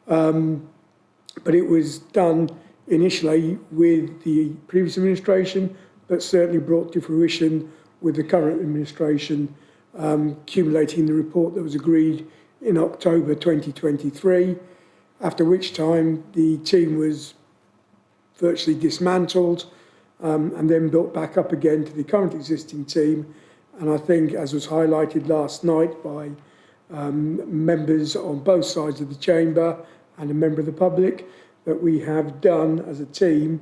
But it was done initially with the previous administration, but certainly brought to fruition with the current administration, accumulating the report that was agreed in October 2023, after which time the team was virtually dismantled and then built back up again to the current existing team. And I think, as was highlighted last night by members on both sides of the chamber and a member of the public, that we have done as a team,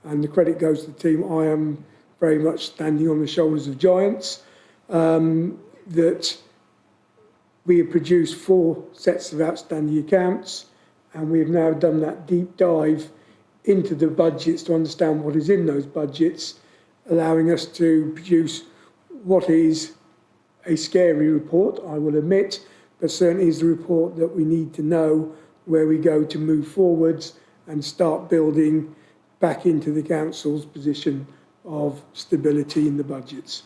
and the credit goes to the team. I am very much standing on the shoulders of giants, that we have produced 4 sets of outstanding accounts, and we have now done that deep dive into the budgets to understand what is in those budgets, allowing us to produce what is a scary report, I will admit, but certainly is the report that we need to know where we go to move forwards and start building back into the council's position of stability in the budgets.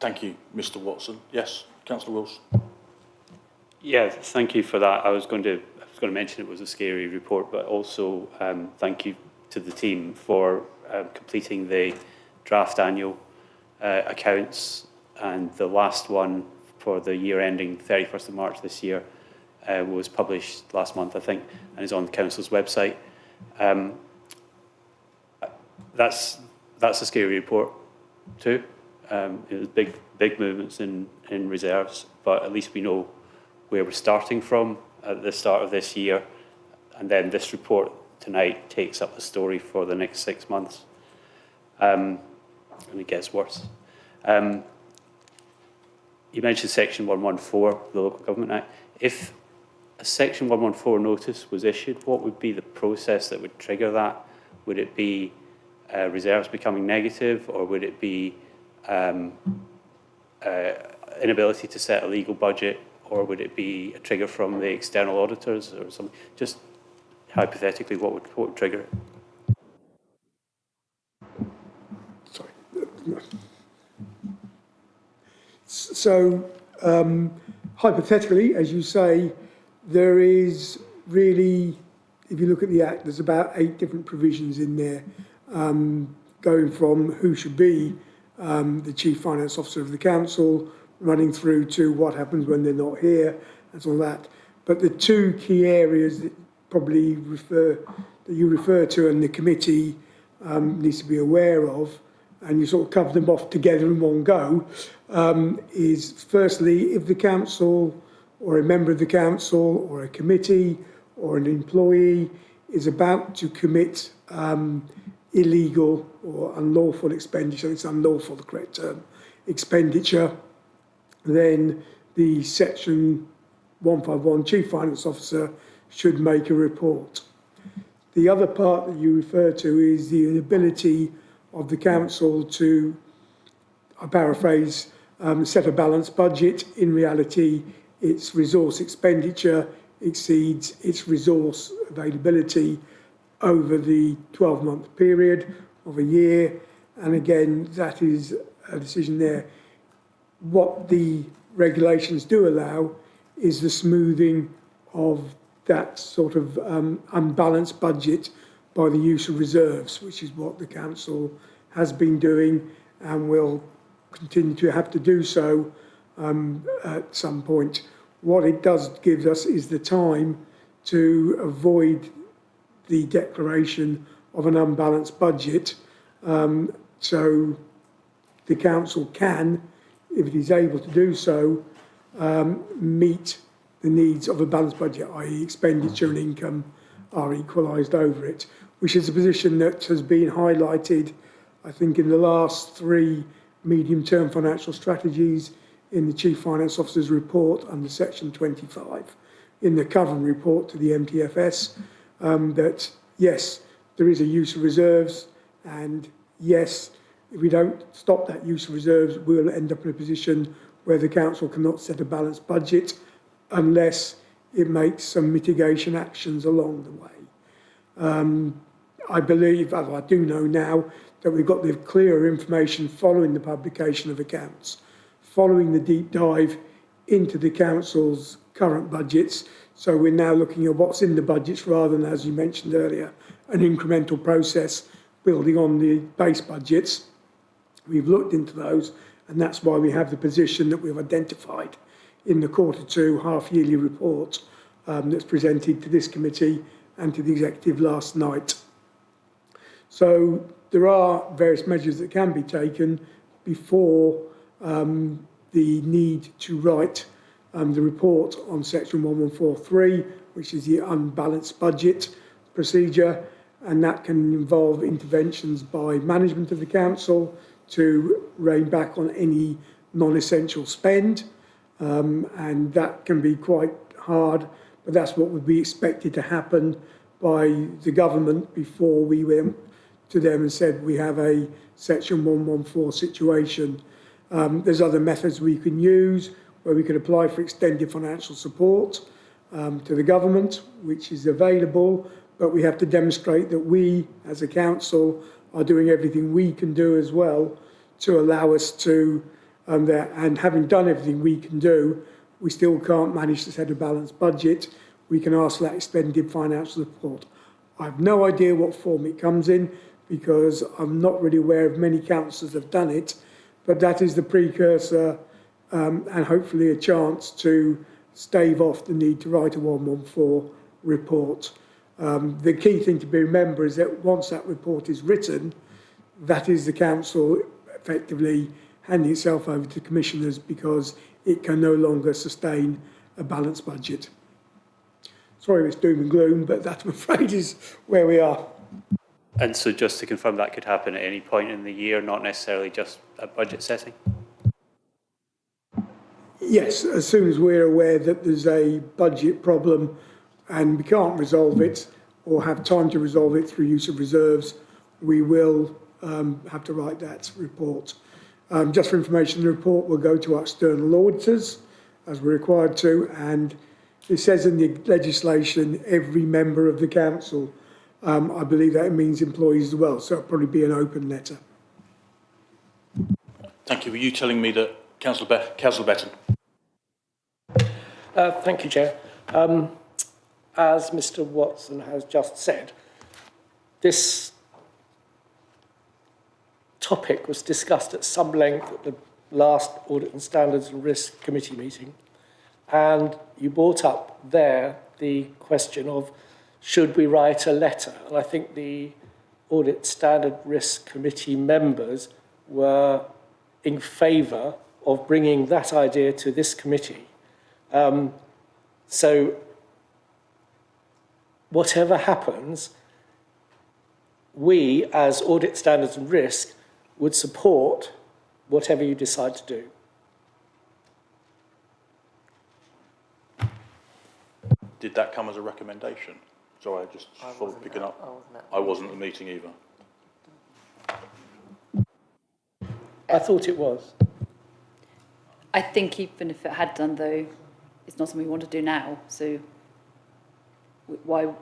Thank you, Mr. Watson. Yes, Councillor Wilson. Yeah, thank you for that. I was going to mention it was a scary report, but also thank you to the team for completing the draft annual accounts, and the last one for the year ending 31st of March this year was published last month, I think, and is on the council's website. That's a scary report too. It was big movements in reserves, but at least we know where we're starting from at the start of this year, and then this report tonight takes up the story for the next 6 months, and it gets worse. You mentioned Section 114 of the Local Government Act. If a Section 114 notice was issued, what would be the process that would trigger that? Would it be reserves becoming negative, or would it be inability to set a legal budget, or would it be a trigger from the external auditors or something? Just hypothetically, what would trigger it? So, hypothetically, as you say, there is really, if you look at the Act, there's about 8 different provisions in there, going from who should be the Chief Finance Officer of the Council, running through to what happens when they're not here, and all that. But the 2 key areas that you refer to and the committee needs to be aware of, and you sort of cover them off together in one go, is firstly, if the council or a member of the council or a committee or an employee is about to commit illegal or unlawful expenditure, it's unlawful, the correct term, expenditure, then the Section 151 Chief Finance Officer should make a report. The other part that you refer to is the inability of the council to, I paraphrase, set a balanced budget. In reality, its resource expenditure exceeds its resource availability over the 12-month period of a year. And again, that is a decision there. What the regulations do allow is the smoothing of that sort of unbalanced budget by the use of reserves, which is what the council has been doing and will continue to have to do so at some point. What it does give us is the time to avoid the declaration of an unbalanced budget. So the council can, if it is able to do so, meet the needs of a balanced budget, i.e. expenditure and income are equalised over it, which is a position that has been highlighted, I think, in the last 3 medium-term financial strategies, in the Chief Finance Officer's report under Section 25, in the Coven report to the MTFS, that yes, there is a use of reserves, and yes, if we don't stop that use of reserves, we'll end up in a position where the council cannot set a balanced budget unless it makes some mitigation actions along the way. I believe, as I do know now, that we've got the clearer information following the publication of accounts, following the deep dive into the council's current budgets. So we're now looking at what's in the budgets rather than, as you mentioned earlier, an incremental process building on the base budgets. We've looked into those, and that's why we have the position that we've identified in the Q2 half-yearly report that's presented to this committee and to the executive last night. So there are various measures that can be taken before the need to write the report on Section 1143, which is the unbalanced budget procedure, and that can involve interventions by management of the council to rein back on any non-essential spend, and that can be quite hard, but that's what would be expected to happen by the government before we went to them and said we have a Section 114 situation. There's other methods we can use where we could apply for extended financial support to the government, which is available, but we have to demonstrate that we, as a council, are doing everything we can do as well to allow us to, and having done everything we can do, we still can't manage to set a balanced budget. We can ask for that extended financial support. I have no idea what form it comes in because I'm not really aware of many councils have done it, but that is the precursor and hopefully a chance to stave off the need to write a 114 report. The key thing to be remembered is that once that report is written, that is the council effectively handing itself over to commissioners because it can no longer sustain a balanced budget. Sorry it's doom and gloom, but that, I'm afraid, is where we are. And so just to confirm, that could happen at any point in the year, not necessarily just at budget setting? Yes, as soon as we're aware that there's a budget problem and we can't resolve it or have time to resolve it through use of reserves, we will have to write that report. Just for information, the report will go to our external auditors, as we're required to, and it says in the legislation, every member of the council. I believe that means employees as well, so it'll probably be an open letter. Thank you. Were you telling me that Councillor Betton? Thank you, Chair. As Mr. Watson has just said, this topic was discussed at some length at the last Audit and Standards and Risk Committee meeting, and you brought up there the question of should we write a letter? And I think the Audit Standard Risk Committee members were in favour of bringing that idea to this committee. So whatever happens, we as Audit Standards and Risk would support whatever you decide to do. Did that come as a recommendation? Sorry, I just thought picking up. I wasn't at the meeting either. I thought it was. I think even if it had done, though, it's not something we want to do now. So why?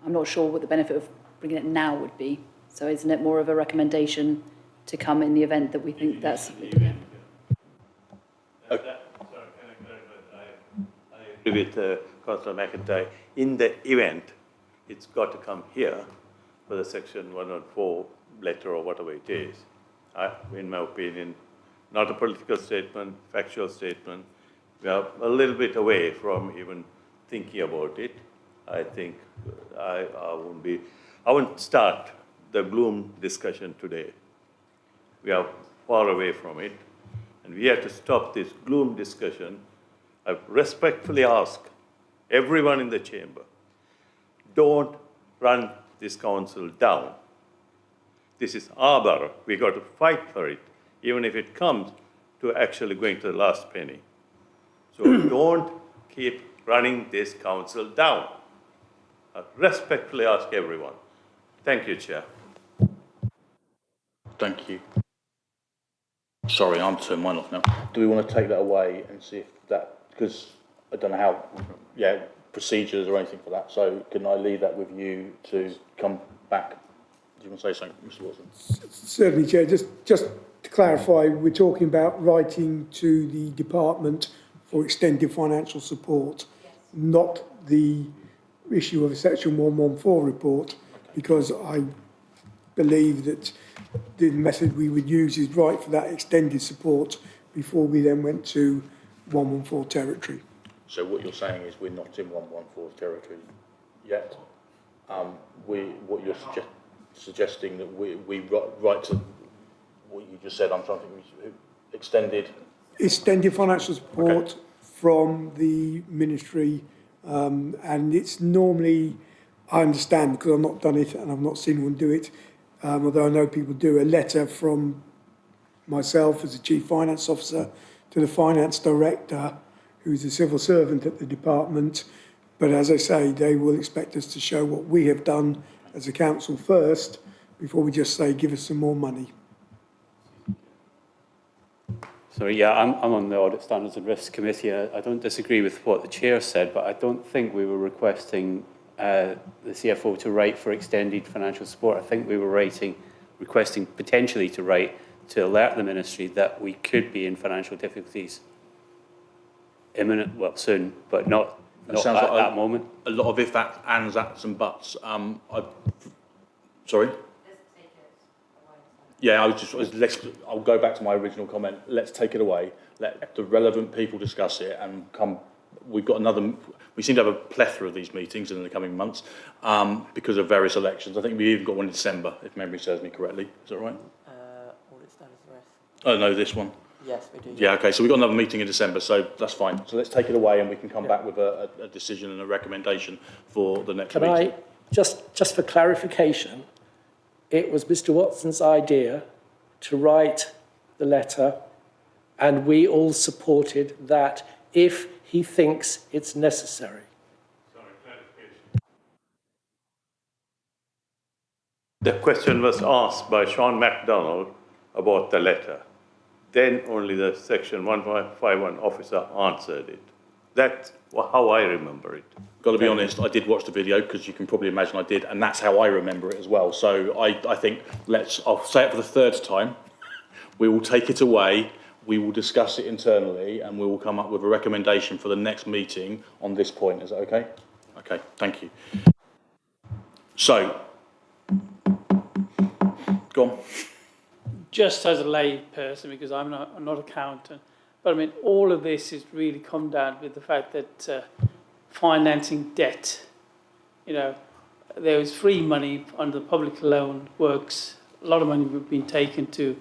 I'm not sure what the benefit of bringing it now would be. So isn't it more of a recommendation to come in the event that we think that's... Yeah. Okay. I agree with Councillor McIntyre. In the event, it's got to come here for the Section 114 letter or whatever it is. In my opinion, not a political statement, factual statement. We are a little bit away from even thinking about it. I think I wouldn't start the gloom discussion today. We are far away from it, and we have to stop this gloom discussion. I respectfully ask everyone in the chamber, don't run this council down. This is our borough. We got to fight for it, even if it comes to actually going to the last penny. So don't keep running this council down. I respectfully ask everyone. Thank you, Chair. Thank you. Sorry, I'm turning mine off now. Do we want to take that away and see if that, because I don't know how, procedures or anything for that. So can I leave that with you to come back? Do you want to say something, Mr. Watson? Certainly, Chair. Just to clarify, we're talking about writing to the department for extended financial support, not the issue of a Section 114 report, because I believe that the method we would use is right for that extended support before we then went to 114 territory. So what you're saying is we're not in 114 territory yet. What you're suggesting that we write to what you just said. I'm trying to think. Extended financial support from the ministry, and it's normally, I understand because I've not done it and I've not seen one do it, although I know people do, a letter from myself as the Chief Finance Officer to the Finance Director, who's a civil servant at the department. But as I say, they will expect us to show what we have done as a council first, before we just say, give us some more money. So yeah, I'm on the Audit Standards and Risk Committee. I don't disagree with what the Chair said, but I don't think we were requesting the CFO to write for extended financial support. I think we were requesting potentially to write to alert the Ministry that we could be in financial difficulties soon, but not at that moment. A lot of if, ands, ats and buts. Sorry? Yeah, I'll go back to my original comment. Let's take it away. Let the relevant people discuss it and come. We seem to have a plethora of these meetings in the coming months because of various elections. I think we even got one in December, if memory serves me correctly. Is that right? Audit standards and risk. Oh, no, this one. Yes, we do. Yeah, okay, so we've got another meeting in December, so that's fine. So let's take it away and we can come back with a decision and a recommendation for the next meeting. Can I, just for clarification, it was Mr. Watson's idea to write the letter, and we all supported that if he thinks it's necessary. The question was asked by Sean MacDonald about the letter. Then only the Section 1551 officer answered it. That's how I remember it. Got to be honest, I did watch the video because you can probably imagine I did, and that's how I remember it as well. So I think I'll say it for the third time. We will take it away, we will discuss it internally, and we will come up with a recommendation for the next meeting on this point. Is that okay? Okay, thank you. So, go on. Just as a lay person, because I'm not an accountant, but I mean, all of this is really come down with the fact that financing debt, there was free money under the public loan works. A lot of money would have been taken to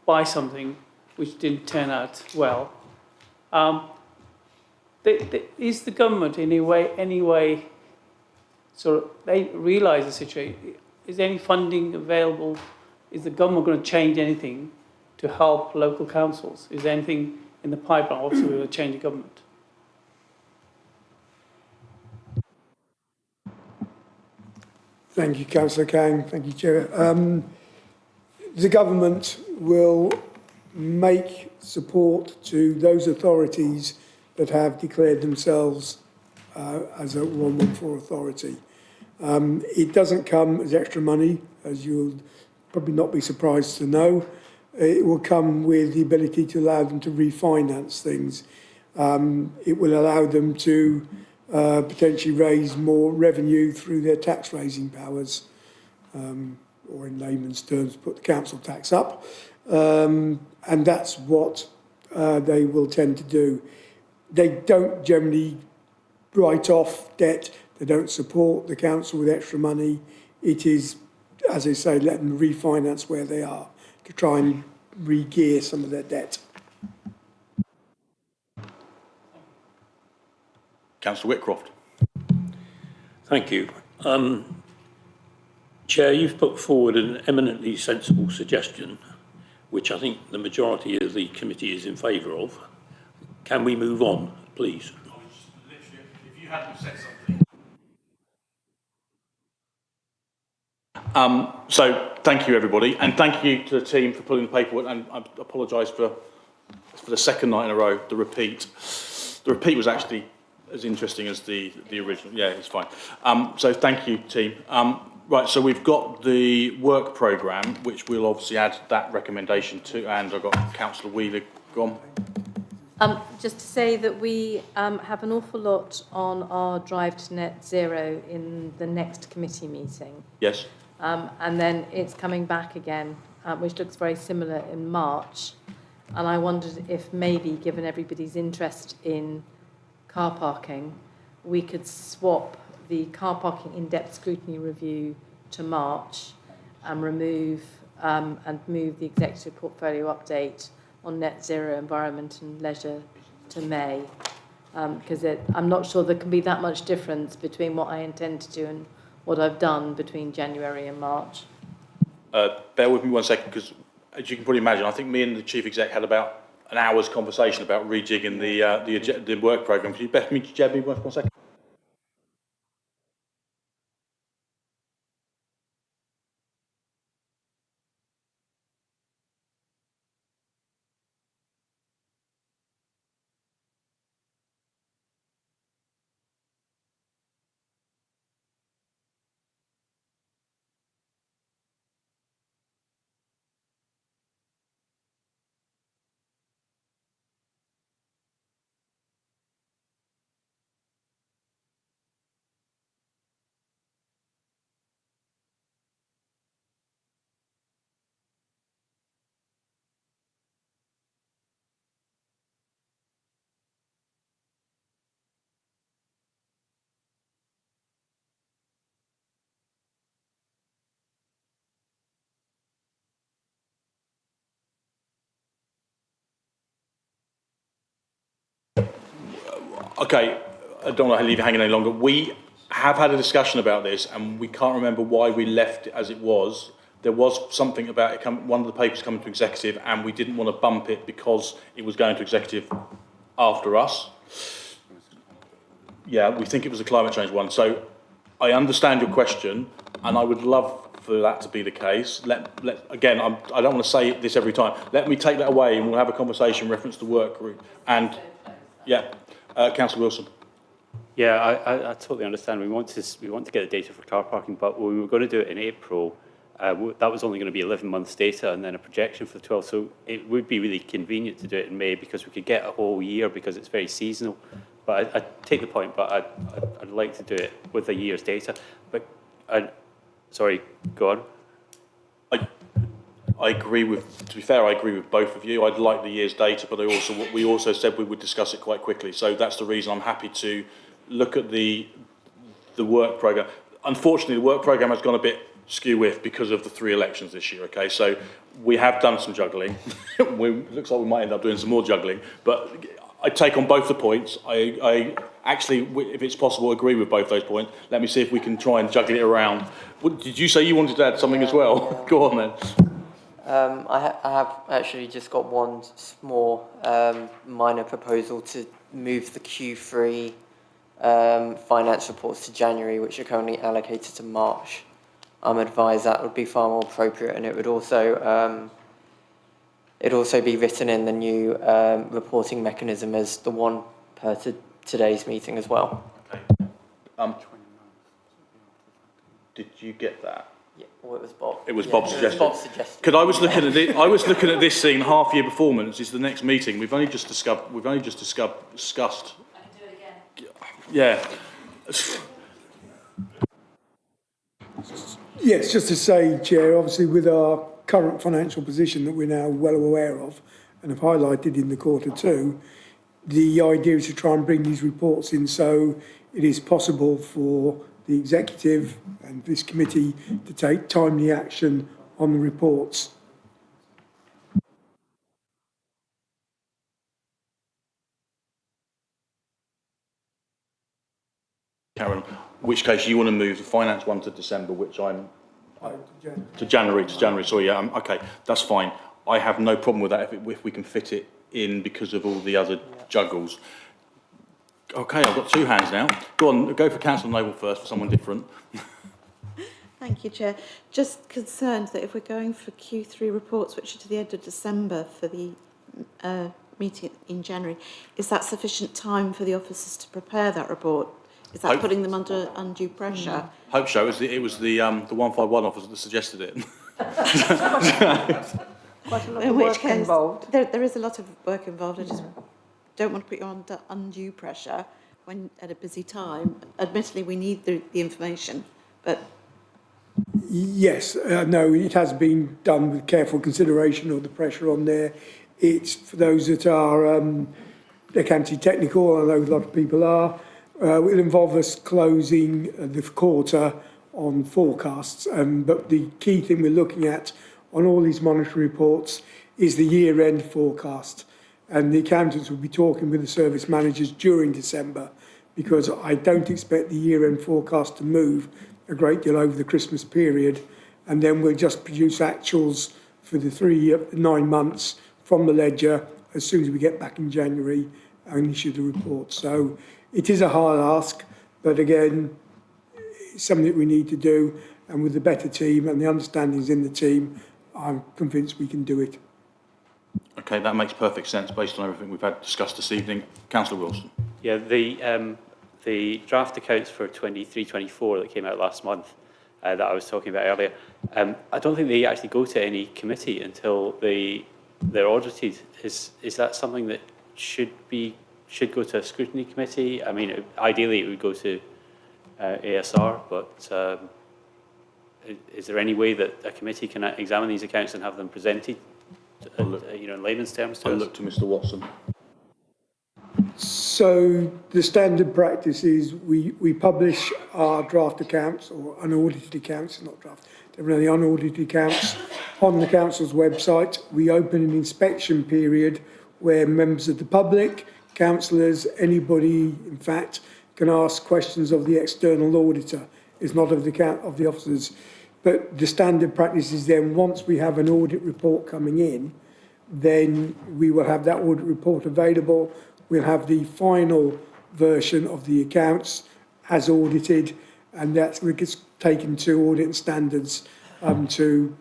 buy something which didn't turn out well. Is the government in any way sort of, they realise the situation? Is there any funding available? Is the government going to change anything to help local councils? Is there anything in the pipeline? Obviously, we will change the government. Thank you, Councillor Kang. Thank you, Chair. The government will make support to those authorities that have declared themselves as a 114 authority. It doesn't come as extra money, as you'll probably not be surprised to know. It will come with the ability to allow them to refinance things. It will allow them to potentially raise more revenue through their tax raising powers, or in layman's terms, put the council tax up. And that's what they will tend to do. They don't generally write off debt. They don't support the council with extra money. It is as they say, let them refinance where they are to try and re-gear some of their debt. Councillor Whitcroft. Thank you. Chair, you've put forward an eminently sensible suggestion, which I think the majority of the committee is in favour of. Can we move on, please? If you hadn't said something. So thank you, everybody, and thank you to the team for pulling the paperwork. And I apologise for the second night in a row, the repeat. The repeat was actually as interesting as the original. Yeah, it's fine. So thank you, team. Right, so we've got the work programme, which we'll obviously add that recommendation to, and I've got Councillor Wheeler gone. Just to say that we have an awful lot on our drive to net zero in the next committee meeting. Yes. And then it's coming back again, which looks very similar in March. And I wondered if maybe, given everybody's interest in car parking, we could swap the car parking in-depth scrutiny review to March and move the executive portfolio update on net zero environment and leisure to May, because I'm not sure there can be that much difference between what I intend to do and what I've done between January and March. Bear with me 1 second, because as you can probably imagine, I think me and the chief exec had about an hour's conversation about rejigging the work programme. Can you bear me, Jeb, 1 second? Okay, I don't want to leave you hanging any longer. We have had a discussion about this, and we can't remember why we left it as it was. There was something about it, one of the papers coming to executive, and we didn't want to bump it because it was going to executive after us. Yeah, we think it was a climate change one. So I understand your question, and I would love for that to be the case. Again, I don't want to say this every time. Let me take that away, and we'll have a conversation reference to work group. And yeah. Councillor Wilson. Yeah, I totally understand. We want to get the data for car parking, but when we were going to do it in April, that was only going to be 11 months data and then a projection for the 12. So it would be really convenient to do it in May because we could get a whole year because it's very seasonal. But I take the point, but I'd like to do it with a year's data. But sorry, go on. I agree with, to be fair, I agree with both of you. I'd like the year's data, but we also said we would discuss it quite quickly. So that's the reason I'm happy to look at the work programme. Unfortunately, the work programme has gone a bit skew-whiff because of the 3 elections this year, okay? So we have done some juggling. It looks like we might end up doing some more juggling, but I take on both the points. I actually, if it's possible, agree with both those points. Let me see if we can try and juggle it around. Did you say you wanted to add something as well? Yeah. Go on then. I have actually just got one small minor proposal to move the Q3 finance reports to January, which are currently allocated to March. I'm advised that would be far more appropriate, and it would also be written in the new reporting mechanism as the one per today's meeting as well. Okay. Did you get that? Yeah, well, it was Bob. It was yeah, Bob's suggestion. Because I was looking at it. I was looking at this scene. Half-year performance is the next meeting. We've only just discussed. I can do it again. Yeah. Yes, just to say, Chair, obviously with our current financial position that we're now well aware of and have highlighted in the Q2, the idea is to try and bring these reports in so it is possible for the executive and this committee to take timely action on the reports. Karen, in which case you want to move the finance one to December, which I'm to January. Sorry, yeah, okay, that's fine. I have no problem with that if we can fit it in because of all the other juggles. Okay, I've got two hands now. Go on, go for Councillor Noble first for someone different. Thank you, Chair. Just concerned that if we're going for Q3 reports, which are to the end of December for the meeting in January, is that sufficient time for the officers to prepare that report? Is that putting them under undue pressure? Hope so. It was the 151 officer that suggested it. Quite a lot In of which work case, involved. there is a lot of work involved. I just don't want to put you under undue pressure when at a busy time. Admittedly, we need the information, but... Yes, no, it has been done with careful consideration of the pressure on there. It's for those that are accounting technical, I know a lot of people are, will involve us closing the quarter on forecasts. But the key thing we're looking at on all these monetary reports is the year-end forecast. And the accountants will be talking with the service managers during December, because I don't expect the year-end forecast to move a great deal over the Christmas period. And then we'll just produce actuals for the 9 months from the ledger as soon as we get back in January and issue the report. So it is a hard ask, but again, it's something that we need to do. And with the better team and the understandings in the team, I'm convinced we can do it. Okay, that makes perfect sense based on everything we've had discussed this evening. Councillor Wilson. Yeah, the draft accounts for 23-24 that came out last month that I was talking about earlier, I don't think they actually go to any committee until they're audited. Is that something that should go to a scrutiny committee? I mean, ideally it would go to ASR, but is there any way that a committee can examine these accounts and have them presented, in layman's terms to us? I'll look to Mr. Watson. So the standard practice is we publish our draft accounts or unaudited accounts, not draft, definitely unaudited accounts on the council's website. We open an inspection period where members of the public, councillors, anybody, in fact, can ask questions of the external auditor. It's not of the officers. But the standard practice is then once we have an audit report coming in, then we will have that audit report available. We'll have the final version of the accounts as audited, and that gets taken to audit and standards to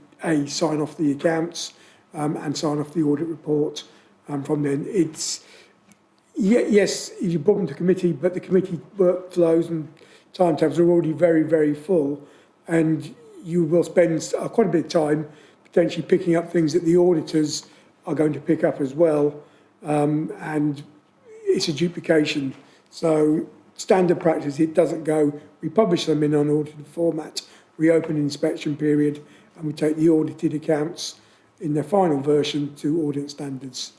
sign off the accounts and sign off the audit report. From then, it's yes, you brought them to committee, but the committee workflows and timetables are already very, very full, and you will spend quite a bit of time potentially picking up things that the auditors are going to pick up as well, and it's a duplication. So standard practice, it doesn't go, we publish them in unaudited format, we open an inspection period, and we take the audited accounts in their final version to audit standards.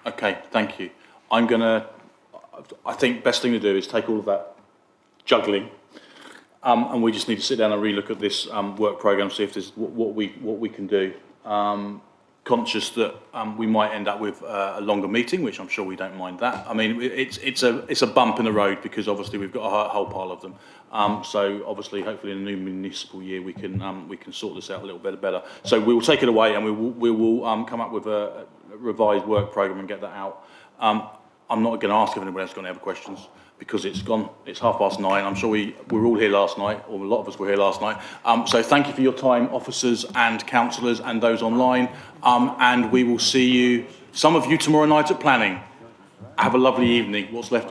Okay, thank you. I think best thing to do is take all of that juggling, and we just need to sit down and relook at this work programme, see if there's what we can do. Conscious that we might end up with a longer meeting, which I'm sure we don't mind that. I mean, it's a bump in the road because obviously we've got a whole pile of them. So obviously, hopefully, in the new municipal year, we can sort this out a little bit better. So we will take it away and we will come up with a revised work programme and get that out. I'm not going to ask if anyone else is going to have questions, because it's 9:30. I'm sure we were all here last night, or a lot of us were here last night. So thank you for your time, officers and councillors and those online. And we will see you, some of you tomorrow night at planning. Have a lovely evening, what's left of it.